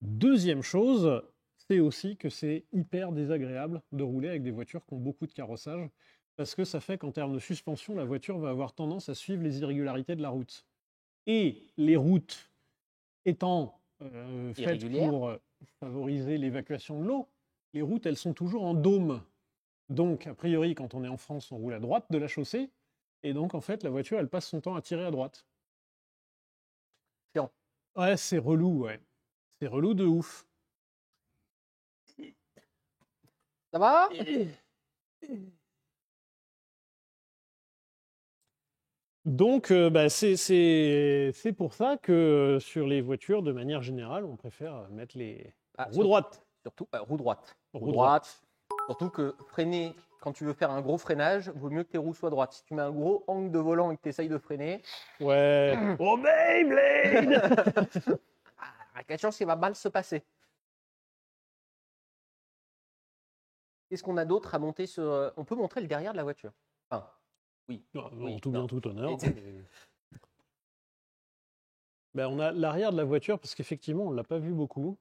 Deuxième chose, c'est aussi que c'est hyper désagréable de rouler avec des voitures qui ont beaucoup de carrossage parce que ça fait qu'en termes de suspension, la voiture va avoir tendance à suivre les irrégularités de la route. Et les routes étant faites Irrégulières. pour favoriser l'évacuation de l'eau, les routes, elles sont toujours en dôme. Donc, a priori, quand on est en France, on roule à droite de la chaussée. Et donc, en fait, la voiture, elle passe son temps à tirer à droite. Chiant. Ouais, c'est relou, ouais. C'est relou de ouf. Ça va? Donc, bah, c'est pour ça que sur les voitures, de manière générale, on préfère mettre les roues droites. Surtout, roue droite. Roue droite. Surtout que freiner, quand tu veux faire un gros freinage, vaut mieux que tes roues soient droites. Si tu mets un gros angle de volant et que tu essayes de freiner, Ouais. Oh, Beyblade! avec la chance, il va mal se passer. Qu'est-ce qu'on a d'autre à monter sur. On peut montrer le derrière de la voiture. Enfin, oui. Non, Oui, en tout non. bien, tout honneur. Et- Ben, on a l'arrière de la voiture parce qu'effectivement, on ne l'a pas vu beaucoup.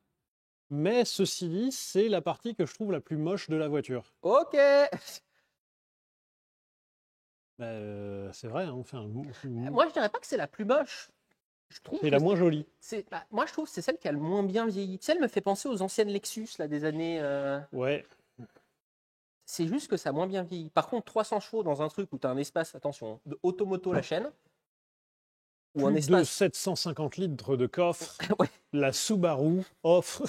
Mais ceci dit, c'est la partie que je trouve la plus moche de la voiture. Ok. C'est vrai, hein, enfin, Moi, je dirais pas que c'est la plus moche. Je trouve c'est que la moins jolie. moi, je trouve que c'est celle qui a le moins bien vieilli. Tu sais, elle me fait penser aux anciennes Lexus là, des années. Ouais. C'est juste que ça a moins bien vieilli. Par contre, 300 chevaux dans un truc où tu as un espace, attention, de automoto la chaîne, ou un Plus de espace. 750 litres de coffre. Ouais. La Subaru offre.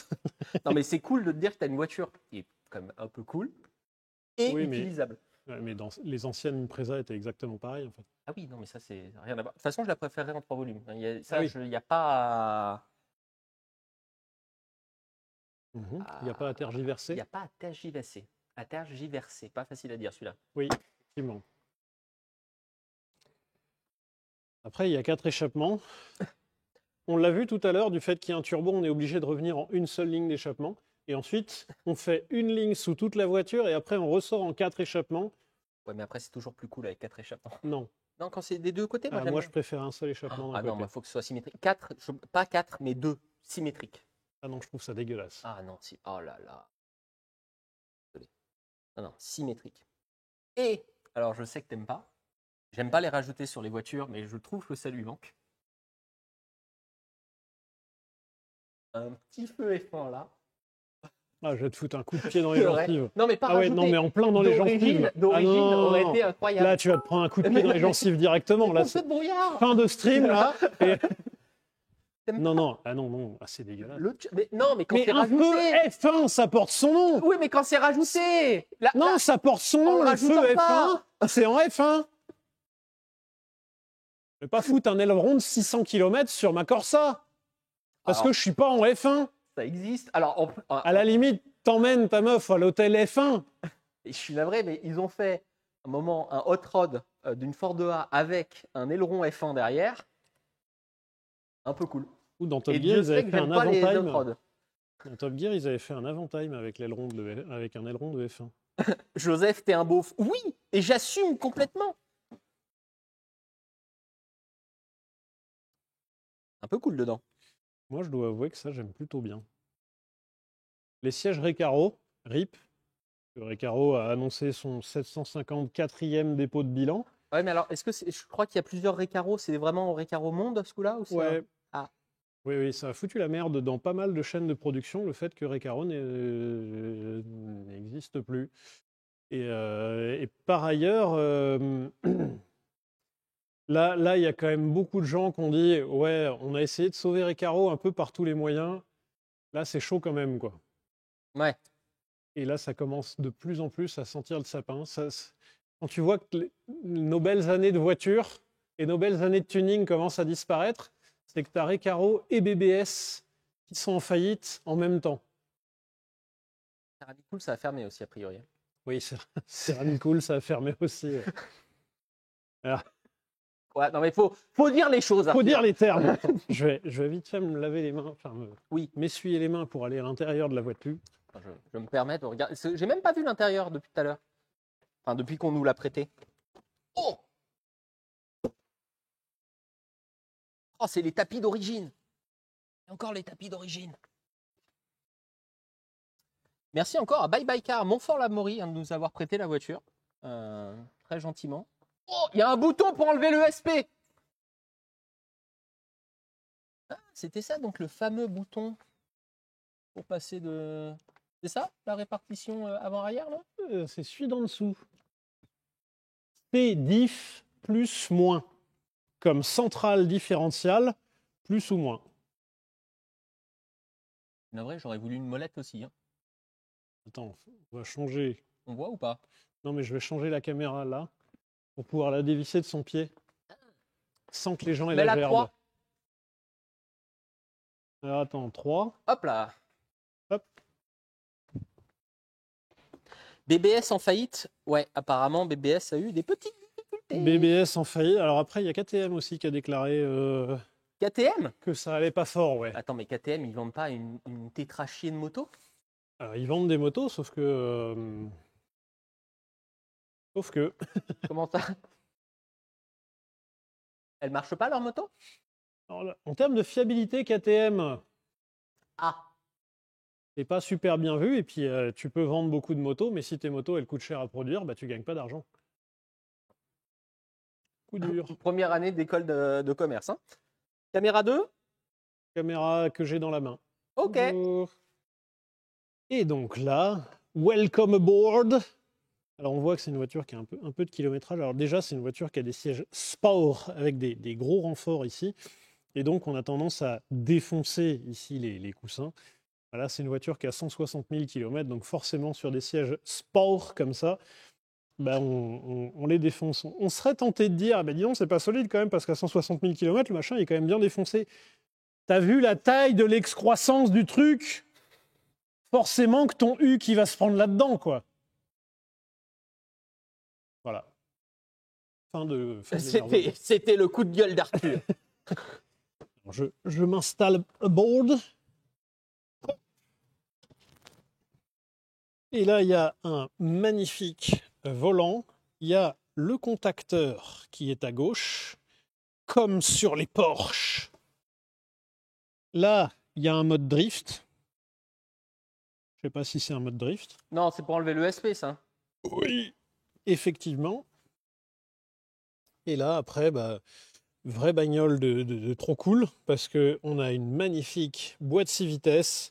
Non, mais c'est cool de te dire que tu as une voiture qui est quand même un peu cool et Oui, mais- utilisable. Ouais, mais dans les anciennes Impreza étaient exactement pareilles en fait. Ah oui, non, mais ça, c'est rien à voir. De toute façon, je la préférerais en 3 volumes. Il y a, ça, Ah oui. il n'y a pas à... Il n'y a pas à tergiverser. Il n'y a pas à tergiverser. À tergiverser. Pas facile à dire celui-là. Oui, effectivement. Après, il y a 4 échappements. On l'a vu tout à l'heure, du fait qu'il y a un turbo, on est obligé de revenir en une seule ligne d'échappement. Et ensuite, on fait une ligne sous toute la voiture et après, on ressort en 4 échappements. Ouais, mais après, c'est toujours plus cool avec 4 échappements. Non. Non, quand c'est des deux côtés, moi, Ah, j'aime moi, bien. je préfère un seul échappement d'un Ah non, côté. il faut que ce soit symétrique. 4, pas 4, mais 2, symétriques. Ah non, je trouve ça dégueulasse. Ah non, si. Oh là là. Désolé. Non, non, symétrique. Et, alors je sais que t'aimes pas. J'aime pas les rajouter sur les voitures, mais je trouve que ça lui manque. Un petit feu F1 là. Ah, je vais te foutre un coup de pied dans les gencives. Non, mais pas Ah ouais, rajouter. non, mais en plein dans les gencives. D'origine, Ah non, aurait non, été non. incroyable. Là, tu vas te prendre un coup de pied dans les gencives directement. Là, Un peu c'est de brouillard. fin de stream, là. Et... T'aimes Non, pas non, ah non, non, ah, c'est dégueulasse. Mais non, mais quand Mais c'est un feu rajouté. F1, ça porte son nom. Oui, mais quand c'est rajouté. Non, ça porte son nom, le le feu rajoutant pas. F1. C'est en F1. Je vais pas foutre un aileron de 600 km sur ma Corsa. Parce Alors, que je suis pas en F1. ça existe. Alors, À la limite, t'emmènes ta meuf à l'hôtel F1. je suis navré, mais ils ont fait un moment un hot rod d'une Ford A avec un aileron F1 derrière. Un peu cool. Ou dans Top Et Gear, Dieu ils avaient sait que fait un j'aime pas les hot avant-time. rods. Dans Top Gear, ils avaient fait un avant-time avec avec un aileron de F1. Joseph, t'es un beauf. Oui, et j'assume complètement. Un peu cool dedans. Moi, je dois avouer que ça, j'aime plutôt bien. Les sièges Recaro, RIP. Recaro a annoncé son 754e dépôt de bilan. Ouais, mais alors, je crois qu'il y a plusieurs Recaro. C'est vraiment Recaro Monde, ce coup-là ou c'est Ouais. Ah. Oui, oui, ça a foutu la merde dans pas mal de chaînes de production, le fait que Recaro n'existe plus. Et par ailleurs, là, il y a quand même beaucoup de gens qui ont dit « Ouais, on a essayé de sauver Recaro un peu par tous les moyens. Là, c'est chaud quand même, quoi. » Ouais. Et là, ça commence de plus en plus à sentir le sapin. Quand tu vois que nos belles années de voiture et nos belles années de tuning commencent à disparaître, c'est que tu as Recaro et BBS qui sont en faillite en même temps. Cool, ça a fermé aussi, a priori. Oui, c'est cool, ça a fermé aussi. Ouais. Alors, ouais, non, mais faut dire les choses. faut dire les termes. je vais vite fait me laver les mains, enfin, oui, m'essuyer les mains pour aller à l'intérieur de la voiture. Je me permets de regarder. J'ai même pas vu l'intérieur depuis tout à l'heure. Enfin, depuis qu'on nous l'a prêté. Oh, oh, c'est les tapis d'origine. Encore les tapis d'origine. Merci encore à Bye Bye Car, Montfort-la-Maurie, de nous avoir prêté la voiture. Très gentiment. Oh, il y a un bouton pour enlever le SP. Ah, c'était ça, donc le fameux bouton pour passer de... C'est ça, la répartition avant-arrière, là? C'est celui d'en dessous. P-diff plus moins. Comme centrale différentielle, plus ou moins. En vrai, j'aurais voulu une molette aussi. Hein. Attends, on va changer. On voit ou pas? Non, mais je vais changer la caméra là pour pouvoir la dévisser de son pied sans que les gens aient la gerbe. 3. Alors attends, 3. Hop là. Hop. BBS en faillite? Ouais, apparemment, BBS a eu des petites difficultés. BBS en faillite. Alors après, il y a KTM aussi qui a déclaré KTM? que ça allait pas fort, ouais. Attends, mais KTM, ils vendent pas une tétrachier de moto? Alors, ils vendent des motos, sauf que... Comment ça? Elles marchent pas, leur moto? Alors, là, en termes de fiabilité, KTM... Ah. C'est pas super bien vu, et puis tu peux vendre beaucoup de motos, mais si tes motos, elles coûtent cher à produire, bah tu gagnes pas d'argent. Coup dur. Première année d'école de commerce. Hein. Caméra 2? Caméra que j'ai dans la main. Ok. Bonjour. Et donc là, welcome aboard. Alors on voit que c'est une voiture qui a un peu de kilométrage. Alors déjà, c'est une voiture qui a des sièges sport avec des gros renforts ici. Et donc on a tendance à défoncer ici les coussins. Là, c'est une voiture qui a 160 000 km, donc forcément sur des sièges sport comme ça, bah on les défonce. On serait tenté de dire, ah bah dis donc, c'est pas solide quand même, parce qu'à 160 000 km, le machin est quand même bien défoncé. T'as vu la taille de l'excroissance du truc? Forcément que ton U qui va se prendre là-dedans, quoi. Voilà. C'était le coup de gueule d'Arthur. Je m'installe aboard. Et là, il y a un magnifique volant. Il y a le contacteur qui est à gauche, comme sur les Porsche. Là, il y a un mode drift. Je ne sais pas si c'est un mode drift. Non, c'est pour enlever le SP, ça. Oui, effectivement. Et là, après, vraie bagnole de trop cool, parce qu'on a une magnifique boîte 6 vitesses.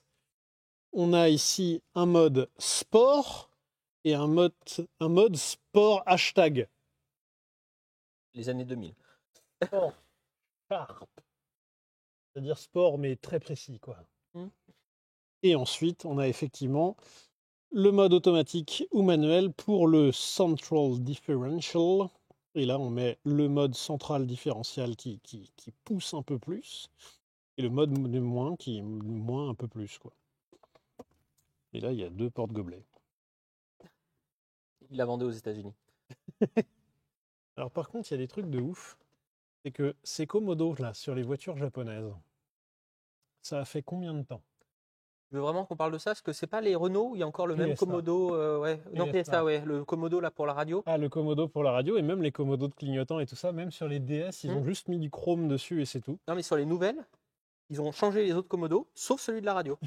On a ici un mode sport et un mode sport hashtag. Les années 2000. Sport sharp. C'est-à-dire sport, mais très précis, quoi. Et ensuite, on a effectivement le mode automatique ou manuel pour le Central Differential. Et là, on met le mode central différentiel qui pousse un peu plus. Et le mode moins qui est moins un peu plus, quoi. Et là, il y a 2 porte-gobelets. Il l'a vendu aux États-Unis. Alors par contre, il y a des trucs de ouf. C'est que ces Komodo, là, sur les voitures japonaises, ça a fait combien de temps? Je veux vraiment qu'on parle de ça, parce que c'est pas les Renault, il y a encore le même PSA. Komodo. Ouais. Non, PSA, ouais. Le Komodo là pour la radio. Ah, le Komodo pour la radio, et même les Komodo de clignotant et tout ça, même sur les DS, ils ont juste mis du chrome dessus et c'est tout. Non, mais sur les nouvelles, ils ont changé les autres Komodo, sauf celui de la radio.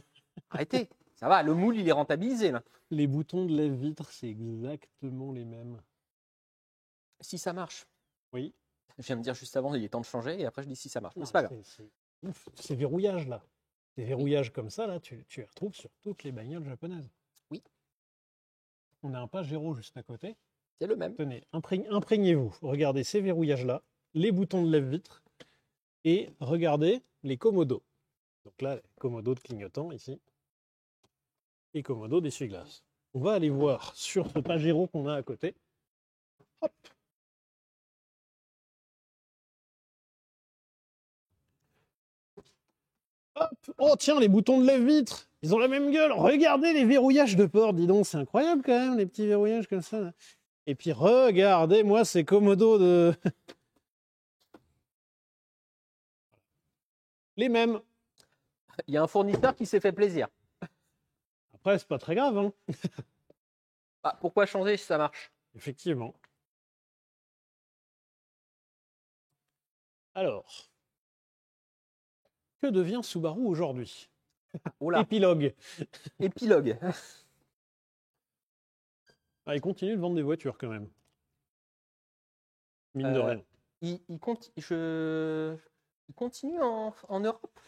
Arrêtez, ça va, le moule il est rentabilisé là. Les boutons de lève-vitre, c'est exactement les mêmes. Si ça marche. Oui. Je viens de dire juste avant, il est temps de changer, et après je dis si ça marche. Non, c'est pas grave. Ces verrouillages là. Ces verrouillages comme ça, là, tu les retrouves sur toutes les bagnoles japonaises. Oui. On a un Pajero juste à côté. C'est le même. Tenez, imprégnez-vous. Regardez ces verrouillages-là, les boutons de lève-vitre, et regardez les Komodo. Donc là, les Komodo de clignotant ici, et Komodo d'essuie-glace. On va aller voir sur ce Pajero qu'on a à côté. Hop. Hop. Oh tiens, les boutons de lève-vitre, ils ont la même gueule. Regardez les verrouillages de porte, dis donc, c'est incroyable quand même, les petits verrouillages comme ça. Là. Et puis regardez-moi ces Komodo de... les mêmes. Il y a un fournisseur qui s'est fait plaisir. Après, c'est pas très grave, hein. Ah, pourquoi changer si ça marche? Effectivement. Alors, que devient Subaru aujourd'hui? Oh là. Épilogue. Épilogue. Ah, il continue de vendre des voitures quand même. Mine de rien. Il continue en Europe?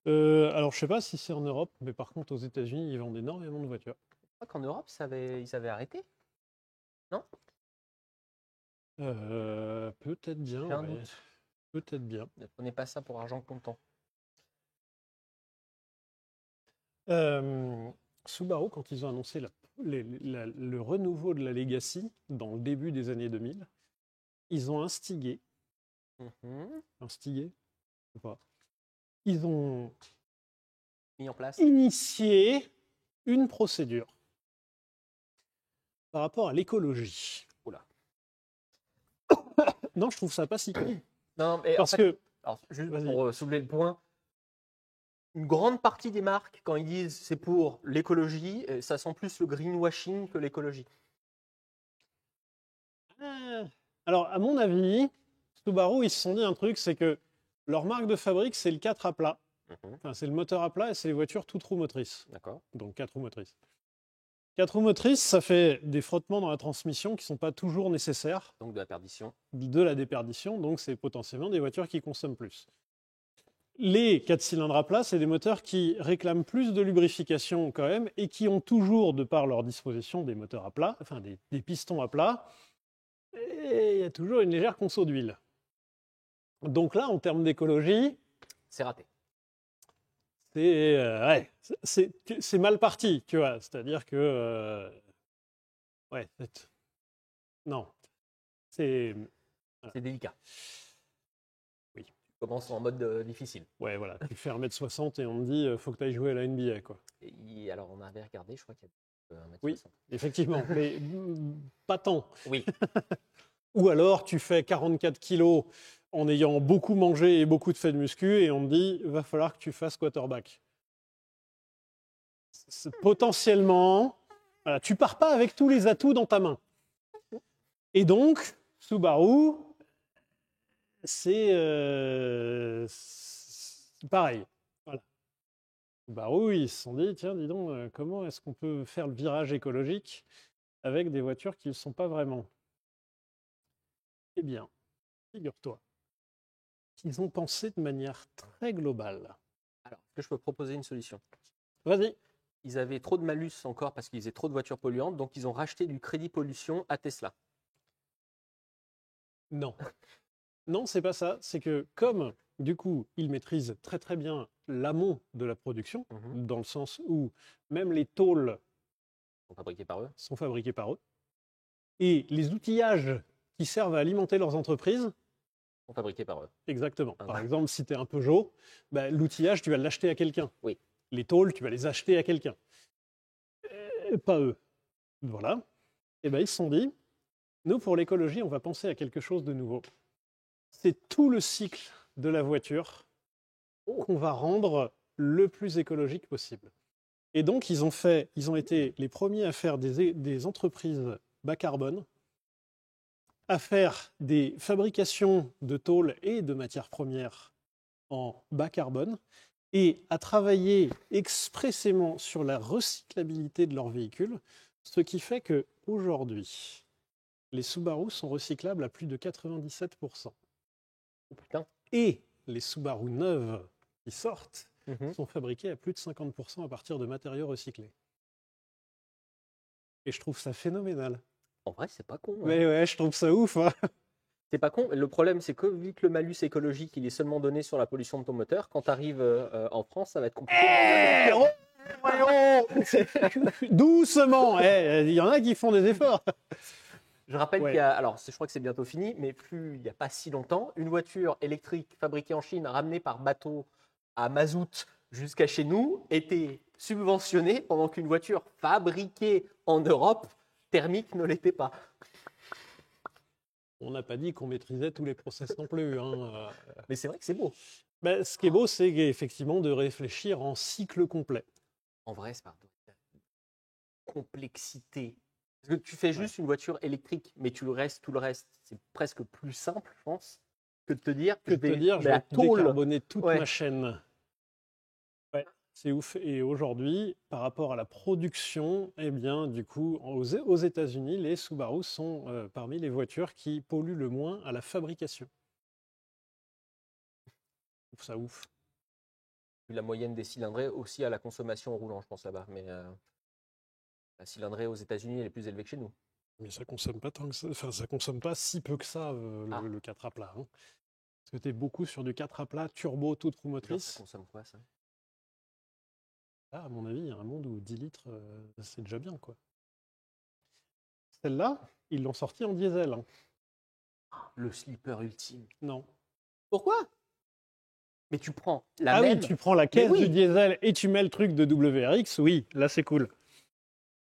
Alors, je sais pas si c'est en Europe, mais par contre, aux États-Unis, ils vendent énormément de voitures. Je crois qu'en Europe, ils avaient arrêté. Non? Peut-être bien. J'ai un Ouais. doute. Peut-être bien. Ne prenez pas ça pour argent comptant. Subaru, quand ils ont annoncé le renouveau de la Legacy dans le début des années 2000, ils ont instigé. Instigé? Je sais pas. Ils ont Mis en place. initié une procédure par rapport à l'écologie. Oula. Non, je trouve ça pas si con. Non, mais Parce en fait, que... alors, juste Vas-y. pour soulever le point, une grande partie des marques, quand ils disent c'est pour l'écologie, ça sent plus le greenwashing que l'écologie. Alors, à mon avis, Subaru, ils se sont dit un truc, c'est que leur marque de fabrique, c'est le 4 à plat. Enfin, c'est le moteur à plat et c'est les voitures toutes roues motrices. D'accord. Donc 4 roues motrices. 4 roues motrices, ça fait des frottements dans la transmission qui ne sont pas toujours nécessaires. Donc de la perdition. De la déperdition, donc c'est potentiellement des voitures qui consomment plus. Les 4 cylindres à plat, c'est des moteurs qui réclament plus de lubrification quand même et qui ont toujours, de par leur disposition, des moteurs à plat, enfin des pistons à plat. Et il y a toujours une légère conso d'huile. Donc là, en termes d'écologie, C'est raté. c'est mal parti, tu vois. C'est-à-dire que... ouais, non. C'est délicat. Oui. Tu commences en mode difficile. Ouais, voilà. Tu fais 1m60 et on te dit, faut que tu ailles jouer à la NBA, quoi. Et alors, on avait regardé, je crois qu'il y a 1m60. Oui, effectivement, mais pas tant. Oui. Ou alors, tu fais 44 kilos en ayant beaucoup mangé et beaucoup de fait de muscu et on te dit, va falloir que tu fasses quarterback. Potentiellement, Voilà, tu pars pas avec tous les atouts dans ta main. Et donc, Subaru, c'est pareil. Voilà. Subaru, ils se sont dit, tiens, dis donc, comment est-ce qu'on peut faire le virage écologique avec des voitures qui ne le sont pas vraiment? Eh bien, figure-toi qu'ils ont pensé de manière très globale. Alors, est-ce que je peux proposer une solution? Vas-y. Ils avaient trop de malus encore parce qu'ils faisaient trop de voitures polluantes, donc ils ont racheté du crédit pollution à Tesla. Non. Non, c'est pas ça. C'est que comme, du coup, ils maîtrisent très très bien l'amont de la production, dans le sens où même les tôles Sont fabriqués par eux. sont fabriqués par eux, et les outillages qui servent à alimenter leurs entreprises, Sont fabriqués par eux. exactement. Ah, Par ouais. exemple, si tu es un Peugeot, bah, l'outillage, tu vas l'acheter à quelqu'un. Oui. Les tôles, tu vas les acheter à quelqu'un. Pas eux. Voilà. Et ben ils se sont dit, nous, pour l'écologie, on va penser à quelque chose de nouveau. C'est tout le cycle de la voiture qu'on va rendre le plus écologique possible. Et donc, ils ont été les premiers à faire des entreprises bas carbone, à faire des fabrications de tôles et de matières premières en bas carbone, et à travailler expressément sur la recyclabilité de leurs véhicules, ce qui fait qu'aujourd'hui, les Subaru sont recyclables à plus de 97%. Oh, putain. Et les Subaru neuves qui sortent Mhm. sont fabriquées à plus de 50% à partir de matériaux recyclés. Et je trouve ça phénoménal. En vrai, c'est pas con. Hein. Mais ouais, je trouve ça ouf. Hein. C'est pas con. Le problème, c'est que vu que le malus écologique, il est seulement donné sur la pollution de ton moteur, quand tu arrives en France, ça va être compliqué. Doucement. Il y en a qui font des efforts. Je rappelle Ouais. qu'il y a, alors je crois que c'est bientôt fini, mais il n'y a pas si longtemps, une voiture électrique fabriquée en Chine, ramenée par bateau à mazout jusqu'à chez nous, était subventionnée pendant qu'une voiture fabriquée en Europe, thermique, ne l'était pas. On n'a pas dit qu'on maîtrisait tous les process non plus. Hein. Mais c'est vrai que c'est beau. Ben, ce qui est beau, c'est effectivement de réfléchir en cycle complet. En vrai, c'est pas complexité. Parce que tu fais juste une voiture électrique, mais tout le reste, c'est presque plus simple, je pense, que de te dire Que de te dire, je la vais tôle. décarboner toute Ouais. ma chaîne. Ouais, c'est ouf. Et aujourd'hui, par rapport à la production, eh bien, du coup, aux États-Unis, les Subaru sont parmi les voitures qui polluent le moins à la fabrication. Je trouve ça ouf. La moyenne des cylindrées aussi à la consommation au roulant, je pense là-bas. Mais la cylindrée aux États-Unis, elle est plus élevée que chez nous. Mais ça consomme pas tant que ça. Enfin, ça consomme pas si peu que ça, le 4 à plat. Hein. Parce que tu es beaucoup sur du 4 à plat, turbo, toute roue Genre, motrice. ça consomme quoi, ça? Là, à mon avis, il y a un monde où 10 litres, c'est déjà bien, quoi. Celle-là, ils l'ont sortie en diesel. Hein. Le slipper ultime. Non. Pourquoi? Mais tu prends la Ah même. oui, tu prends la caisse oui. du diesel et tu mets le truc de WRX, oui, là c'est cool.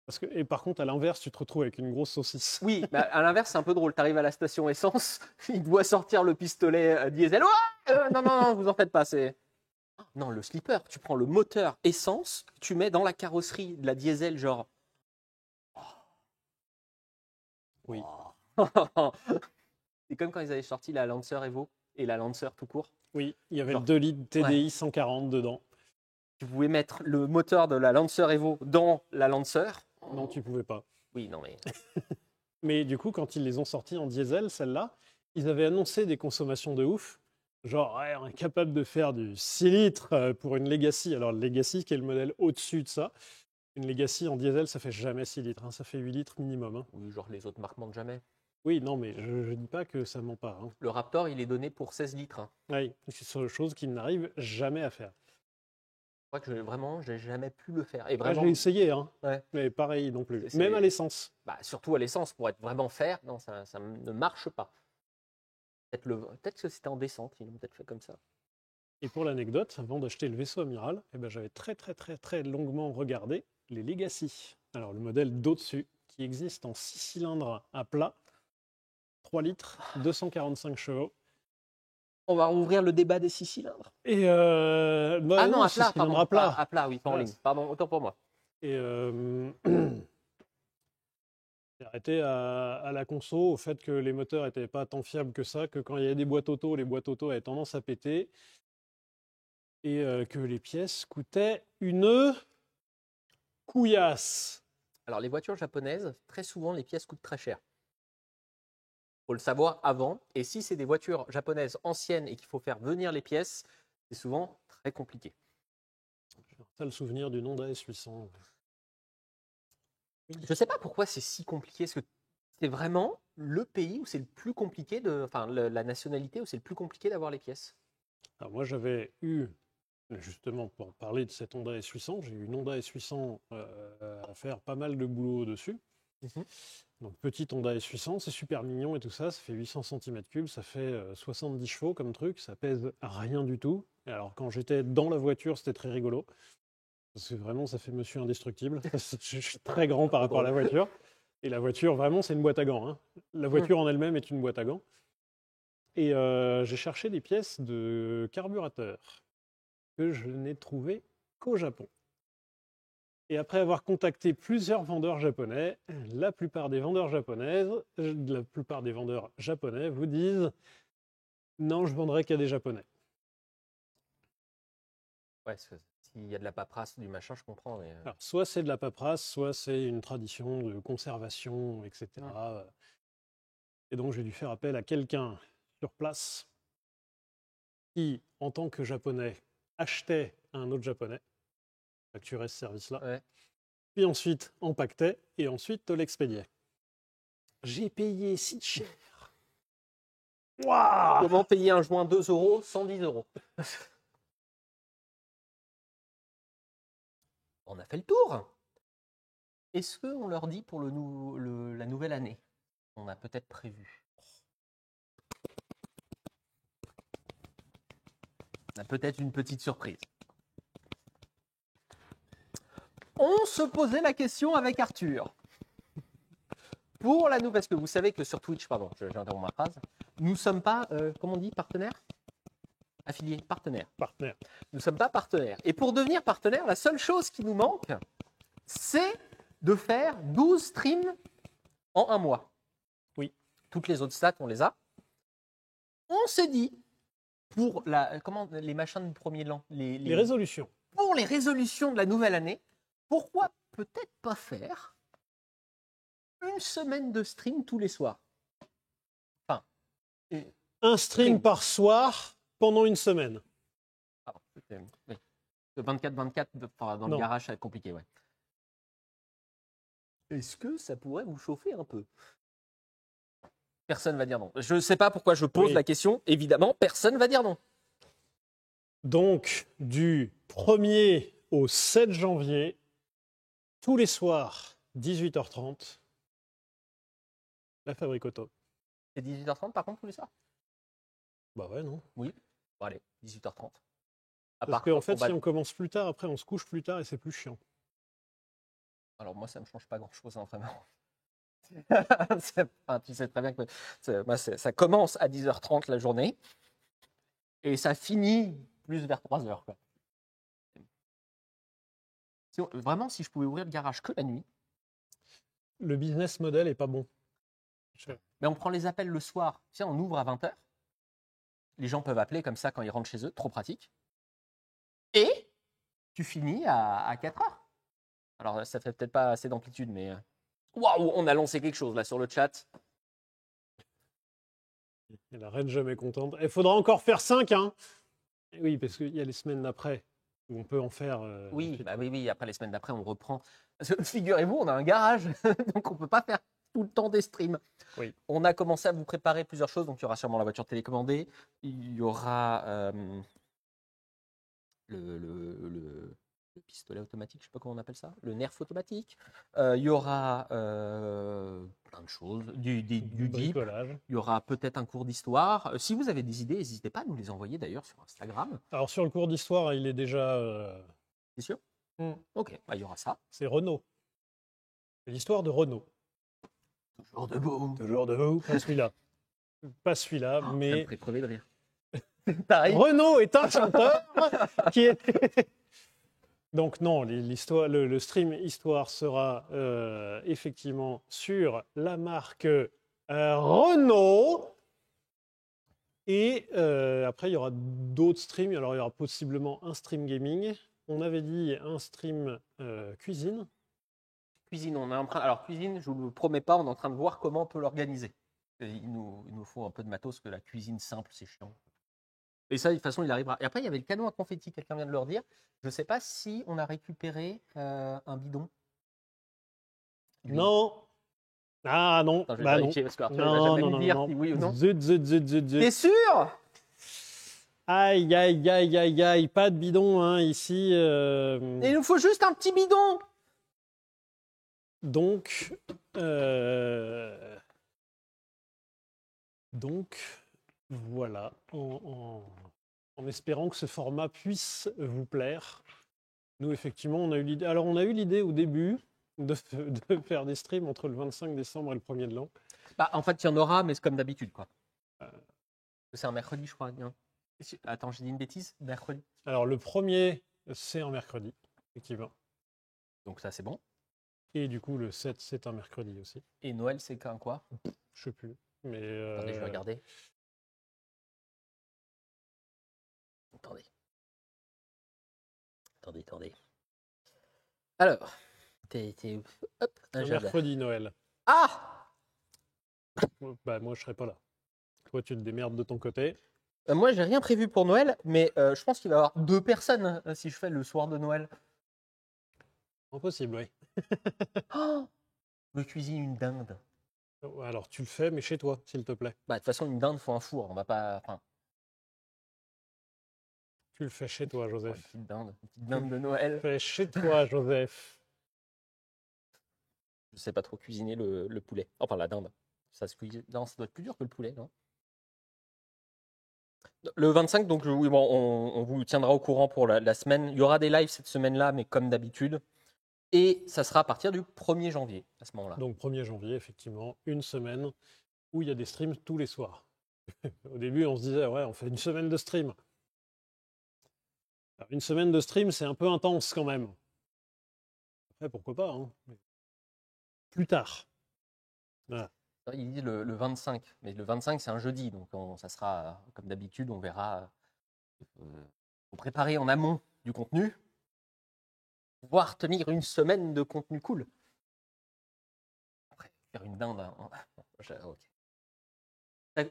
Parce que, et par contre, à l'inverse, tu te retrouves avec une grosse saucisse. Oui, mais à l'inverse, c'est un peu drôle. Tu arrives à la station essence, il doit sortir le pistolet diesel. Non, vous en faites pas. Non, le slipper, tu prends le moteur essence, tu mets dans la carrosserie de la diesel, genre. Oui. C'est comme quand ils avaient sorti la Lancer Evo et la Lancer tout court. Oui, il y avait Genre, le 2 litres TDI ouais. 140 dedans. Tu pouvais mettre le moteur de la Lancer Evo dans la Lancer. Non, tu pouvais pas. Oui, non, mais. Mais du coup, quand ils les ont sortis en diesel, celle-là, ils avaient annoncé des consommations de ouf. Genre, ouais, on est capable de faire du 6 litres pour une Legacy. Alors, le Legacy, qui est le modèle au-dessus de ça, une Legacy en diesel, ça fait jamais 6 litres. Hein, ça fait 8 litres minimum. Hein. Oui, genre les autres marques mentent jamais. Oui, non, mais je dis pas que ça ment pas. Hein. Le Raptor, il est donné pour 16 litres. Hein. Oui, c'est une chose qu'ils n'arrivent jamais à faire. Je crois que vraiment, j'ai jamais pu le faire. Et Ah, vraiment, j'ai essayé, hein. Ouais. Mais pareil non plus. C'est- Même à l'essence. bah, surtout à l'essence, pour être vraiment faire, non, ça ne marche pas. Peut-être que c'était en descente, ils l'ont peut-être fait comme ça. Et pour l'anecdote, avant d'acheter le vaisseau amiral, eh ben, j'avais très longuement regardé les Legacy. Alors le modèle d'au-dessus, qui existe en 6 cylindres à plat, 3 litres, 245 chevaux. On va rouvrir le débat des 6 cylindres. Et Non, à 6 plat, cylindres pardon. à plat. À plat, oui, pas en Voilà. ligne. Pardon, autant pour moi. Et J'ai arrêté à la conso au fait que les moteurs n'étaient pas tant fiables que ça, que quand il y avait des boîtes auto, les boîtes auto avaient tendance à péter et que les pièces coûtaient une couillasse. Alors, les voitures japonaises, très souvent, les pièces coûtent très cher. Il faut le savoir avant. Et si c'est des voitures japonaises anciennes et qu'il faut faire venir les pièces, c'est souvent très compliqué. J'ai un sale souvenir du Honda S800. Je ne sais pas pourquoi c'est si compliqué. Est-ce que c'est vraiment le pays où c'est le plus compliqué enfin, la nationalité où c'est le plus compliqué d'avoir les pièces? Alors moi, j'avais eu, justement, pour parler de cette Honda S800, j'ai eu une Honda S800 à faire pas mal de boulot dessus. Donc, petite Honda S800, c'est super mignon et tout ça, ça fait 800 cm3, ça fait 70 chevaux comme truc, ça pèse rien du tout. Et alors, quand j'étais dans la voiture, c'était très rigolo. Parce que vraiment, ça fait monsieur indestructible. Je suis très grand par rapport à la voiture. Et la voiture, vraiment, c'est une boîte à gants, hein. La voiture en elle-même est une boîte à gants. Et j'ai cherché des pièces de carburateur que je n'ai trouvées qu'au Japon. Et après avoir contacté plusieurs vendeurs japonais, la plupart des vendeurs japonais vous disent « Non, je vendrai qu'à des Japonais ». Ouais, s'il y a de la paperasse, du machin, je comprends. Mais... Alors, soit c'est de la paperasse, soit c'est une tradition de conservation, etc. Et donc, j'ai dû faire appel à quelqu'un sur place qui, en tant que Japonais, achetait à un autre Japonais, facturait ce service-là, puis ensuite empaquetait et ensuite te l'expédiait. J'ai payé si cher. Waouh! Comment payer un joint 2 €, 110 €? On a fait le tour. Est-ce qu'on leur dit pour la nouvelle année? On a peut-être prévu. On a peut-être une petite surprise. On se posait la question avec Arthur. Pour la nouvelle, parce que vous savez que sur Twitch, pardon, j'interromps ma phrase, nous ne sommes pas, comment on dit, partenaires? Affiliés, partenaires. Partenaire. Nous ne sommes pas partenaires. Et pour devenir partenaire, la seule chose qui nous manque, c'est de faire 12 streams en un mois. Oui. Toutes les autres stats, on les a. On s'est dit, pour les machins du premier an, les résolutions. Pour les résolutions de la nouvelle année, pourquoi peut-être pas faire une semaine de stream tous les soirs? Enfin, un stream par soir pendant une semaine. Ah, oui. Le 24-24 dans le garage, ça va être compliqué, ouais. Est-ce que ça pourrait vous chauffer un peu? Personne va dire non. Je ne sais pas pourquoi je pose la question. Évidemment, personne va dire non. Donc, du 1er au 7 janvier, tous les soirs, 18h30, la Fabrique Auto. C'est 18h30 par contre tous les soirs? Bah ouais, non? Oui. Bon, allez, 18h30. Parce qu'en fait, si on commence plus tard, après on se couche plus tard et c'est plus chiant. Alors moi, ça ne me change pas grand-chose, hein, vraiment. Tu sais très bien que ça commence à 10h30 la journée et ça finit plus vers 3h. Quoi. Vraiment, si je pouvais ouvrir le garage que la nuit. Le business model est pas bon. Mais on prend les appels le soir. Tu sais, on ouvre à 20h. Les gens peuvent appeler comme ça quand ils rentrent chez eux. Trop pratique. Et tu finis à 4h. Alors, ça fait peut-être pas assez d'amplitude, mais... Waouh, on a lancé quelque chose là sur le chat. Et la reine jamais contente. Il faudra encore faire 5, hein. Et oui, parce qu'il y a les semaines d'après où on peut en faire. Oui, après les semaines d'après, on reprend. Figurez-vous, on a un garage, donc on ne peut pas faire tout le temps des streams. Oui. On a commencé à vous préparer plusieurs choses, donc il y aura sûrement la voiture télécommandée, il y aura le pistolet automatique, je ne sais pas comment on appelle ça, le nerf automatique. Il y aura plein de choses, du Jeep. Il y aura peut-être un cours d'histoire. Si vous avez des idées, n'hésitez pas à nous les envoyer d'ailleurs sur Instagram. Alors sur le cours d'histoire, il est déjà... C'est sûr? Ok, il y aura ça. C'est Renault. C'est l'histoire de Renault. Toujours debout. Toujours debout. Pas celui-là. Pas celui-là, mais... Ça me ferait crever de rire. Renault est un chanteur qui est... Donc non, le stream histoire sera effectivement sur la marque Renault. Et après, il y aura d'autres streams. Alors, il y aura possiblement un stream gaming. On avait dit un stream cuisine. Cuisine, on est en train. Alors, cuisine, je vous le promets pas, on est en train de voir comment on peut l'organiser. Il nous faut un peu de matos, que la cuisine simple, c'est chiant. Et ça, de toute façon, il arrivera. Et après, il y avait le canon à confetti, quelqu'un vient de leur dire. Je ne sais pas si on a récupéré un bidon. Non. Ah non. Attends, je vais Bah non. vérifier, parce qu'Arthur, il va Non, jamais non, me non, dire non. si oui ou non. Zut, zut, zut, zut, T'es zut. sûr? Aïe, aïe, aïe, aïe, aïe. Pas de bidon hein, ici. Il nous faut juste un petit bidon. Donc, voilà. En espérant que ce format puisse vous plaire. Nous, effectivement, on a eu l'idée. Alors, on a eu l'idée au début de faire des streams entre le 25 décembre et le 1er de l'an. Bah, en fait, il y en aura, mais c'est comme d'habitude, quoi. C'est un mercredi, je crois. Bien. Attends, j'ai dit une bêtise. Mercredi. Alors, le 1er, c'est un mercredi, effectivement. Donc ça, c'est bon. Et du coup, le 7, c'est un mercredi aussi. Et Noël, c'est quand quoi? Je sais plus. Mais Attendez, je vais regarder. Attendez. Alors, hop, un un agenda. mercredi Noël. Ah! Bah, moi, je serai pas là. Toi, tu te démerdes de ton côté. Moi, j'ai rien prévu pour Noël, mais je pense qu'il va y avoir 2 personnes si je fais le soir de Noël. Impossible, oui. Oh, me cuisine une dinde. Alors, tu le fais, mais chez toi, s'il te plaît. Bah, de toute façon, une dinde, faut un four. On va pas. Enfin, Tu le fais chez toi, Joseph. une petite dinde de Noël. Fais chez toi, Joseph. Je sais pas trop cuisiner le poulet. Enfin, la dinde. Ça se cuisine. Non, ça doit être plus dur que le poulet, non? Le 25, donc oui, bon, on vous tiendra au courant pour la semaine. Il y aura des lives cette semaine-là, mais comme d'habitude. Et ça sera à partir du 1er janvier, à ce moment-là. Donc 1er janvier, effectivement, une semaine où il y a des streams tous les soirs. Au début, on se disait, ouais, on fait une semaine de stream. Alors, une semaine de stream, c'est un peu intense quand même. Après, pourquoi pas, hein. Plus tard. Voilà. Il dit le 25, mais le 25, c'est un jeudi, donc ça sera, comme d'habitude, on verra. Faut préparer en amont du contenu, pouvoir tenir une semaine de contenu cool. Après, faire une dinde. Ok.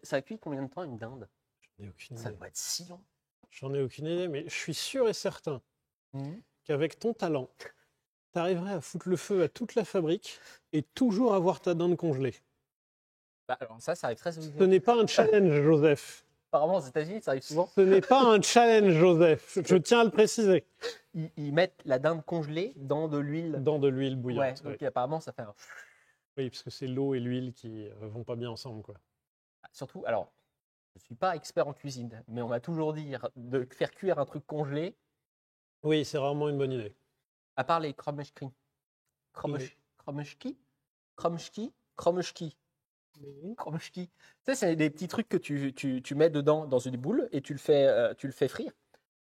Ça cuit combien de temps une dinde? J'en ai aucune Ça idée. doit être si long. J'en ai aucune idée, mais je suis sûr et certain qu'avec ton talent, tu arriverais à foutre le feu à toute la fabrique et toujours avoir ta dinde congelée. Bah, alors ça arrive très Ce souvent. n'est pas un challenge, Joseph. Apparemment, aux États-Unis, ça arrive souvent. Ce n'est pas un challenge, Joseph. Je tiens à le préciser. Ils mettent la dinde congelée dans de l'huile. Dans de l'huile Ouais, bouillante. donc Oui. apparemment, ça fait un. Oui, parce que c'est l'eau et l'huile qui vont pas bien ensemble, quoi. Surtout, alors, je ne suis pas expert en cuisine, mais on m'a toujours dit de faire cuire un truc congelé, Oui, c'est vraiment une bonne idée. à part les kromechki. Kromechki. Tu sais, c'est des petits trucs que tu mets dedans dans une boule et tu le fais frire.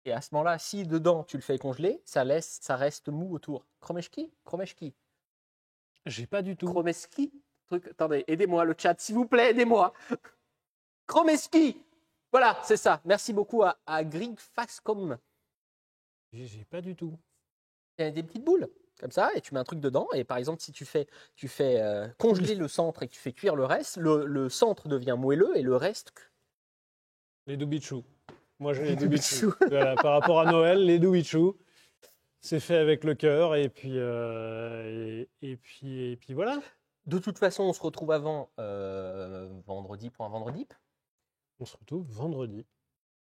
Et à ce moment-là, si dedans tu le fais congeler, ça reste mou autour. Kromechki. J'ai pas du tout. Kromeski. Attendez, aidez-moi le chat, s'il vous plaît, aidez-moi. Kromeski. Voilà, c'est ça. Merci beaucoup à Grig Fascom. J'ai pas du tout. Il y a des petites boules comme ça et tu mets un truc dedans. Et par exemple, si tu fais congeler le centre et que tu fais cuire le reste, le centre devient moelleux et le reste. Les doubichous. Moi, j'ai les doubichous. Voilà, par rapport à Noël, les doubichous, c'est fait avec le cœur et puis voilà. De toute façon, on se retrouve avant vendredi pour un vendredi. On se retrouve vendredi,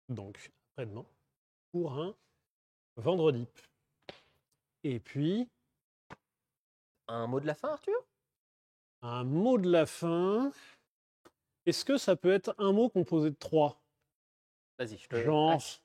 donc après-demain, pour un vendredi. Et puis, Un mot de la fin, Arthur? un mot de la fin. Est-ce que ça peut être un mot composé de 3? Vas-y, je te Genre, laisse.